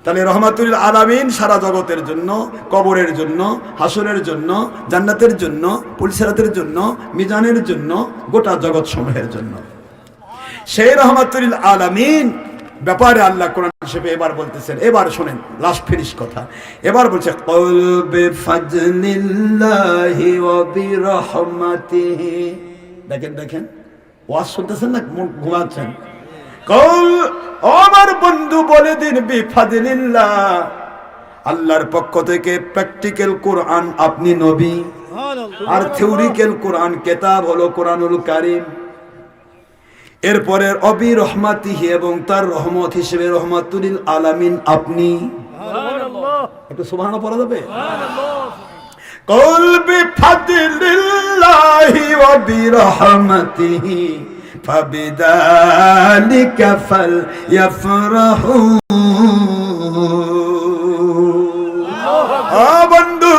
S1: তাহলে রহমাতুল আলামিন সারা জগতের জন্য, কবরের জন্য, হাসরের জন্য, জান্নাতের জন্য, পুলসিরাতের জন্য, মিজানের জন্য, গোটা জগৎ সমূহের জন্য। সেই রহমাতুল আলামিন ব্যাপারে আল্লাহ কোরআন শরীফে এবার বলতেছেন, এবার শুনেন লাস্ট ফিনিশ কথা। এবার বলছে কুল বিফাজলিল্লাহি ওয়া বিরহমাতিহি। দেখেন দেখেন ওয়াজ শুনতেছেন না, ঘুমাচ্ছেন। কুল, আমার বন্ধু বলে দিন, বিফাজলিল্লাহ, আল্লাহর পক্ষ থেকে প্র্যাকটিক্যাল কোরআন আপনি নবী, আর থিওরিক্যাল কোরআন কিতাব হলো কোরআনুল কারীম। এরপরে অবি রহমাতিহি, এবং তার রহমত হিসেবে রহমাতুল আলামিন আপনি। একটু সুবহানাল্লাহ পড়া যাবে? কুল বিফাদলিল্লাহি ওয়া বিরহমাতিহি ফাবিযালিকা ফালইফরাহু। বন্ধু,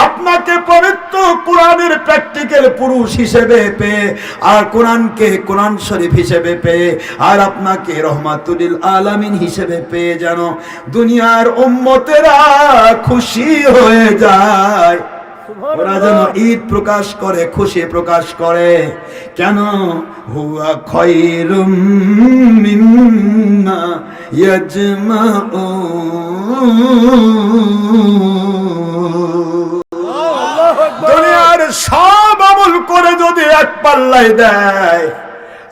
S1: আপনাকে পবিত্র কোরআনের প্র্যাকটিক্যাল পুরুষ হিসেবে পেয়ে, আর কোরআনকে কোরআন শরীফ হিসেবে পেয়ে, আর আপনাকে রহমাতুল আলামিন হিসেবে পেয়ে যেন দুনিয়ার উম্মতেরা খুশি হয়ে যায়, ওরা যেন ঈদ প্রকাশ করে, খুশি প্রকাশ করে। কেন? হুয়া খায়রুম মিম্মা ইয়াজমাউন। দুনিয়ার সব আমল করে যদি এক পাল্লায় দেয়,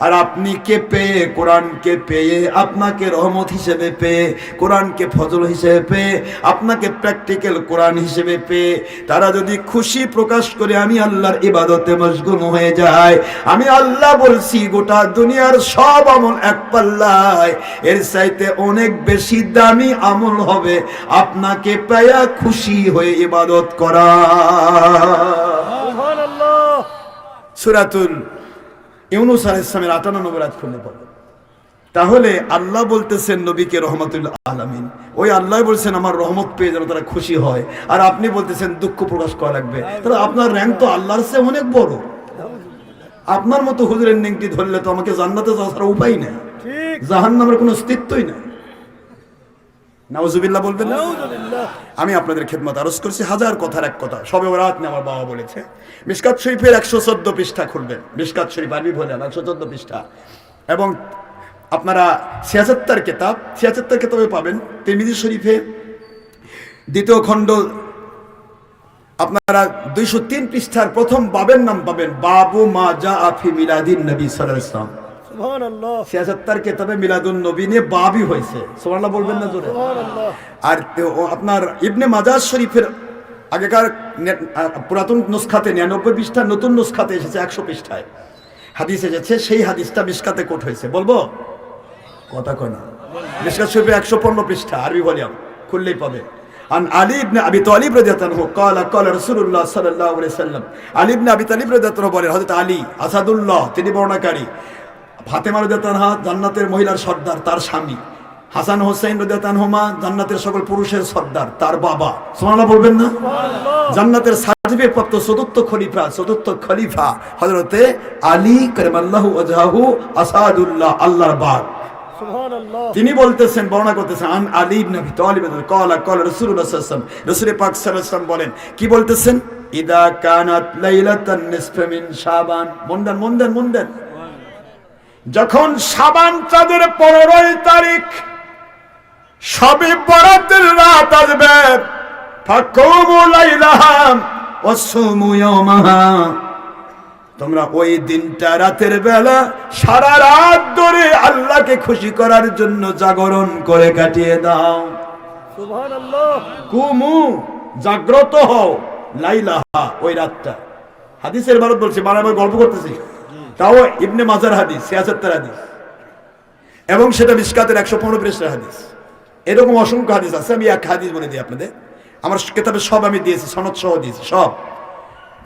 S1: আর আপনি কে পেয়ে, কোরআনকে পেয়ে, আপনাকে রহমত হিসেবে পেয়ে, কোরআনকে ফজল হিসেবে পেয়ে, আপনাকে প্র্যাকটিক্যাল কোরআন হিসেবে পেয়ে, তারা যদি খুশি প্রকাশ করে আমি আল্লাহর ইবাদতে মশগুল হয়ে যায়, আমি আল্লাহ বলছি গোটা দুনিয়ার সব আমল এক পাল্লায়, এর চাইতে অনেক বেশি দামি আমল হবে আপনাকে পেয়ে খুশি হয়ে ইবাদত করা। সুবহানাল্লাহ। সূরাতুল ইউনূস আলাইহিস সালামের ৫৮ নম্বর আয়াত খুলে পড়ো। তাহলে আল্লাহ বলতেছেন নবীকে রহমাতুল আলামিন, ওই আল্লাহ বলছেন আমার রহমত পেয়ে যেন তারা খুশি হয়, আর আপনি বলতেছেন দুঃখ প্রকাশ করা লাগবে। তাহলে আপনার র্যাঙ্ক তো আল্লাহর চেয়ে অনেক বড়। আপনার মতো হুজুরের নেংটি ধরলে তো আমাকে জান্নাতে যাওয়া ছাড়া উপায় নেই, জাহান্নামের কোনো অস্তিত্বই নেই। নাউজুবিল্লাহ বলবেন না? আমি আপনাদের খেদমত আরজ করছি, হাজার কথার এক কথা। সবে বরাত নিয়ে আমার বাবা বলেছে, মিশকাত শরীফের 114 পৃষ্ঠা খুলবেন, মিশকাত শরীফ আরবি বলেন 114 পৃষ্ঠা, এবং আপনারা 76 কিতাব, 76 কিতাবে পাবেন তিরমিজি শরীফে দ্বিতীয় খণ্ড আপনারা 203 পৃষ্ঠার প্রথম বাবের নাম পাবেন, বাবু মা জাআ ফি মিলাদিন নবী সাল্লাল্লাহু আলাইহি ওয়াসাল্লাম। সুবহানাল্লাহ। 76 কিতাবে মিলাদুন নবী নিয়ে বাবই হয়েছে। সুবহানাল্লাহ বলবেন না জোরে? সুবহানাল্লাহ। আর আপনার ইবনে মাজাহ শরীফের আগেকার পুরাতন নুসখাতে 99 পৃষ্ঠা, নতুন নুসখাতে এসেছে 100 পৃষ্ঠায় হাদিস এসেছে, সেই হাদিসটা মিশকাতে কোট হয়েছে। বলবো? কথা কয় না। মিশকাত শরীফে 115 পৃষ্ঠা আরবি ভলিউম খুললেই পাবে। আন আলী ইবনে আবি তালিব রাদিয়াল্লাহু আনহু ক্বালা ক্বালা রাসূলুল্লাহ সাল্লাল্লাহু আলাইহি ওয়াসাল্লাম। আলী ইবনে আবি তালিব রাদিয়াল্লাহু আনহু বলেন, হযরত আলী আসাদুল্লাহ তিনি বর্ণনাকারী, ফাতেমা রাদিয়াল্লাহু আনহা জান্নাতের মহিলার সর্দার, তার স্বামী, হাসান হোসেন রাদিয়াল্লাহু আনহুমা জান্নাতের সকল পুরুষের সর্দার, তার বাবা। সুবহানাল্লাহ বলবেন না? জান্নাতের সার্টিফিকেট প্রাপ্ত চতুর্থ খলিফা হযরতে আলী কারামাল্লাহু ওয়াজহাহু আসাদুল্লাহ, আল্লাহর বাগ। সুবহানাল্লাহ। তিনি বলতেছেন, বর্ণনা করতেছেন, আন আলী ইবনে আবি তালিব ক্বালা ক্বালা রাসূলুল্লাহ সাল্লাল্লাহু আলাইহি ওয়াসাল্লাম, রাসূল পাক সাল্লাল্লাহু আলাইহি ওয়াসাল্লাম বলেন, কি বলতেছেন? ইদা কানাত লাইলাতান নিসফি মিন শাবান, মন দেন, যখন শাবান চাঁদের 15 তারিখ শবে বরাতের রাত আসবে, ফাকুমু লাইলাহা ওয়াসুমু ইয়াওমাহা, তোমরা ওই দিনটা রাতের বেলা সারা রাত ধরে আল্লাহকে খুশি করার জন্য জাগরণ করে কাটিয়ে দাও। সুবহানাল্লাহ। কুমু, জাগ্রত হও, লাইলাহা, ওই রাতটা। হাদিসের বারত বলছি, বারবার গল্প করতেছি, তাও ইবনে মাজার হাদিস 76 হাদিস, এবং সেটা মিশকাতের 115 পৃষ্ঠার হাদিস। এরকম অসংখ্য হাদিস আছে। আমি এক হাদিস বলে দিই আপনাদের, আমার কিতাবে সব আমি দিয়েছি, সনদ সহ দিয়েছি সব।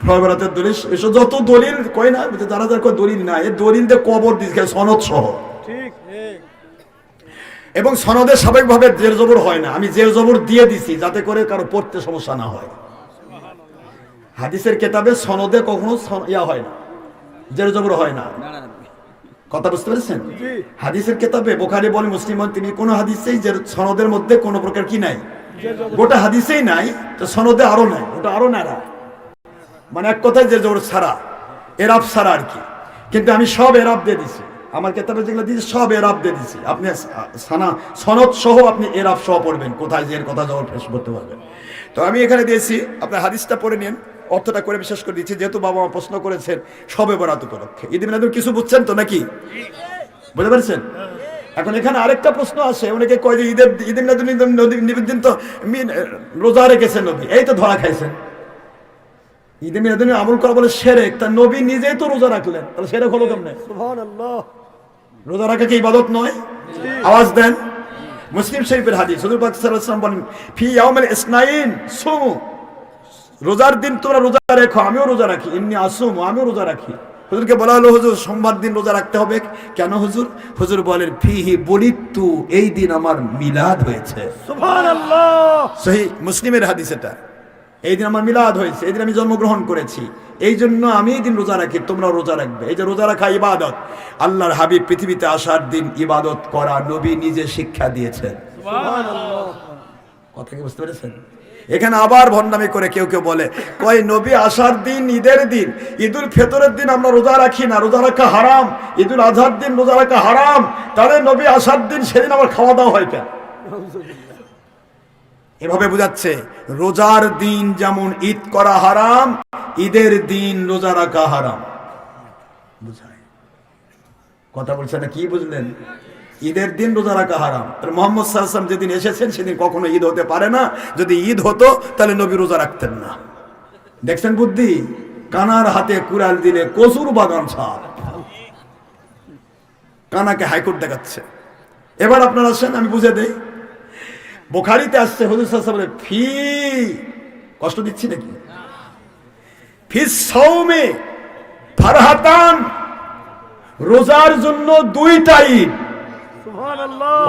S1: ফয়বরাতের দলিল এসব যত দলিল কয় না, যারা যারা কয় দলিল না, এই দলিল দিয়ে কবর দিয়েছে সনদ সহ। ঠিক। এবং সনদে স্বাভাবিকভাবে জের জবর হয় না, আমি জের জবর দিয়ে দিছি যাতে করে কারো পড়তে সমস্যা না হয়। হাদিসের কিতাবে সনদে কখনো ইয়া হয় না, জের জবর হয় না। কথা বুঝতে পেরেছেন? হাদিসের কিতাবে বুখারী বলেন, মুসলিম বলেন, তিনি কোন হাদিসেই যে সনদের মধ্যে কোনো প্রকার কি নাই, গোটা হাদিসেই নাই, তো সনদে আরো নাই, ওটা আরো নাড়া, মানে এক কথায় যে জবর ছাড়া, এরাব ছাড়া আর কি। কিন্তু আমি সব এরাব দিয়ে দিছি, আমার কিতাবে যেগুলো দিয়েছি সব এরাব দিয়ে দিছি। আপনি সনদ সহ আপনি এরাব সহ পড়বেন, কোথায় যে এর কথা জবর পেশ করতে পারবেন। তো আমি এখানে দিয়েছি, আপনার হাদিসটা পড়ে নিন, অর্থটা করে বিশেষ করে দিচ্ছি, যেহেতু বাবা মা প্রশ্ন করেছেন শবে বরাত উপলক্ষে। ঈদ মিলাদুল কিছু বুঝছেন তো নাকি, বুঝতে পারছেন? এখন এখানে আরেকটা প্রশ্ন আসে, অনেকে কয় যে ঈদ মিলাদুল নবীর দিন তো রোজা রেখেছেন নবী, এই তো ধরা খাইছেন। ঈদ মিলাদুল আমল করা বলে শিরক, তা নবী নিজেই তো রোজা রাখলেন, তাহলে শিরক হলো কেমনে? সুবহানাল্লাহ। রোজা রাখা কি ইবাদত নয়? আওয়াজ দেন। মুসলিম শরীফের হাদিস, হুজুর পাক সাল্লাল্লাহু আলাইহি ওয়াসাল্লাম বলেন, ফি ইয়াউমিল ইসনাইন সুমু, রোজার দিন তোমরা রোজা রেখো, আমিও রোজা রাখি, ইন্নী আসুম, আমিও রোজা রাখি। হুজুরকে বলা হলো, হুজুর সোমবার দিন রোজা রাখতে হবে কেন হুজুর? হুজুর বলেন, ফিহি বুলিদতু, এই দিন আমার মিলাদ হয়েছে। সুবহানাল্লাহ। সহিহ মুসলিমের হাদিস এটা, এই দিন আমার মিলাদ হয়েছে, এই দিন আমি জন্মগ্রহণ করেছি, এই জন্য আমি এই দিন রোজা রাখি, তোমরা রোজা রাখবে। এই যে রোজা রাখা ইবাদত, আল্লাহর হাবিব পৃথিবীতে আসার দিন ইবাদত করা নবী নিজে শিক্ষা দিয়েছেন। সুবহানাল্লাহ। কথা কি বুঝতে পেরেছেন? এখানে আবার ভণ্ডামি করে কেউ কেউ বলে, কয় নবী আসার দিন ঈদের দিন, ঈদুল ফিতরের দিন আমরা রোজা রাখি না, রোজা রাখা হারাম, ঈদুল আজহার দিন রোজা রাখা হারাম, তাহলে নবী আসার দিন সেদিন আবার খাওয়া দাওয়া হয় কেন? এভাবে বোঝাচ্ছে রোজার দিন যেমন ঈদ করা হারাম, ঈদের দিন রোজা রাখা হারাম। বুঝায় কথা বলছে না, কি বুঝলেন? ঈদের দিন রোজা রাখা হারাম। মুহাম্মদ সাল্লাল্লাহু আলাইহি ওয়াসাল্লাম যেদিন এসেছেন সেদিন কখনো ঈদ হতে পারে না, যদি ঈদ হতো তাহলে নবী রোজা রাখতেন না। দেখছেন বুদ্ধি? কানার হাতে কুড়াল দিলে কসুর বাগান ছাড়, কানাকে হাইকোর্ট দেখাচ্ছে। এবার আপনারা আসেন, আমি বুঝে দেই। বুখারীতে আসছে, হুজুর সাল্লাল্লাহু আলাইহি ওয়াসাল্লাম ফি, কষ্ট দিচ্ছি নাকি? ফি সাওমে ফারহাতান, রোজার জন্য দুইটা ঈদ।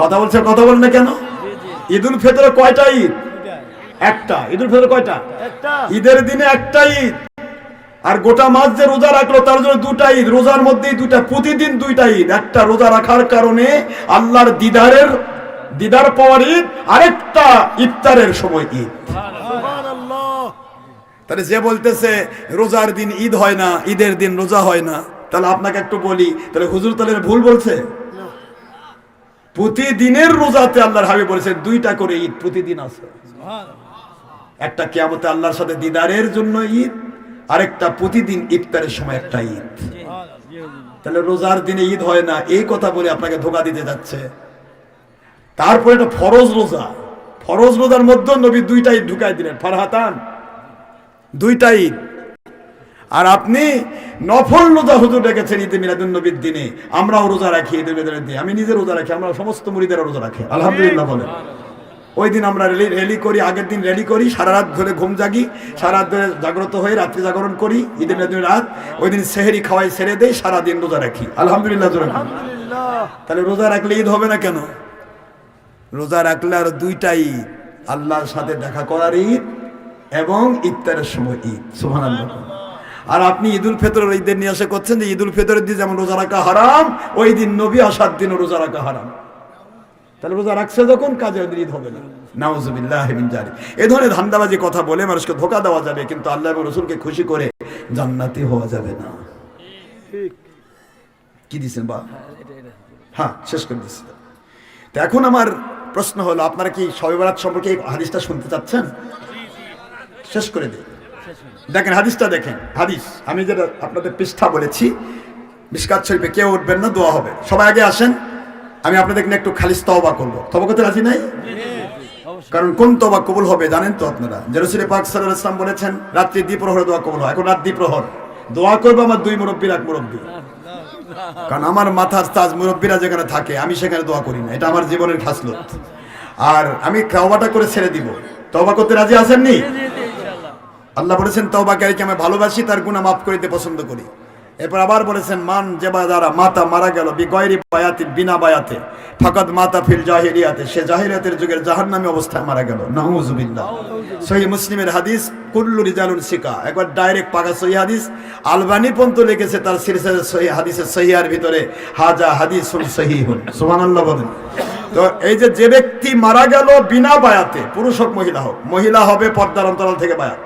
S1: কথা বলছে, কথা বলেন না কেন? ঈদুল ফিতরে কয়টা ঈদ? একটা। ঈদুল ফিতরে কয়টা? একটা। ঈদের দিনে একটা ঈদ, আর গোটা মাস যে রোজা রাখলো তার জন্য দুটা ঈদ, রোজার মধ্যেই দুটা, প্রতিদিন দুইটা ঈদ। একটা রোজা রাখার কারণে আল্লাহর দিদার পাওয়ার ঈদ, আরেকটা ইফতারের সময় ঈদ। সুবহানাল্লাহ। তাহলে যে বলতেছে রোজার দিন ঈদ হয় না, ঈদের দিন রোজা হয় না, তাহলে আপনাকে একটু বলি, তাহলে হুজুর তাহলে ভুল বলছে? প্রতিদিনের রোজাতে আল্লাহর হাবিব বলেছেন দুইটা করে ঈদ প্রতিদিন আছে। একটা কিয়ামতে আল্লাহর সাথে দিদারের জন্য ঈদ, আরেকটা প্রতিদিন ইফতারের সময় একটা ঈদ। তাহলে রোজার দিনে ঈদ হয় না এই কথা বলে আপনাকে ধোঁকা দিতে যাচ্ছে। তারপরে এটা ফরজ রোজা, ফরজ রোজার মধ্যে নবী দুইটা ঈদ ঢুকাই দিলেন, ফারহাতান, দুইটা ঈদ। আর আপনি নফল রোজা হুজুর রেখেছেন ঈদে মিলাদুন নবীর দিনে, আমরাও রোজা রাখি ঈদে মিলাদুন দিনে, আমি নিজে রোজা রাখি, আমরা সমস্ত মুরিদেরা রোজা রাখি, আলহামদুলিল্লাহ বলেন। ওই দিন আমরা রেলি করি, আগের দিন রেলি করি, সারা রাত ধরে ঘুম জাগি, সারা রাত ধরে জাগ্রত হয়ে রাত্রি জাগরণ করি, ঈদে মিলাদুন রাত, ওই দিন সেহরি খাওয়াই ছেড়ে দেই, সারাদিন রোজা রাখি, আলহামদুলিল্লাহ। তাহলে রোজা রাখলে ঈদ হবে না কেন? রোজা রাখলে আর দুইটা ঈদ, আল্লাহর সাথে দেখা করার ঈদ এবং ইফতারের সময় ঈদ। সুবহানাল্লাহ। আর আপনি ঈদুল ফিতরের ঈদের নিয়ে এসে করছেন যে ঈদুল ফিতরের দিন যেমন রোজা রাখা হারাম, ওই দিন নবী আসার দিনও রোজা রাখা হারাম। তাহলে রোজা রাখছে যখন কাজে ঈদ হবে না, নাউজুবিল্লাহ মিন যালিক। এই ধরনের ধান্দাবাজি কথা বলে মানুষকে ধোঁকা দেওয়া যাবে, কিন্তু আল্লাহ এবং রাসূলকে খুশি করে জান্নাতি হওয়া যাবে না। কি দিছেন বা? হ্যাঁ, শেষ করে দিচ্ছি। তো এখন আমার প্রশ্ন হলো, আপনারা কি শবে বরাত সম্পর্কে এই হাদিসটা শুনতে চাচ্ছেন? শেষ করে দিই। দেখেন হাদিসটা, দেখেন হাদিস, আমি যেটা আপনাদের পৃষ্ঠা বলেছি মিশকাত শরীফে, কেউ উঠবেন না, দোয়া হবে। সবাই আগে আসেন, আমি আপনাদের একটু খালিস তওবা করবো। তওবা করতে রাজি নাই? কারণ কোন তওবা কবুল হবে জানেন তো আপনারা? যে রাসূল পাক সাল্লাল্লাহু আলাইহি ওয়াসাল্লাম বলেছেন রাত্রি দ্বিপ্রহরে দোয়া কবুল হয়। এখন রাত দ্বিপ্রহর দোয়া করবো আমার দুই মুরব্বীর এক মুরব্বী, কারণ আমার মাথার তাজ মুরব্বীরা যেখানে থাকে আমি সেখানে দোয়া করি না, এটা আমার জীবনের খাসলত। আর আমি তওবাটা করে ছেড়ে দিব। তওবা করতে রাজি আছেননি? আল্লাহ বলেছেন তওবাকারীকে আমি ভালোবাসি, তার গুনাহ মাফ করিতে পছন্দ করি। এরপর আবার বলেছেন মান যেবা যারা মাতা মারা গেল বিগয়রি বায়াতি, বিনা বায়াতে, ফাকাদ মাতা ফিল জাহিলিয়াতে, সে জাহিলিয়াতের যুগের জাহান্নামী অবস্থায় মারা গেল। নাউযুবিল্লাহ। সহিহ মুসলিমের হাদিস, কুল্লু রিজালুন সিকা, একবার ডাইরেক্ট পাকা সহিহ হাদিস। আলবানী পর্যন্ত লিখেছে তার সিলসিলাতুস সহিহ হাদিসের সহিহার ভিতরে, হাজা হাদিসুন সহিহুন। সুবহানাল্লাহ বলেন। তো এই যে ব্যক্তি মারা গেল বিনা বায়াতে, পুরুষ হোক মহিলা হোক, মহিলা হবে পর্দার অন্তরাল থেকে বায়াত।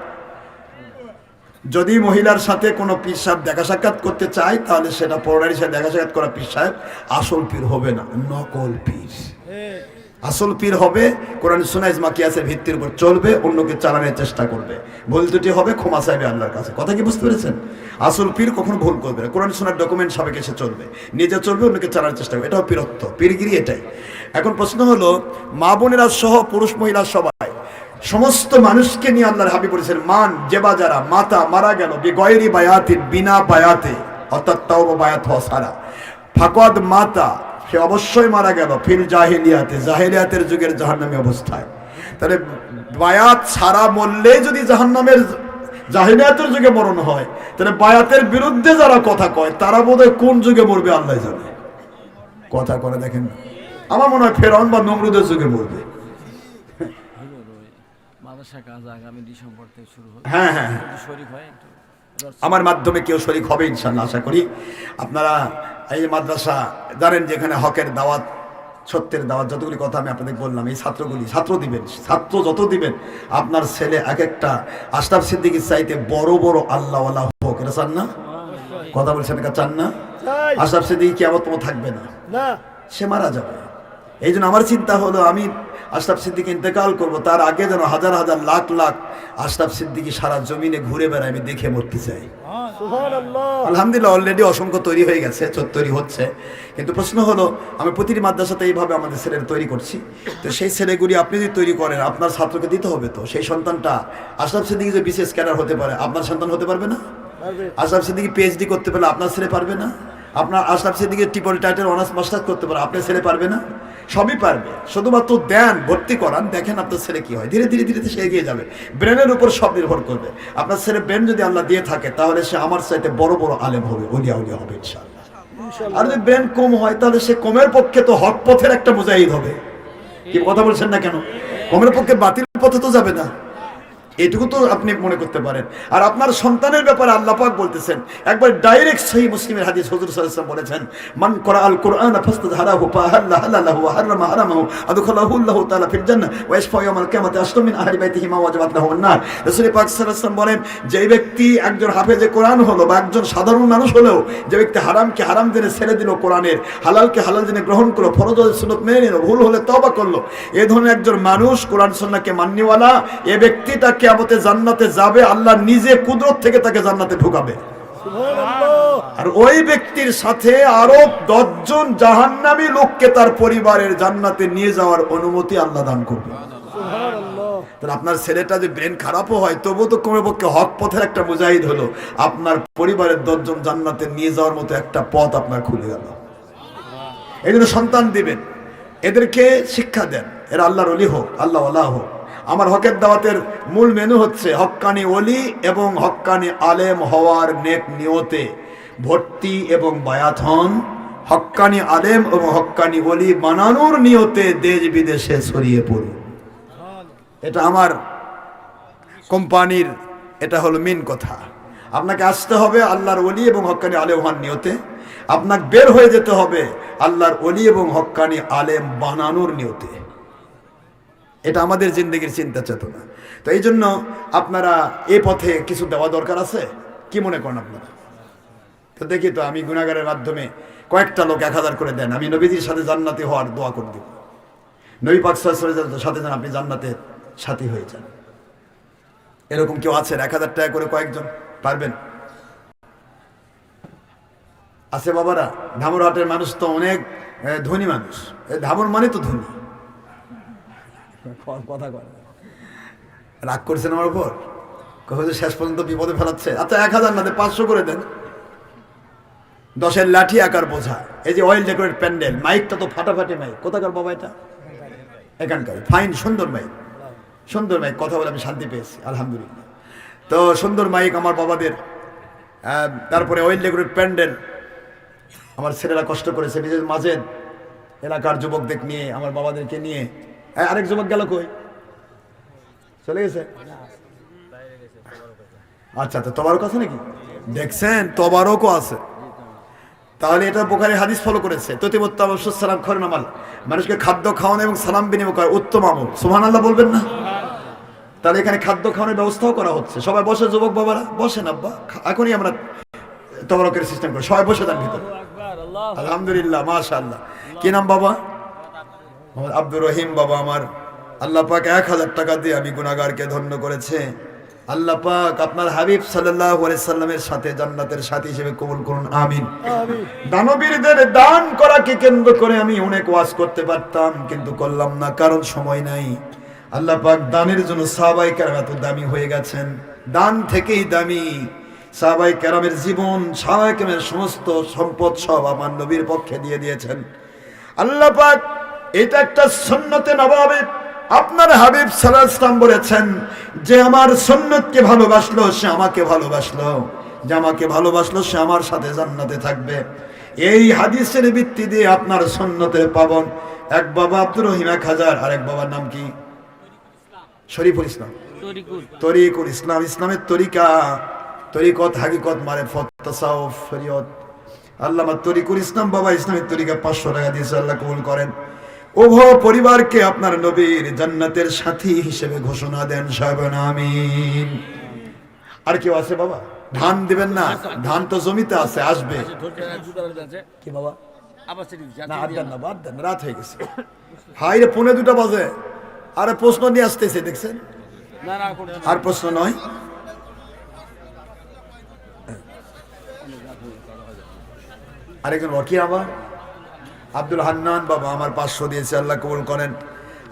S1: যদি মহিলার সাথে কোনো পীর সাহেব দেখা সাক্ষাৎ করতে চায় তাহলে সেটা পৌরাণীর সাথে দেখা সাক্ষাৎ করা পীর সাহেব, আসল পীর হবে না, নকল পীর। আসল পীর হবে কোরআন সুন্নাহ ইজমা কিয়াসের ভিত্তির উপর চলবে, অন্যকে চালানোর চেষ্টা করবে, ভুল ত্রুটি হবে ক্ষমা চাইবে আল্লাহর কাছে। কথা কি বুঝতে পেরেছেন? আসল পীর কখনো ভুল করবে না, কোরআন সুন্নাহর ডকুমেন্ট সাবেকে সে চলবে, নিজে চলবে, অন্যকে চালানোর চেষ্টা করবে। এটাও পীরত্ব, পীরগিরি এটাই। এখন প্রশ্ন হলো, মা বোনেরা সহ পুরুষ মহিলা সবাই, সমস্ত মানুষকে নিয়ে আল্লাহর হাবিব বলেছেন মান যেবা যারা মাতা মারা গেল বিগয়রি বায়াতিন, বিনা বায়াতে, অর্থাৎ তাওবা বায়াত হওয়া ছাড়া, ফাকাদ মাতা, সে অবশ্যই মারা গেল ফিল জাহিলিয়াতে, জাহিলিয়াতের যুগের জাহান্নামী অবস্থায়। তাহলে বায়াত ছাড়া মরলে যদি জাহান্নামের জাহিলিয়াতের যুগে মরণ হয়, তাহলে বায়াতের বিরুদ্ধে যারা কথা কয় তারা বোধহয় কোন যুগে মরবে আল্লাহ জানে। কথা করে দেখেন না, আমার মনে হয় ফেরাউন বা নমরুদের যুগে মরবে। হ্যাঁ হ্যাঁ, আমার মাধ্যমে কেউ শরীক হবে ইনশাআল্লাহ, আশা করি। আপনারা এই মাদ্রাসা জানেন যেখানে হকের দাওয়াত, সত্যের দাওয়াত, যতগুলি কথা আমি আপনাদের বললাম, এই ছাত্র দিবেন, ছাত্র যত দিবেন, আপনার ছেলে এক একটা আশরাফ সিদ্দিকীর চাইতে বড় বড় আল্লাহওয়ালা হোক, এটা চান না? কথা বলছেন, এটা চান না? আশরাফ সিদ্দিকী কিয়ামত পর্যন্ত থাকবে না, সে মারা যাবে। এই জন্য আমার চিন্তা হলো, আমি আশরাফ সিদ্দিকী ইন্তেকাল করব, তার আগে যেন হাজার হাজার লাখ লাখ আশরাফ সিদ্দিকী সারা জমিনে ঘুরে বেড়ায়, আমি দেখে মরতে চাই। আলহামদুলিল্লাহ, অলরেডি অসংখ্য তৈরি হয়ে গেছে, তৈরি হচ্ছে। কিন্তু প্রশ্ন হলো, আমি প্রতিটি মাদ্রাসাতে এইভাবে আমাদের ছেলেরা তৈরি করছি, তো সেই ছেলেগুলি আপনি যদি তৈরি করেন, আপনার ছাত্রকে দিতে হবে। তো সেই সন্তানটা আশরাফ সিদ্দিকী যে বিশেষ ক্যাডার হতে পারে, আপনার সন্তান হতে পারবে না? আশরাফ সিদ্দিকী পিএইচডি করতে পারলে আপনার ছেলে পারবে না? আপনার Ashraf Siddiqui triple title honours masters করতে পারে, আপনার ছেলে পারবে না? সবই পারবে, শুধুমাত্র দেন, ভর্তি করান, দেখেন আপনার ছেলে কি হয়। ধীরে ধীরে ধীরে সে এগিয়ে যাবে। ব্রেনের উপর সব নির্ভর করবে। আপনার ছেলে ব্রেন যদি আল্লাহ দিয়ে থাকে, তাহলে সে আমার চাইতে বড় বড় আলেম হবে, ওলিয়া উলিয়া হবে ইনশাআল্লাহ। আর যদি ব্রেন কম হয়, তাহলে সে কমের পক্ষে তো হক পথের একটা মুজাহিদ হবে। কি কথা বলছেন না কেন? কমের পক্ষে বাতিল পথে তো যাবে না, এটুকু তো আপনি মনে করতে পারেন। আর আপনার সন্তানের ব্যাপারে আল্লাহ পাক বলতেছেন, একবার ডাইরেক্ট সহিহ মুসলিমের হাদিস, হুজুর সাল্লাল্লাহু আলাইহি ওয়াসাল্লাম বলেছেন, মান ক্বারাআল কুরআন ফাস্তাযহারাহু ফাহাল্লা হালালাহু ওয়া হারামা হারামাহু আদখালাহু আল্লাহু তাআলা ফিল জান্নাহ ওয়া ইয়াশফা ইয়াউমাল কিয়ামাতি আশরু মিন আহলি বাইতিহি মা ওয়াজাবাত লাহু আন-নার। রাসূল পাক সাল্লাল্লাহু আলাইহি ওয়াসাল্লাম বলেন, যে ব্যক্তি একজন হাফেজে কোরআন হলো বা একজন সাধারণ মানুষ হলেও, যে ব্যক্তি হারামকে হারাম জেনে ছেড়ে দিল কোরআনের, হালালকে হালাল জেনে গ্রহণ করলো, ফরজ ও সুন্নাত মেনে নিল, ভুল হলে তওবা করলো, এই ধরনের একজন মানুষ কোরআন সুন্নাহকে মান্যওয়ালা, এই ব্যক্তিটা কিয়ামতে জান্নাতে যাবে, আল্লাহ নিজে কুদরত থেকে তাকে জান্নাতে ঢুকাবে। আর ওই ব্যক্তির সাথে আরো 10 জন জাহান্নামী লোককে তার পরিবারের জান্নাতে নিয়ে যাওয়ার অনুমতি আল্লাহ দান করবে। তাহলে আপনার ছেলেটা যে ব্রেন খারাপও হয়, তবুও তো কোনো পক্ষে হক পথের একটা মুজাহিদ হলো, আপনার পরিবারের 10 জন জান্নাতে নিয়ে যাওয়ার মতো একটা পথ আপনার খুলে গেল। এই জন্য সন্তান দিবেন, এদেরকে শিক্ষা দেন, এরা আল্লাহর ওলি হোক, আল্লাহ ওয়ালা হোক। আমার হকের দাওয়াতের মূল মেনু হচ্ছে হক্কানি ওলি এবং হক্কানি আলেম হওয়ার নেক নিয়তে ভর্তি এবং বায়াত হন, হক্কানি আলেম এবং হক্কানি ওলি বানানোর নিয়তে দেশ বিদেশে ছড়িয়ে পড়ুন। এটা আমার কোম্পানির, এটা হলো মেন কথা। আপনাকে আসতে হবে আল্লাহর ওলি এবং হক্কানি আলেম হওয়ার নিয়তে, আপনাকে বের হয়ে যেতে হবে আল্লাহর ওলি এবং হক্কানি আলেম বানানোর নিয়তে। এটা আমাদের জিন্দগির চিন্তা চেতনা। তো এই জন্য আপনারা এ পথে কিছু দেওয়া দরকার আছে, কি মনে করেন আপনারা? তো দেখি তো, আমি গুনাহগারের মাধ্যমে কয়েকটা লোক 1000 করে দেন, আমি নবীজির সাথে জান্নাতি হওয়ার দোয়া করে দিব। নবী পাক সাল্লাল্লাহু আলাইহি ওয়াসাল্লামের সাথে যেন আপনি জান্নাতে সাথী হয়ে যান। এরকম কেউ আছেন? 1000 টাকা করে কয়েকজন পারবেন? আছে বাবারা? ধামরহাটের মানুষ তো অনেক ধনী মানুষ, ধামর মানে তো ধনী। কথা কয়, রাগ করছেন আমার উপর? শেষ পর্যন্ত বিপদে ফেলাচ্ছে। আচ্ছা 1000 না, 500 করে দেন। 10-এর লাঠি আকার বোঝা, এই যে অয়েল ডেকোরেট প্যান্ডেল, মাইকটা তো ফাটাফাটি মাইক। কোথাকার বাবা এটা? এখানকার ফাইন, সুন্দর মাইক, সুন্দর মাইক, কথা বলে আমি শান্তি পেয়েছি আলহামদুলিল্লাহ। তো সুন্দর মাইক আমার বাবাদের। তারপরে ওয়েল রেগুলেট প্যান্ডেল আমার ছেলেরা কষ্ট করেছে, বিশেষ মাজেদ এলাকার যুবকদের নিয়ে, আমার বাবাদেরকে নিয়ে। আরেক যুবক গেল কই, চলে গেছে? আচ্ছা, তো তবারক আছে নাকি? দেখছেন, তবারকও আছে। তাহলে এটা বুখারী হাদিস ফলো করেছে। ততিমুত্তাম সালাম খৈরুন আমাল, মানুষকে খাদ্য খাওয়ানো এবং সালাম বিনিময় করা উত্তম আমল। সুবহানাল্লাহ বলবেন না? তাহলে এখানে খাদ্য খাওয়ানোর ব্যবস্থাও করা হচ্ছে। সবাই বসে, যুবক বাবারা বসেন, আব্বা এখনই আমরা তবারকের সিস্টেম করি, সবাই বসে যান ভিতরে। আলহামদুলিল্লাহ, মাশাআল্লাহ। কি নাম বাবা? আব্দুর রহিম বাবা আমার। আল্লাহ পাক 1000 টাকা দিয়ে আমি গুনাহগারকে ধন্য করেছে। আল্লাহ পাক আপনার হাবিব সাল্লাল্লাহু আলাইহি সাল্লামের সাথে জান্নাতের সাথী হিসেবে কবুল করুন, আমিন। দানবীরদের দান করাকে কেন্দ্র করে আমি অনেক ওয়াজ করতে পারতাম, কিন্তু করলাম না, কারণ সময় নাই। আল্লাহ পাক দানের জন্য সাহাবায়ে কেরাম এত দামি হয়ে গেছেন, দান থেকেই দামি। সাহাবায়ে কেরামের জীবন, সাহাবায়ে কেরামের সমস্ত সম্পদ সব আমার নবীর পক্ষে দিয়ে দিয়েছেন। আল্লাহ পাক এটা একটা সুন্নতে নববী। আপনার হাবিব সাল্লাল্লাহু আলাইহি ওয়াসাল্লাম বলেছেন যে আমার সুন্নতকে ভালোবাসলো সে আমাকে ভালোবাসলো, যে আমাকে ভালোবাসলো সে আমার সাথে জান্নাতে থাকবে। এই হাদিসের ভিত্তি দিয়ে আপনার সুন্নতের পাবন এক বাবা আব্দুর রহিম 1000, আরেক বাবার নাম কি? শরীফুল ইসলাম, তরিকুল ইসলাম। ইসলামের তরিকা, তরিকত, হাকিকত, মারিফত, তাসাউফ, শরীয়ত। আল্লামা তরিকুল ইসলাম বাবা ইসলামের তরিকা 500 টাকা দিয়েছে, আল্লাহ কবুল করেন। উভয় পরিবারকে আপনার নবীর জান্নাতের সাথী হিসেবে ঘোষণা দেন, সবাই আমিন। আর কেউ আছে বাবা? ধান দিবেন না? ধান তো জমিতে আছে, আসবে। কি বাবা? না, আর দেন না, বাদ দেন, রাত হয়ে গেছে। হাই রে, 1:45 বাজে। আরে প্রশ্ন নিয়ে আসতেছে, দেখছেন? আর প্রশ্ন নয়। আরেকজন কি আবার? আব্দুল হান্নান বাবা আমার 500 দিয়েছে, আল্লাহ কবুল করেন।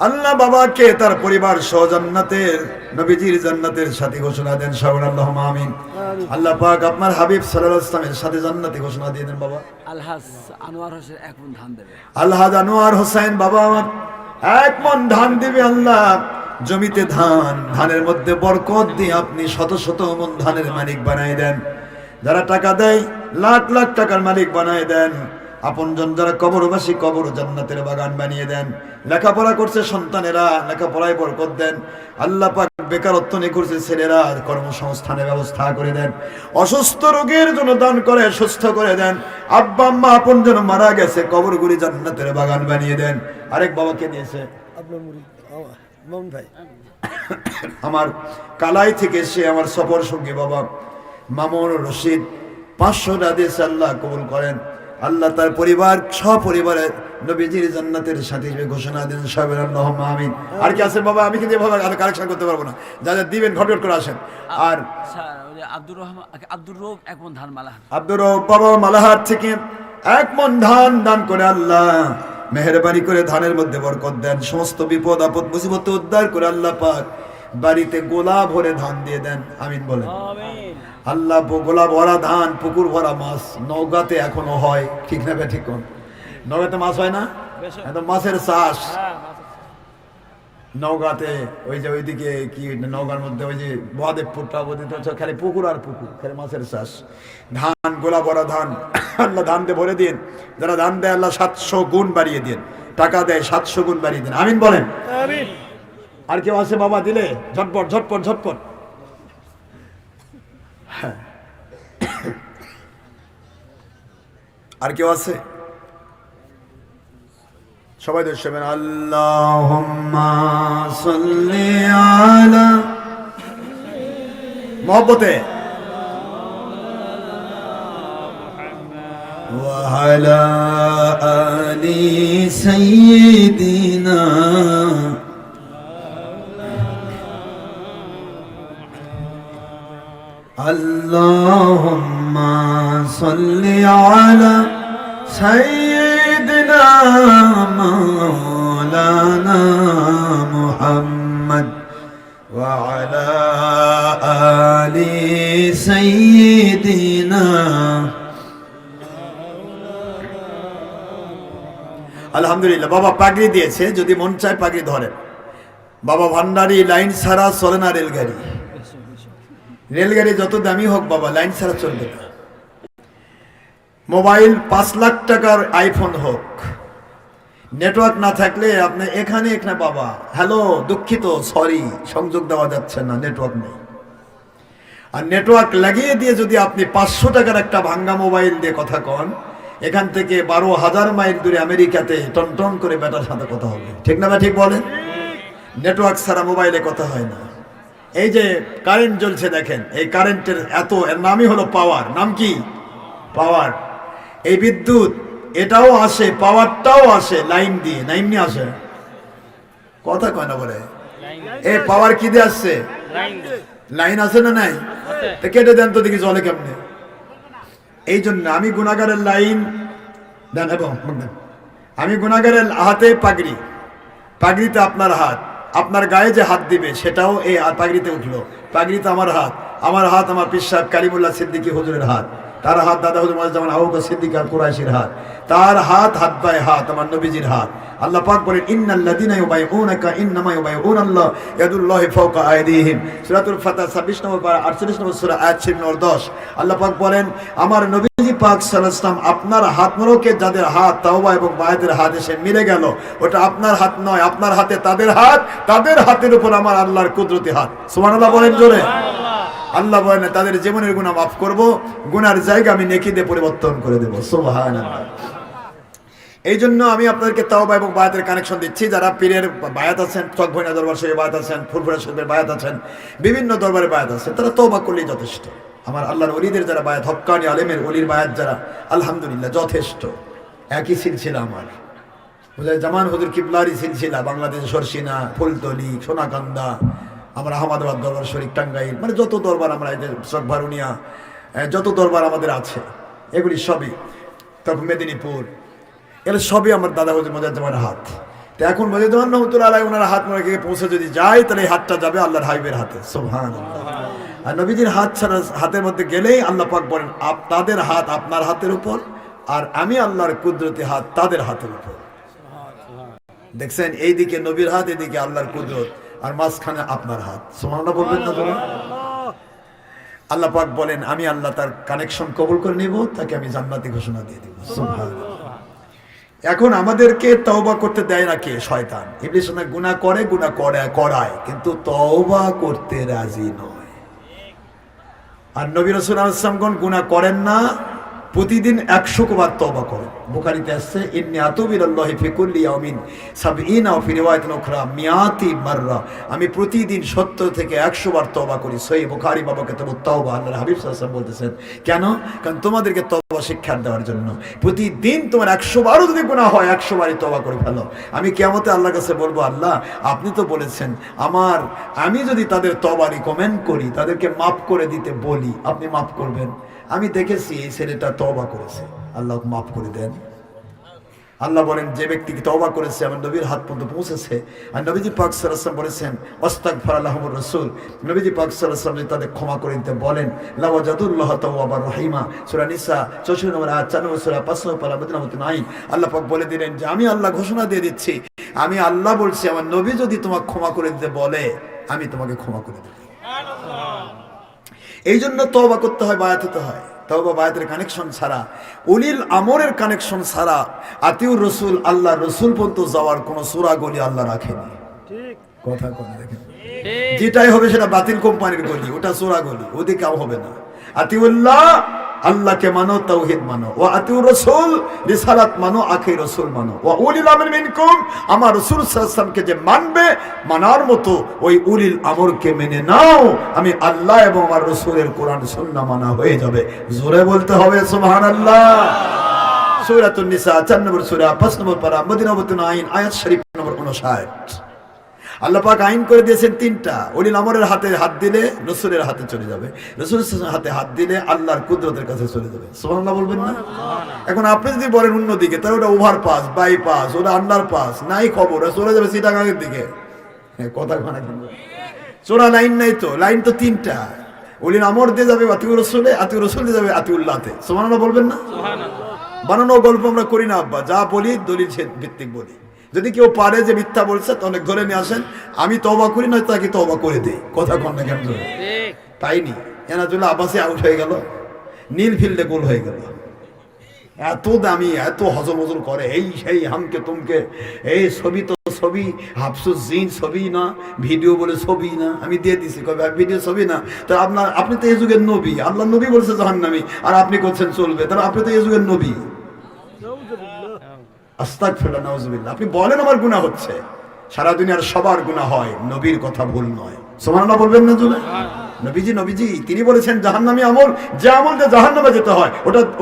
S1: আল্লাহ বাবাকে তার পরিবার সহ জান্নাতের, নবীজির জান্নাতের সাথী ঘোষণা দেন, আল্লাহুম্মা আমিন। আল্লাহ পাক আপনার হাবিব সাল্লাল্লাহু আলাইহি ওয়াসাল্লামের সাথে জান্নাতি ঘোষণা দিয়ে দেন বাবা।
S2: আলহাজ আনোয়ার হোসেন 1 মণ ধান দেবে।
S1: আলহাজ আনোয়ার হোসেন বাবা আমার 1 মণ ধান দিবে। আল্লাহ জমিতে ধান, ধানের মধ্যে বরকত দিয়ে আপনি শত শত মণ ধানের মালিক বানায় দেন। যারা টাকা দেয় লাখ লাখ টাকার মালিক বানায় দেন। আপনজন যারা কবরবাসী, কবর জান্নাতের বাগান বানিয়ে দেন। লেখাপড়া করছে সন্তানেরা, লেখাপড়ায় বরকত দেন। আল্লাহ পাক বেকারত্ব নিয়ে করছে ছেলেরা, কর্মসংস্থানের ব্যবস্থা করে দেন। অসুস্থ রোগীর জন্য দান করে সুস্থ করে দেন। আব্বা আম্মা আপনজন মারা গেছে, কবরগুলি জান্নাতের বাগান বানিয়ে দেন। আরেক বাবাকে দিয়েছে আমার কালাই থেকে, সে আমার সফর সঙ্গী বাবা মামুন রশিদ 500 টাকা দিয়েছে, আল্লাহ কবুল করেন। আল্লাহ তার পরিবার সপরিবারে নবীজির জান্নাতের সাথী হিসেবে ঘোষণা দেন, সবাই আল্লাহুম্মা আমিন। আর কি আছে বাবা? আমি কিন্তু এভাবে কালেকশন করতে পারবো না, যা যা দিবেন ঘটঘট করে আসেন। আর
S2: আব্দুর রহমান, আব্দুর রৌফ 1 মণ ধান মালাহার।
S1: আব্দুর রৌফ বাবা মালাহার থেকে 1 মণ ধান দান করে আল্লাহ মেহেরবানি করে ধানের মধ্যে বরকত দেন। সমস্ত বিপদ আপদ মুসিবত উদ্ধার করে আল্লাহ পাক বাড়িতে গোলা ভরে ধান দিয়ে দেন, আমিন বলেন। আল্লাহ গোলা ভরা ধান, পুকুর ভরা মাছ, নৌকাতে এখনো হয়, ঠিক না বে? ঠিক কোন নৌকাতে মাছ হয় না? একদম মাছের চাষ নৌকাতে। ওই যে ওইদিকে কি নৌকার মধ্যে ওই যে মহাদেবপুরটা খালি পুকুর আর পুকুর, খালি মাছের চাষ। ধান, গোলা ভরা ধান আল্লাহ ধান দিয়ে ভরে দিন। যারা ধান দেয় আল্লাহ 700 গুণ বাড়িয়ে দিন, টাকা দেয় 700 গুণ বাড়িয়ে দিন, আমিন বলেন। আর কেউ আছে বাবা? দিলে ঝটপট ঝটপট ঝটপট। আর কেউ আছে? সবাই দর্শবেন। আল্লাহুম্মা সাল্লি আলা, মহব্বতে, ওয়া আলা আলি সাইয়্যিদিনা আল্লাহুম্মা সাল্লি আলা সাইয়্যিদিনা মাওলানা মুহাম্মদ ওয়া আলা আলি সাইয়্যিদিনা। আলহামদুলিল্লাহ, বাবা পাগড়ি দিয়েছে, যদি মন চায় পাগড়ি ধরেন। বাবা ভান্ডারি, লাইন ছাড়া চলে না রেলগাড়ি। রেলগাড়ি যত দামি হোক বাবা, লাইন ছাড়া চলবে না। মোবাইল 5 লাখ টাকার আইফোন হোক, নেটওয়ার্ক না থাকলে আপনি এখানে বাবা হ্যালো দুঃখিত সরি সংযোগ দেওয়া যাচ্ছে না, নেটওয়ার্ক নেই। আর নেটওয়ার্ক লাগিয়ে দিয়ে যদি আপনি 500 টাকার একটা ভাঙ্গা মোবাইল দিয়ে কথা কন, এখান থেকে 12,000 মাইল দূরে আমেরিকাতে টনটন করে বেটার সাথে কথা হবে, ঠিক না? ঠিক বলেন। নেটওয়ার্ক ছাড়া মোবাইলে কথা হয় না। এই যে কারেন্ট জ্বলছে দেখেন, এই কারেন্টের এর নামই হলো পাওয়ার। নাম কি? পাওয়ার। এই বিদ্যুৎ এটাও আসে, পাওয়ারটাও আসে লাইন দিয়ে, লাইন নিয়ে আসে, কথা কয় না বলে। এই পাওয়ার কি দিয়ে আসছে? লাইন আছে না নাই? কেটে দেন তো দেখি জলে কেমনে। এই জন্য আমি গুনাহগারের লাইন দেন, এবং আমি গুনাহগারের হাতে পাগড়ি, পাগড়িতে আপনার হাত, আপনার গায়ে যে হাত দিবে সেটাও এই পাগড়িতে উঠলো। পাগড়িতে আমার হাত, আমার হাত আমার পীর সাহেব কালিমুল্লাহ সিদ্দিকী হুজুরের হাত, তার হাত দাদা হুজুর মুআজ্জম আবু বকর সিদ্দিক আর কুরাইশির হাত, তার হাত হাত বাই হাত আমার নবীজির হাত। আল্লাহ পাক বলেন ইন্নাল্লাযীনা ইউবাইউনাকা ইন্নামা ইউবাইউনাল্লাহ ইয়াদুল্লাহি ফাওকা আইদিহিম। সূরাতুল ফাতহ 26 নম্বর পারা 48 নম্বর সূরা আয়াত 10। আল্লাহ পাক বলেন আমার নবীজি পাক সাল্লাল্লাহু আলাইহি ওয়াসাল্লাম আপনার হাত মোবারকে যাদের হাত তাওবা এবং বায়াতের হাত এসে মিলে গেল, ওটা আপনার হাত নয়, আপনার হাতে তাদের হাত, তাদের হাতের উপর আমার আল্লাহর কুদরতি হাত। সুবহানাল্লাহ বলেন জোরে। আল্লাহ বলেন তাদের জীবনের গুনাহ মাফ করব, গুনার জায়গা আমি নেকি দিয়ে পরিবর্তন করে দেব। সুবহানাল্লাহ। এই জন্য আমি আপনাদেরকে তাওবা এবং বায়াতের কানেকশন দিচ্ছি। যারা পীরের বায়াত আছেন, চকভৈনা দরবার শরীফের বায়াত আছেন, ফুরফুরা শরীফের বায়াত আছেন, বিভিন্ন দরবারে বায়াত আছে, তারা তওবা করলেই যথেষ্ট। আমার আল্লাহর ওলিদের যারা বায়াত, হক্কানি আলেমের ওলির বায়াত যারা, আলহামদুলিল্লাহ যথেষ্ট। একই সিলসিলা আমার জামান হুজুর কিবলারি সিলসিলা, বাংলাদেশ সরসিনা, ফুলতলি, সোনাকান্দা, আমরা আহমদাবাদ দরবার শরীফ, টাঙ্গাইল, মানে যত দরবার আমরা চকভারুনিয়া, যত দরবার আমাদের আছে এগুলি সবই, তারপর মেদিনীপুর, এগুলো সবই আমার দাদা হুজুর মুআজ্জমের হাত। তো এখন মুআজ্জম রহমাতুল্লাহ আলাইহি ওনার হাত মোবারকে পৌঁছে যদি যায়, তাহলে এই হাতটা যাবে আল্লাহর হাবিবের হাতে। সুবহানাল্লাহ। আর নবীজির হাত ছাড়া হাতের মধ্যে গেলেই আল্লাহ পাক বলেন তাদের হাত আপনার হাতের উপর, আর আমি আল্লাহর কুদরতি হাত তাদের হাতের উপর। দেখছেন, এইদিকে নবীর হাত, এদিকে আল্লাহর কুদরত, আর মাঝখানে আপনার হাত। সুবহানাল্লাহ বলবেন না তোমরা? আল্লাহ পাক বলেন আমি আল্লাহ তার কানেকশন কবুল করে নিব, তাকে আমি জান্নাতি ঘোষণা দিয়ে দিব। সুবহানাল্লাহ। এখন আমাদেরকে তওবা করতে দেয় না কে? শয়তান। ইবলিস না গুনাহ করে, গুনাহ করায়, কিন্তু তওবা করতে রাজি নয়। আর নবী রাসূল সাল্লাল্লাহু আলাইহি ওয়াসাল্লাম গুনাহ করেন না, প্রতিদিন 100 বার তওবা করেন। বুখারীতে আছে ইন্নী আতুবু ইলাল্লাহি ফি কুল্লি ইয়াউমিন 70 ওয়া ফি রিওয়ায়াতিন উখরা মিয়াতি মাররা, আমি প্রতিদিন 70 থেকে 100 বার তওবা করি। সহিহ বুখারী বাবা কিতাবুত তাওবা। আল্লাহর হাবিব সাল্লাল্লাহু আলাইহি ওয়াসাল্লাম বলতেছেন কেন? কারণ তোমাদেরকে তওবা শিক্ষা দেওয়ার জন্য। প্রতিদিন তোমার 100 বারও যদি গুনাহ হয়, 100 বারই তওবা করে ফেলো। আমি কিয়ামতে আল্লাহর কাছে বলবো, আল্লাহ আপনি তো বলেছেন আমি যদি তাদের তওবা রিকমেন্ড করি, তাদেরকে মাফ করে দিতে বলি, আপনি মাফ করবেন। আমি দেখেছি এই ছেলেটা তওবা করেছে, আল্লাহ মাফ করে দেন। আল্লাহ বলেন যে ব্যক্তি তওবা করেছে আমার নবীর হাত পর্যন্ত পৌঁছেছে। আর নবীজি পাক সাল্লাল্লাহু আলাইহি ওয়াসাল্লাম বলেছেন আস্তাগফির লাহুমুর রাসূল, নবীজি পাক সাল্লাল্লাহু আলাইহি ওয়াসাল্লাম তাদের ক্ষমা করে দিতে বলেন লাওয়াজাদুল্লাহ তাওয়াবার রহিমা। সূরা নিসা 64 নম্বর আয়াত, 4 নম্বর সূরা 5 নম্বর পারা মদিনা মত নাই। আল্লাহ পাক বলে দিলেন যে আমি আল্লাহ ঘোষণা দিয়ে দিচ্ছি, আমি আল্লাহ বলছি আমার নবী যদি তোমাকে ক্ষমা করে দিতে বলে, আমি তোমাকে ক্ষমা করে দেব। এই জন্য তওবা করতে হয়, বায়াত হতে হয়। তওবা বায়াতের কানেকশন ছাড়া, উলিল আমরের কানেকশন ছাড়া আতিউর রসুল, আল্লাহ রসুল পর্যন্ত যাওয়ার কোন সূরা গলি আল্লাহ রাখেনি। ঠিক কথা কোন দেখেন, যেটাই হবে সেটা বাতিল কোম্পানির গলি, ওটা সূরা গলি, ওদিকে হবে না। আতিউল্লাহ, আল্লাহকে মানো, তাওহীদ মানো, ওয়া আতিউর রাসূল, রিসালাত মানো, আখির রাসূল মানো, ওয়া উলিল আমর মিনকুম, আমার রাসূল সাল্লাল্লাহু আলাইহি ওয়াসাল্লামকে যে মানবে, মানার মতো ওই উলিল আমরকে মেনে নাও, আমি আল্লাহ এবং আমার রাসূলের কোরআন সুন্নাহ মানা হয়ে যাবে। জোরে বলতে হবে সুবহানাল্লাহ। সূরাতুন নিসা 4 নম্বর সূরা 5 নম্বর পারা মদিনা মত আইন, আয়াত শরীফ নম্বর 59। আল্লাহ পাক আইন করে দিয়েছেন 3টা। উলিল আমরের হাতে হাত দিলে রাসূলের হাতে চলে যাবে, রাসূলের হাতে হাত দিলে আল্লাহর কুদরতের কাছে চলে যাবে। সুবহানাল্লাহ বলবেন না? এখন আপনি যদি বলেন অন্যদিকে, তাহলে ওটা ওভারপাস, বাইপাস, ওটা আন্ডারপাস, নাই খবর, চলে যাবে চিটাগাংয়ের দিকে। কথা মানে চোরা লাইন নাই তো, লাইন তো 3টা। উলিল আমর দিয়ে যাবে আতিউর রাসূলে, আতিউর রাসূল দিয়ে যাবে আতিউল্লাহতে। সুবহানাল্লাহ বলবেন না? বানানো গল্প আমরা করি না আব্বা, যা বলি দলিল ভিত্তিক বলি। যদি কেউ পারে যে মিথ্যা বলছে তাহলে ধরে নিয়ে আসেন, আমি তওবা করি না তাকে তওবা করে দেই। কথা কন না কেন? তাইনি এনাজুল্লাহ আব্বাসে আউট হয়ে গেল, নীল ফিল্ডে গোল হয়ে গেল। এত দামি, এত হজম হজম করে, এই সেই হামকে তুমকে, এই ছবি তো ছবি, হাফসুস জিন ছবি না, ভিডিও বলে ছবি না। আমি দিয়ে দিছি, কবে ভিডিও ছবি না। তো আপনি তো এই যুগের নবী, আল্লাহ নবী বলছে জাহান্নামী, আর আপনি করছেন চলবে, তাহলে আপনি তো এই যুগের নবী। আস্তাগফিরুল্লাহ, নাউজুবিল্লাহ। আপনি বলেন আমার গুনাহ হচ্ছে, সারা দুনিয়ার সবার গুনাহ হয়, নবীর কথা ভুল নয়। সুবহানাল্লাহ বলবেন না জুড়ে? নবীজি তিনি বলেছেন জাহান্নামী আমল, যে আমল দিয়ে জাহান্নামে যেতে হয়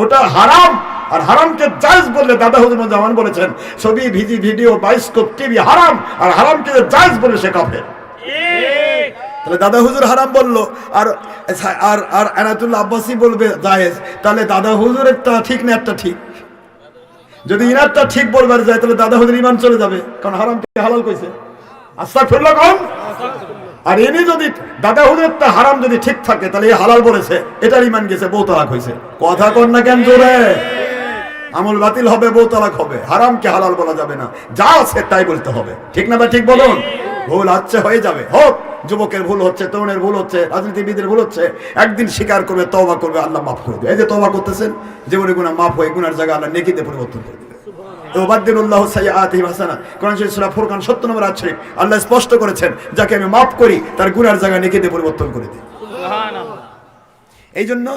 S1: ওটা হারাম। আর হারামকে জায়েজ বললে দাদা হুজুর জামান বলেছেন ছবি ভিডিও বায়োস্কোপ টিভি হারাম, আর হারামকে জায়েজ বলে সে কাফের। তাহলে দাদা হুজুর হারাম বললো, আর আর আর এনায়েতুল্লাহ আব্বাসী বলবে জায়েজ, তাহলে দাদা হুজুর একটা ঠিক না একটা ঠিক? যদি ইনারটা ঠিক বলবার যায় তাহলে দাদা হুজুর ইমান চলে যাবে, কারণ হারামকে হালাল কইছে। আস্তাগফিরুল্লাহ কোন? আর ইনি যদি দাদা হুজুরটা হারাম যদি ঠিক থাকে তাহলে এই হালাল বলেছে, এটার ইমান গেছে, বউ তালাক হয়েছে। কথা কর না কেন জোরে? আমল বাতিল হবে, বউ তালাক হবে। হারামকে হালাল বলা যাবে না, যা আছে তাই বলতে হবে। ঠিক না? বা ঠিক বলুন? ভুল হচ্ছে হয়ে যাবে, হোক। যুবকের ভুল হচ্ছে, তরুণের ভুল হচ্ছে, রাজনীতিবিদের ভুল হচ্ছে, একদিন স্বীকার করবে, তওবা করবে, আল্লাহ মাফ করে দেবে। এই যে তওবা করতেছেন, জীবনে গুনাহ মাফ হয়ে গুনার জায়গা আল্লাহ নেকিতে পরিবর্তন করে দেবে। ইউবাদদিলুল্লাহু সাইয়্যাতিহিম হাসানাত। কোরআন শরীফ সূরা ফুরকান 70 নম্বর আয়াত শরীফ আল্লাহ স্পষ্ট করেছেন, যাকে আমি মাফ করি তার গুনার জায়গা নেকিতে পরিবর্তন করে দিই। সুবহানাল্লাহ। এই জন্য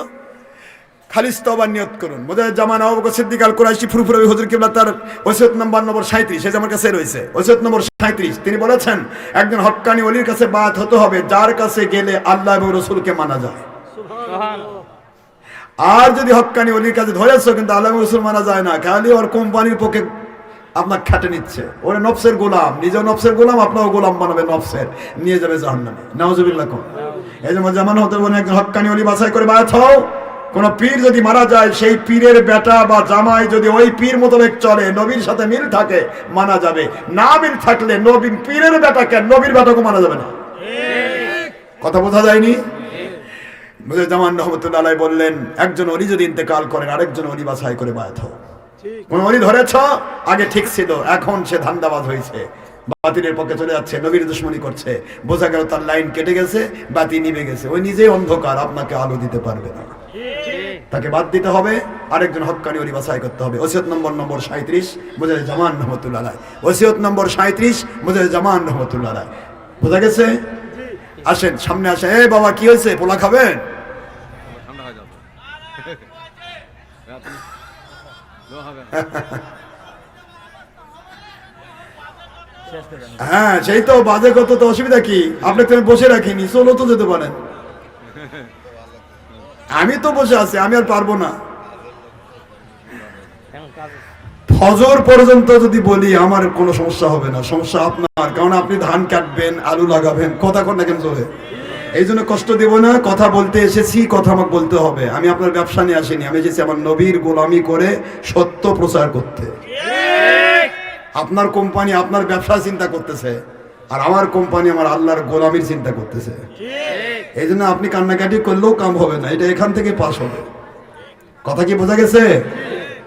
S1: খালিস তওবার নিয়ত করুন। মুজাহিদ আবু বকর সিদ্দিক আল কুরাইশি ফুরফুরাবি হুজুর কিবলা তার ওসিয়ত নম্বর 37, এই যে আমার কাছে রয়েছে ওসিয়ত নম্বর 37, তিনি বলেছেন একজন হক্কানি ওলির কাছে বায়াত হতে হবে যার কাছে গেলে আল্লাহ এবং রাসূলকে মানা যায়। সুবহানাল্লাহ। আর যদি হক্কানি ওলির কাছে ধরেছো কিন্তু আল্লাহ এবং রাসূল মানা যায় না, খালি ওর কোম্পানির পক্ষে আপনার খাটে নিচ্ছে, ওরে নফসের গোলাম, নিজেও নফসের গোলাম, আপনারও গোলাম বানাবে নফসের, নিয়ে যাবে জাহান্নামে। নাউজুবিল্লাহ। এই যে জামান হতে বলে একজন হক্কানি ওলি বাছাই করে বায়াত হও। কোন পীর যদি মারা যায়, সেই পীরের বেটা বা জামাই যদি ওই পীর মোতাবেক চলে, নবীর সাথে মিল থাকে, মানা যাবে। না মিল থাকলে নবীর পীরের বেটাকে নবীর বেটাকে মানা যাবে না। কথা বোঝা যায়নি? জামান রহমতুল্লাহ আলাইহি বললেন একজন ওলি যদি ইন্তেকাল করেন, আরেকজন ওলি বাছাই করে বায়াত হও। কোন ওলি ধরেছ, আগে ঠিক ছিল, এখন সে ধান্দাবাজ হয়েছে, বাতিলের পক্ষে চলে যাচ্ছে, নবীর দুশমনি করছে, বোঝা গেল তার লাইন কেটে গেছে, বাতি নিভে গেছে, ওই নিজেই অন্ধকার, আপনাকে আলো দিতে পারবে না, তাকে বাদ দিতে হবে, আরেকজন হক্কানি ওলি বাছাই করতে হবে। ওসিয়ত নম্বর 37 মুজাহিদ জামান রহমাতুল্লাহ আলাইহি। ওসিয়ত নম্বর 37 মুজাহিদ জামান রহমাতুল্লাহ আলাইহি। বোঝা গেছে? আসেন সামনে আসেন। এই বাবা কি হয়েছে, পোলা খাবেন? হ্যাঁ সেই তো বাজে কত, তো অসুবিধা কি? আপনাকে আমি বসে রাখিনি, চলো তো যেতে পারেন। আমি তো বসে আছি, আমি আর পারবো না। ফজর পর্যন্ত যদি বলি আমার কোনো সমস্যা হবে না, সমস্যা আপনার, কারণ আপনি ধান কাটবেন, আলু লাগাবেন, কথা কন না কেন চলে। এই জন্য কষ্ট দেব না, কথা বলতে এসেছি, কথা আমাকে বলতে হবে। আমি আপনার ব্যবসা নিয়ে আসিনি, আমি এসেছি আমার নবীর গোলামি করে সত্য প্রচার করতে। আপনার কোম্পানি আপনার ব্যবসা চিন্তা করতেছে, আর আমার কোম্পানি আমার আল্লাহর গোলামির চিন্তা করতেছে। এই জন্য আপনি কান্নাকাটি করলেও কাম হবে না, এটা এখান থেকে পাস হবে। কথা কি বোঝা গেছে?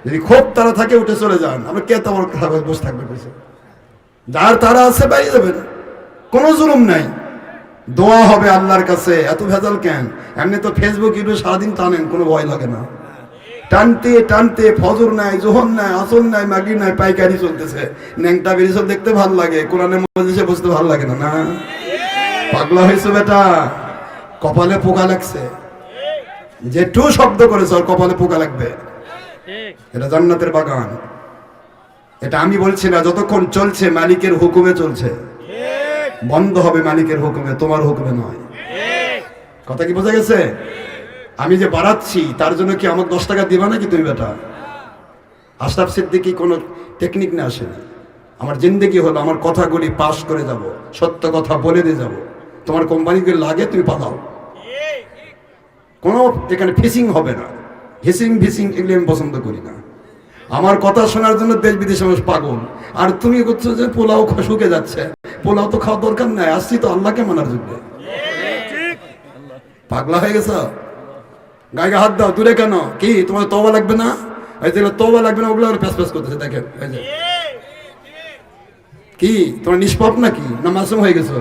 S1: যদি খুব তারা থাকে উঠে চলে যান, আমরা কে তোমার বসে থাকবে? যার তারা আছে বাইরে যাবেন, কোনো জুলুম নাই, দোয়া হবে আল্লাহর কাছে। এত ভেজাল কেন? এমনি তো ফেসবুক ইউটিউব সারাদিন টানেন, কোনো ভয় লাগে না। টানতে টানতে ফজর নাই, জোহর নাই, আসর নাই, মাগরিব নাই, পাইকারি চলতেছে। ন্যাংটা বেরিয়ে দেখতে ভাল লাগে, কোরআনের মজলিসে বসতে ভাল লাগে না। না পাগলা হয়েছে বেটা, কপালে পোকা লাগছে, যে টু শব্দ করেছ কপালে পোকা লাগবে। এটা জান্নাতের বাগান, এটা আমি বলছি না, যতক্ষণ চলছে মালিকের হুকুমে চলছে, বন্ধ হবে মালিকের হুকুমে, তোমার হুকুমে নয়। কথা কি বোঝা গেছে? আমি যে বাড়াচ্ছি তার জন্য কি আমাকে 10 টাকা দিবা নাকি তুমি বেটা? আশরাফ সিদ্দিকী কোনো টেকনিক না আসে না, আমার জিন্দেগি হলো আমার কথাগুলি পাস করে যাব, সত্য কথা বলে দিয়ে যাব। তোমার কোম্পানিকে লাগে তুমি পালাও, কোনো এখানে ফিসিং হবে না, হিসিং ভিসিং এগুলি আমি পছন্দ করি না। আমার কথা শোনার জন্য দেশ বিদেশে মানুষ পাগল, আর তুমি করছো যে পোলাও শুকে যাচ্ছে, পোলাও তো খাওয়ার দরকার নাই, আসছি তো আল্লাহকে মানার জন্য। পাগলা হয়ে গেছ? গায়ে হাত দাও, দূরে কেন? কি তোমার তওবা লাগবে না? এই যে তওবা লাগবে না, ওগুলো প্যাস প্যাস করতেছে, দেখেন এই যে কি তোমার নিষ্পাপ নাকি না মাসুম হয়ে গেছো?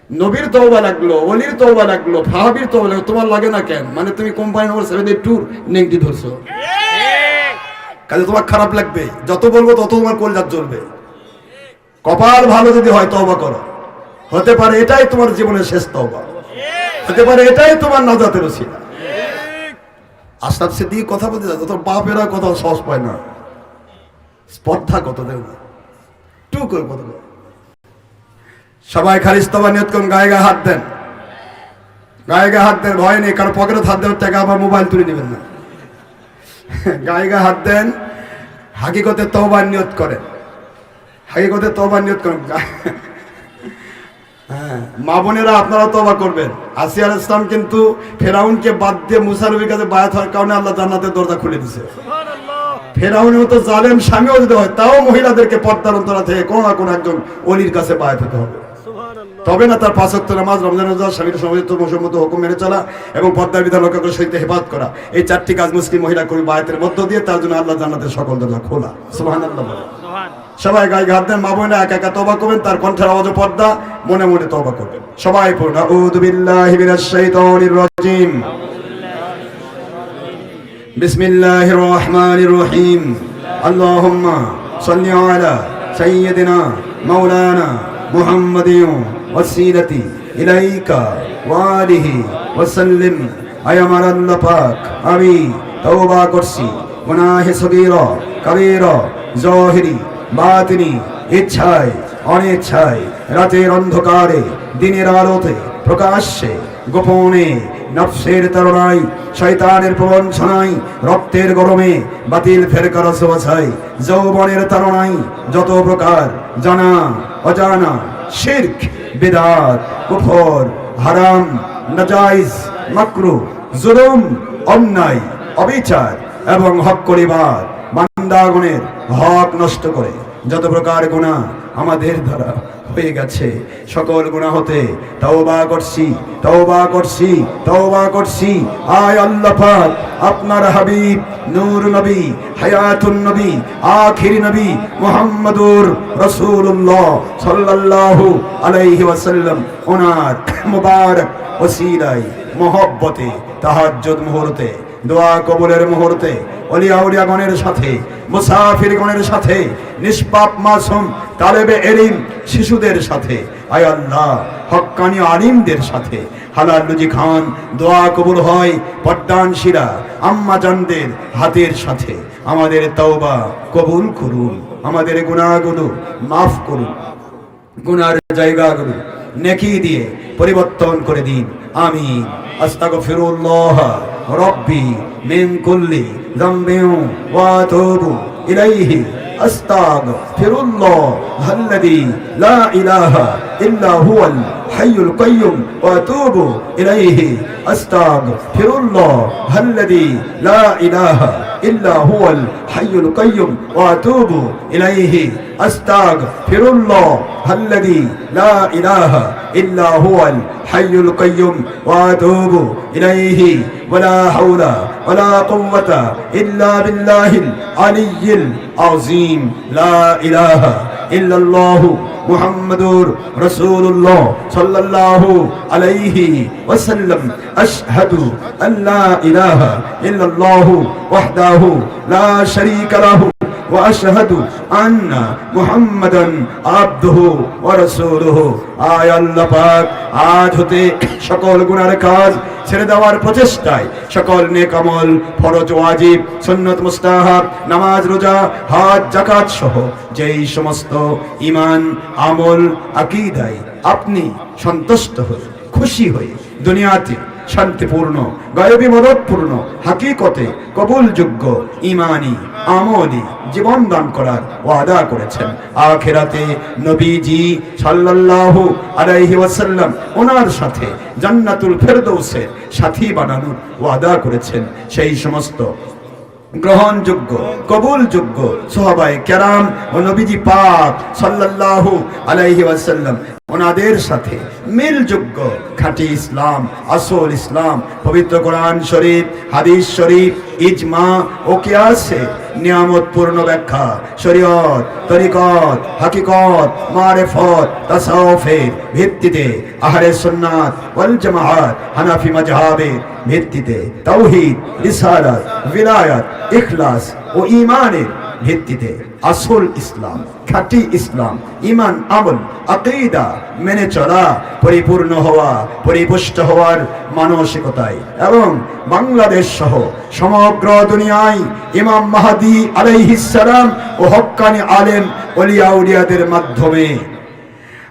S1: নবীর তওবা লাগলো, ওলির তওবা লাগলো, সাহাবীর তওবা লাগলো, তোমার লাগে না কেন? মানে তুমি কোম্পানি নম্বর 72 নেংটি ধরছো, কাজে তোমার খারাপ লাগবে। যত বলবো তত তোমার কলজাত জ্বলবে। কপাল ভালো যদি হয় তওবা করো, হতে পারে এটাই তোমার জীবনের শেষ তওবা, হতে পারে এটাই তোমার নাজাতের ওসিলা। আশরাফ সিদ্দিকী কথা বলতে যায়, তোর বাপেরা কথা সহজ পায় না, স্পর্ধা কত দেব টু করে কত। সবাই খালিস তওবা নিয়ত করুন, গায়ে গায়ে হাত দেন, গায়ে গায়ে হাত দেন, ভয় নেই, কারণ পকেটে হাত দেওয়ার টাকা আবার মোবাইল তুলে নেবেন না। গায়ে গায়ে হাত দেন, হাকিকতে তওবার নিয়ত করেন, হাকিকতে তওবার নিয়ত করেন। হ্যাঁ, মা বোনেরা আপনারা তওবা করবেন। আসিয়া আলাইহিস সালাম কিন্তু ফেরাউনকে বাদ দিয়ে মুসা নবীর কাছে বায়াত হওয়ার কারণে আল্লাহ জান্নাতের দরজা খুলে দিয়েছে। ফেরাউনের মতো জালেম স্বামীও যদি হয়, তাও মহিলাদেরকে পর্দার অন্তরা থেকে কোনো না কোনো একজন ওলির কাছে বায়াত হতে হবে, তবে না তার 5 ওয়াক্ত নামাজ, রমজান রোজা, স্বামীর সমাজিত মতো হুকুম মেনে চলা এবং পর্দার বিধান রক্ষা করে সহিত হেফাজত করা, এই 4টি কাজ মুসলিম মহিলা কর্মী বায়াতের মধ্য দিয়ে তার জন্য আল্লাহ জান্নাতের সকল দরজা খোলা। সুবহানাল্লাহ বলে সবাই গায়ে হাত দেন। মা বোনেরা একা একা তওবা করবেন, তার কণ্ঠের আওয়াজে পর্দা, মনে মনে তওবা করবেন। সবাই পড়ুন আউযু বিল্লাহি মিনাশ শাইতানির রাজিম, বিসমিল্লাহির রহমানির রহিম, আল্লাহুম্মা সাল্লি আলা সাইয়্যিদিনা মাওলানা মুহাম্মাদিন ওয়াসিলাতি ইলাইকা ওয়া আলিহি ওয়াসাল্লিম। আয় আমার আল্লাহ পাক, আমি তওবা করছি গুনাহে সগীরা কবীরা, জাহিরি বাতিনি, ইচ্ছায় অনিচ্ছায়, রাতের অন্ধকারে দিনের আলোতে, প্রকাশ্যে গোপনে, নফসের তাড়নায়, শয়তানের প্রবঞ্চনায়, রক্তের গরমে, বাতিল ফেরকার ওয়াসওয়াসায়, যৌবনের তাড়নায়, যত প্রকার জানা অজানা শিরক, বিদআত, কুফর, হারাম, নাজায়েজ, মাকরুহ, জুলুম, অন্যায়, অবিচার এবং হক করিবার, বান্দাগণের হক নষ্ট করে যত প্রকার গুনাহ আমাদের দ্বারা হয়ে গেছে, সকল গুনাহ হতে তওবা করছি, তওবা করছি, তওবা করছি। আয় আল্লাহ পাক, আপনার হাবিব নূর নবী, হায়াতুন নবী, আখির নবী মুহাম্মদুর রাসূলুল্লাহ সাল্লাল্লাহু আলাইহি ওয়াসাল্লাম, ওনার মুবারক ওসিলায় মহব্বতে তাহাজ্জুদ মুহূর্তে, দোয়া কবুলের মুহূর্তে, ওলিয়া উলিয়াগণের সাথে, মুসাফিরগণের সাথে, নিষ্পাপ মাসুম তালেবে ইলম শিশুদের সাথে, আয় আল্লাহ হক্কানি আলিমদের সাথে হালাল রুজি খান, দোয়া কবুল হয় পর্দানশীলা আম্মা জানদের হাতের সাথে। আমাদের তওবা কবুল করুন, আমাদের গুনাহগুলো মাফ করুন, গুনার জায়গাগুলো নেকি দিয়ে পরিবর্তন করে দিন। আমিন। আস্তাগফিরুল্লাহ রব্বি মিন কুল্লি যামবিন ওয়া আতুবু ইলাইহি। আস্তাগফিরুল্লাহ আল্লাযী লা ইলাহা ইল্লা হুয়াল হাইয়ুল কাইয়্যুম ওয়া আতুবু ইলাইহি। আস্তাগফিরুল্লাহ আল্লাযী লা ইলাহা ইল্লা হুয়াল হাইয়ুল কাইয়্যুম ওয়া আতুবু ইলাইহি। আস্তাগফিরুল্লাহ আল্লাযী লা ইলাহা ইল্লা হুয়াল হাইয়ুল কাইয়্যুম ওয়া আতুবু ইলাইহি। ওয়ালা হাওলা ওয়ালা কুওয়াতা ইল্লা বিল্লাহিল আলিয়্যিল আযীম। লা ইলাহা ইল্লাল্লাহু মুহাম্মাদুর রাসূলুল্লাহ সাল্লাল্লাহু আলাইহি ওয়াসাল্লাম। আশহাদু আল্লা ইলাহা ইল্লাল্লাহু ওয়াহদাহু লা শারীকা লাহু ওয়া আশহাদু আন্না মুহাম্মাদান আবদুহু ওয়া রাসূলুহু। আয় আল্লাহ পাক, আজ হতে সকল গুনার কাজ ছেড়ে দেওয়ার প্রচেষ্টায় সকল নেক আমল, ফরজ ওয়াজিব, সুন্নাত মুস্তাহাব, নামাজ রোজা হজ যাকাত সহ যেই সমস্ত ঈমান আমল আকীদায় আপনি সন্তুষ্ট হয়ে খুশি হয়ে দুনিয়াতে শান্তিপূর্ণ গায়বী মদতপূর্ণ হাকিকতে কবুলযোগ্য ঈমানি আমলি জীবন দান করার ওয়াদা করেছেন, আখিরাতে নবীজি সাল্লাল্লাহু আলাইহি ওয়াসাল্লাম ওনার সাথে জান্নাতুল ফেরদৌসের সাথী বানানোর ওয়াদা করেছেন। সেই সমস্ত গ্রহণযোগ্য কবুলযোগ্য সাহাবায়ে কেরাম ও নবীজি পাক সাল্লাল্লাহু আলাইহি ওয়াসাল্লাম ওনাদের সাথে মিলযোগ্য খাঁটি ইসলাম, আসল ইসলাম, পবিত্র কোরআন শরীফ, হাদিস শরীফ, ইজমা ও কিয়াসে নিয়ামতপূর্ণ ব্যাখ্যা, শরীয়ত, তরিকত, হাকিকত, মারিফত, তাসাউফের ভিত্তিতে, আহলে সুন্নাত ওয়াল জামাআত হানাফি মাযহাবের ভিত্তিতে, তাওহীদ, রিসালাত, বিলায়াত, ইখলাস ও ঈমানের ভিত্তিতে আসল ইসলাম, খাঁটি ইসলাম, ঈমান, আমল, আকীদা মেনে চলা, পরিপূর্ণ হওয়া, পরিপুষ্ট হওয়ার মানসিকতায় এবং বাংলাদেশ সহ সমগ্র দুনিয়ায় ইমাম মাহদী আলাইহিস সালাম ও হক্কানি আলেম ওলিয়া উলিয়াদের মাধ্যমে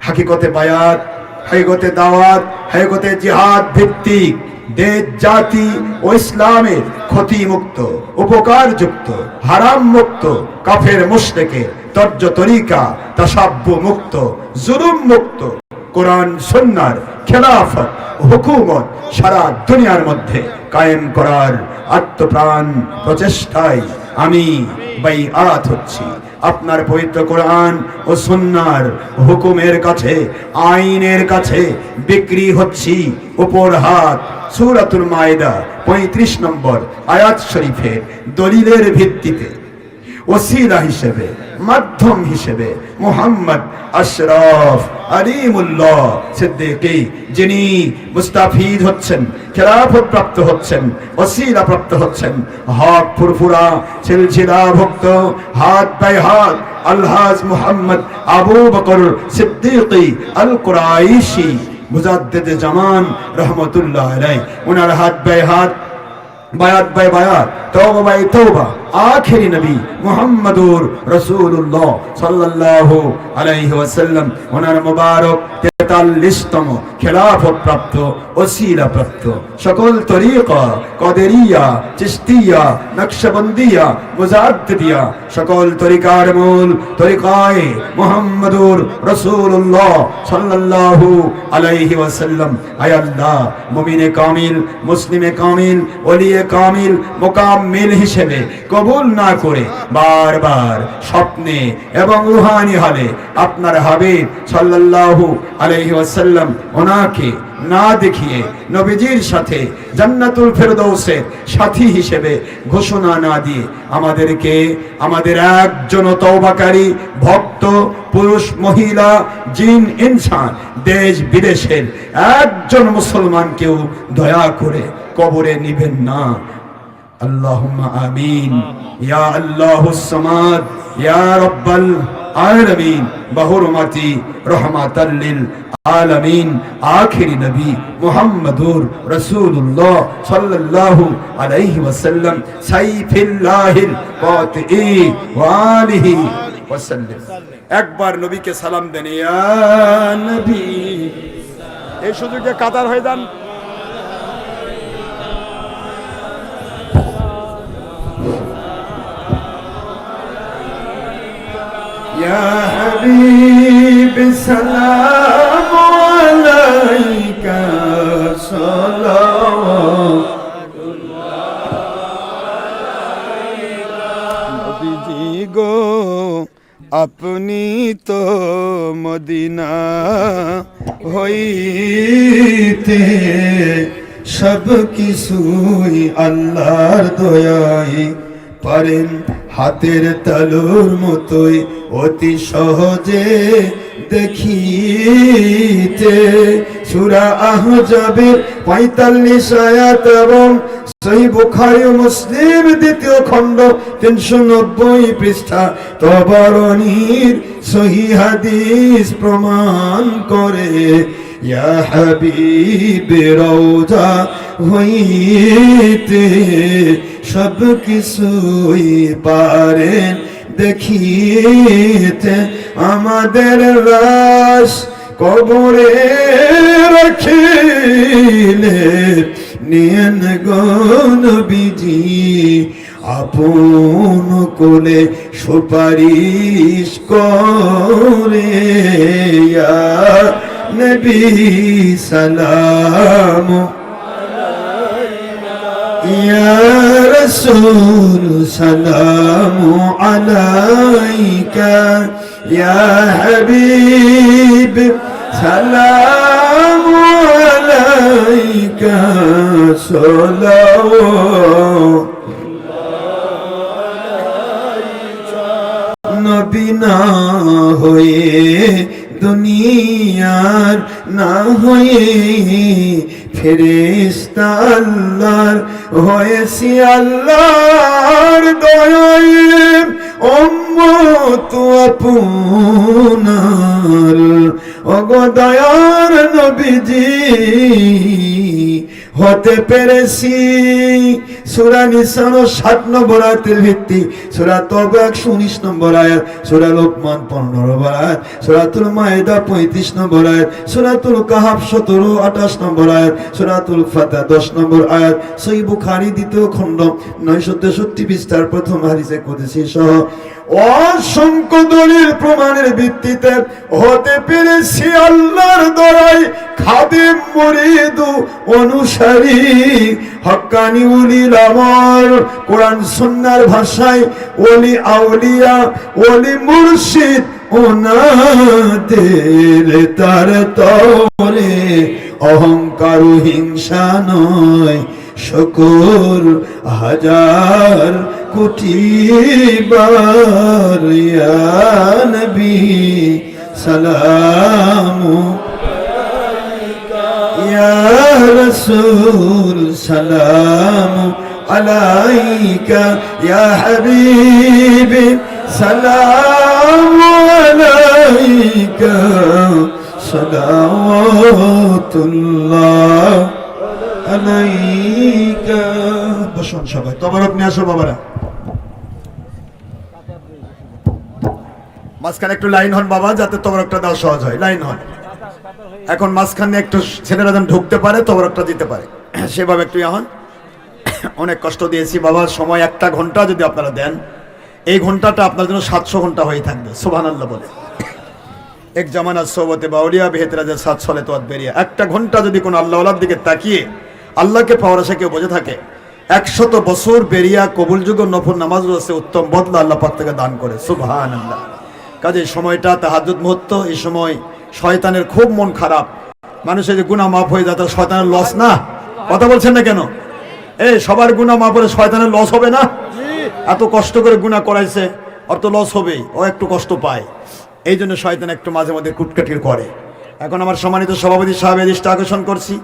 S1: হাকিকতে বায়াত, হাকিকতে দাওয়াত, হাকিকতে জিহাদ ভিত্তিক দেশ, জাতি ও ইসলামের ক্ষতি মুক্ত, উপকার যুক্ত, হারাম মুক্ত, কাফের মুশরিকের তর্জ তরিকা, তাসাব্বু মুক্ত, জুলুম মুক্ত কোরআন সুন্নাহর খেলাফত হুকুমত সারা দুনিয়ার মধ্যে কায়েম করার আত্মপ্রাণ প্রচেষ্টায় আমি বাইআত হচ্ছি। আপনার পবিত্র কোরআন ও সুন্নাহর হুকুমের কাছে, আইনের কাছে বিক্রি হচ্ছি উপর হাত। সূরাতুল মাইদা 35 নম্বর আয়াত শরীফের দলিলের ভিত্তিতে ওসিলা হিসেবে, মাধ্যম হিসেবে মুহাম্মদ আশরাফ আলিমুল্লাহ সিদ্দিকী, যিনি মুস্তাফিদ হচ্ছেন, খেলাফত প্রাপ্ত হচ্ছেন, ওসিলা প্রাপ্ত হচ্ছেন, হক ফুরফুরা সিলসিলা ভুক্ত হাত বাই হাত আলহাজ মুহাম্মদ আবু বকর সিদ্দিকী আল কুরাইশি মুজাদ্দিদে জামান রহমতুল্লাহ আলাইহি, ওনার হাত বাই হাত, বায়াত বাই বায়াত, তওবা বাই তওবা আখেরি নবী মুহাম্মদুর রাসূলুল্লাহ সাল্লাল্লাহু আলাইহি ওয়াসাল্লাম ওনার মুবারক 43তম খেলাফত প্রাপ্ত, ওসিলা প্রাপ্ত সকল তরিকা, কাদেরিয়া, চিশতিয়া, নকশবন্দিয়া, মুজাদ্দিদিয়া সকল তরিকার মূল তরিকায়ে মুহাম্মদুর রাসূলুল্লাহ সাল্লাল্লাহু আলাইহি ওয়াসাল্লাম। আয় আল্লাহ, মুমিনে কামিল, মুসলিমে কামিল, ওলিয়ে কামিল, মুকাম্মিল হিসেবে কবুল না করে বারবার স্বপ্নে এবং রুহানি হালে আপনার হাবিব সাল্লাল্লাহু আলাইহি ওয়াসাল্লাম ওনাকে না দেখিয়ে নবীজির সাথে জান্নাতুল ফেরদৌসের সাথী হিসেবে ঘোষণা না দিয়ে আমাদেরকে, আমাদের একজন তওবাকারী ভক্ত পুরুষ, মহিলা, জিন, ইনসান, দেশ বিদেশের একজন মুসলমানকেও দয়া করে কবরে নিবেন না। আল্লাহুম্মা আমিন। ইয়া আল্লাহুস সামাদ, ইয়া রাব্বাল আলামিন, বহুরুমাতি রহমাতাল লিল আলামিন, আখিরি নবী মুহাম্মদুর রাসূলুল্লাহ সাল্লাল্লাহু আলাইহি ওয়াসাল্লাম, সাইফিল্লাহিল কাতিই ওয়া আলিহি ওয়াসাল্লাম। একবার নবীকে সালাম দেন, ইয়া নবী। এই সুযোগে কাতার হয়ে যান। يا حبيب سلام عليك صلوات নবীজি গো আপনি তো মদিনা হইতে সব কিছুই আল্লাহর দয়ায় পারেন, হাতের তালুর মতোই অতি সহজে দেখিতে। সূরা আহজাবের 45 আয়াত এবং সহিহ বুখারী ও মুসলিম দ্বিতীয় খণ্ড 390 পৃষ্ঠা তবরানীর সহিহ হাদিস প্রমাণ করে। ইয়া হাবিব রওজা হইতে সব কিছুই পারেন দেখিতে, আমাদের লাশ কবরে রাখিলে নিয়েন গো নবীজি আপন কোলে সুপারিশ করে। ইয়া নবী সালাম ইয়া রাসূল সালামু আলাইকা, ইয়া হাবিব সালাম আলাইকা সালাওয়াত নবী না হয়ে দুনিয়ার না হয়ে ফেরেশতা আল্লাহর হয়েছি আল্লাহর দয়ায় উম্মত আপনার ওগো দয়ার নবীজি হতে পেরেছি। সূরা নিসা 7 নম্বর আয়াতের ভিত্তি, সূরা তওবা 119 নম্বর আয়াত, সূরা লোকমান 15 নম্বর আয়াত, সূরাতুল মাইদা 35 নম্বর আয়াত, সূরাতুল কাহাফ 17 28 নম্বর আয়াত, সূরাতুল ফাতিহা 10 নম্বর আয়াত, সহিহ বুখারী 2য় খণ্ড 963 পৃষ্ঠার প্রথম হাদিসে কুদসি সহ অসংখ্য দলিল প্রমাণের ভিত্তিতে হতে পেরেছি আল্লাহর দয়ায় খাদিম মুরিদ অনুসারী হক্কানি উলিল আমর, কোরআন সুন্নাহর ভাষায় ওলি আউলিয়া ওলি মুর্শিদ ওনাদের তার তরে অহংকার হিংসা নয় শুকর হাজার কোটি বার ইয়া নবী সালামু ইয়া রাসূল সালামু আলাইকা ইয়া হাবিবি সালামু আলাইকা সালাওয়াতুল্লাহ আলাইকা। বসুন সবাই, তবারক নিয়ে আসো বাবারা। মাঝখানে একটু লাইন হন বাবা, যাতে তবরকটা দেওয়া সহজ হয়। লাইন হন। এখন মাঝখানে একটু ছেলেরা যেন ঢুকতে পারে, তবরকটা দিতে পারে, সেভাবে একটু হন। অনেক কষ্ট দিয়েছি বাবা, সময় 1 ঘন্টা যদি আপনারা দেন, এই ঘন্টাটা আপনার জন্য 700 ঘন্টা হয়ে থাকবে। সুবহানাল্লাহ বলে এক জামানা সোবতে বাউলিয়া বেহতরাজের 7 সলে তো বেরিয়ে 1 ঘন্টা যদি কোনো আল্লাহওয়ালার দিকে তাকিয়ে আল্লাহকে পাওয়ার আশা কেউ বসে থাকে, 100 বছর বেরিয়া কবুলযোগ্য নফল নামাজ রয়েছে উত্তম বদলা আল্লাহ পাক থেকে দান করে। সুবহানাল্লাহ। কাজে সময়টা তাহাজ্জুদ মুহূর্ত, এই সময় শয়তানের খুব মন খারাপ, মানুষের যে গুনাহ মাফ হয়ে যায় তার শয়তানের লস না? কথা বলছেন না কেন? এই সবার গুনাহ মাফ হলে শয়তানের লস হবে না? এত কষ্ট করে গুনাহ করাইছে, ওর তো লস হবেই, ও একটু কষ্ট পায়, এই জন্য শয়তান একটু মাঝে মধ্যে কুটকাটির করে। এখন আমার সম্মানিত সভাপতি সাহেবের দৃষ্টি আকর্ষণ করছি,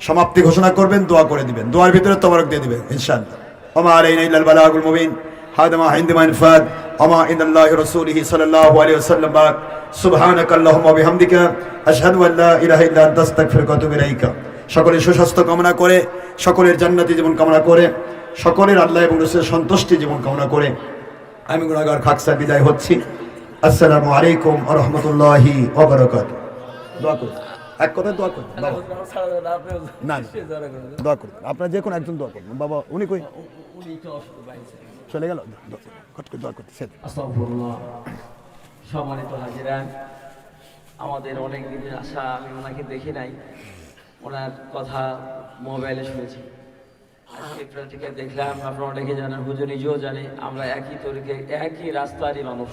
S1: সমাপ্তি ঘোষণা করবেন, দোয়া করে দিবেন, দোয়ার ভিতরে তবারক দিয়ে দিবেন ইনশাআল্লাহ। ওমা আলাইনা ইল্লাল বালাগুল মুবিন হাদামা হিন্দমা ইনফাদ ওমা ইনাল্লাহি রাসূলিহি সাল্লাল্লাহু আলাইহি ওয়াসাল্লাম বাক সুবহানাকাল্লাহুম্মা বিহামদিকা আশহাদু আল্লা ইলাহা ইল্লা আনতা আস্তাগফিরুকা ওয়া আতুবু ইলাইকা। সকলের সুস্বাস্থ্য কামনা করে, সকলের জান্নাতি জীবন কামনা করে, সকলের আল্লাহ এবং রাসূলের সন্তুষ্টি জীবন কামনা করে আমি গুনাহগার খাকসা বিদায় হচ্ছি। আসসালামু আলাইকুম ওয়া রাহমাতুল্লাহি ওয়া বারাকাতুহু। দোয়া করুন, এক কথা দোয়া করুন বাবা। না দোয়া করুন, আপনারা যে কোনো একজন দোয়া করুন বাবা। উনি কই? চলে গেল? দোয়া করতে।
S2: আস্তাগফিরুল্লাহ। সম্মানিত হাজিরা, আমাদের অনেক দিনের আশা, আমি ওনাকে দেখি নাই, ওনার কথা মোবাইলে শুনেছি, আজকে প্র্যাকটিক্যাল দেখলাম। আপনারা অনেকে জানেন, হুজুর নিজেও জানে, আমরা একই তরিকে একই রাস্তারই মানুষ।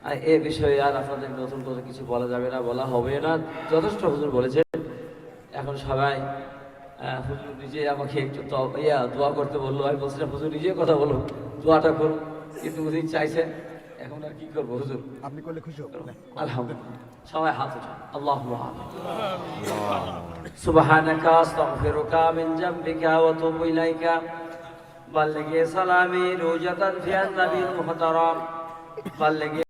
S2: আর এ বিষয়ে আর আপনাদের নতুন করে কিছু বলা যাবে না, বলা হবে না, যথেষ্ট হুজুর বলেছেন। এখন সবাই হুজুর নিজে আমাকে একটু দোয়া করতে বললো, আমি বলছিলাম হুজুর নিজে কথা বলো, দোয়াটা করুন, কিন্তু উনি চাইছেন, এখন আর কি করবো হুজুর?
S1: আপনি করলে খুশি হব।
S2: আলহামদুলিল্লাহ, সবাই হাত উঠান। আল্লাহুম্মা আমিন। সুবহানাকা আস্তাগফিরুকা মিন যামবিকা ওয়া আতুবু ইলাইকা বাল্লিগি সালামি রুজাতান ফি আন-নবিয়্যিল মুহতারাম বাল্লিগি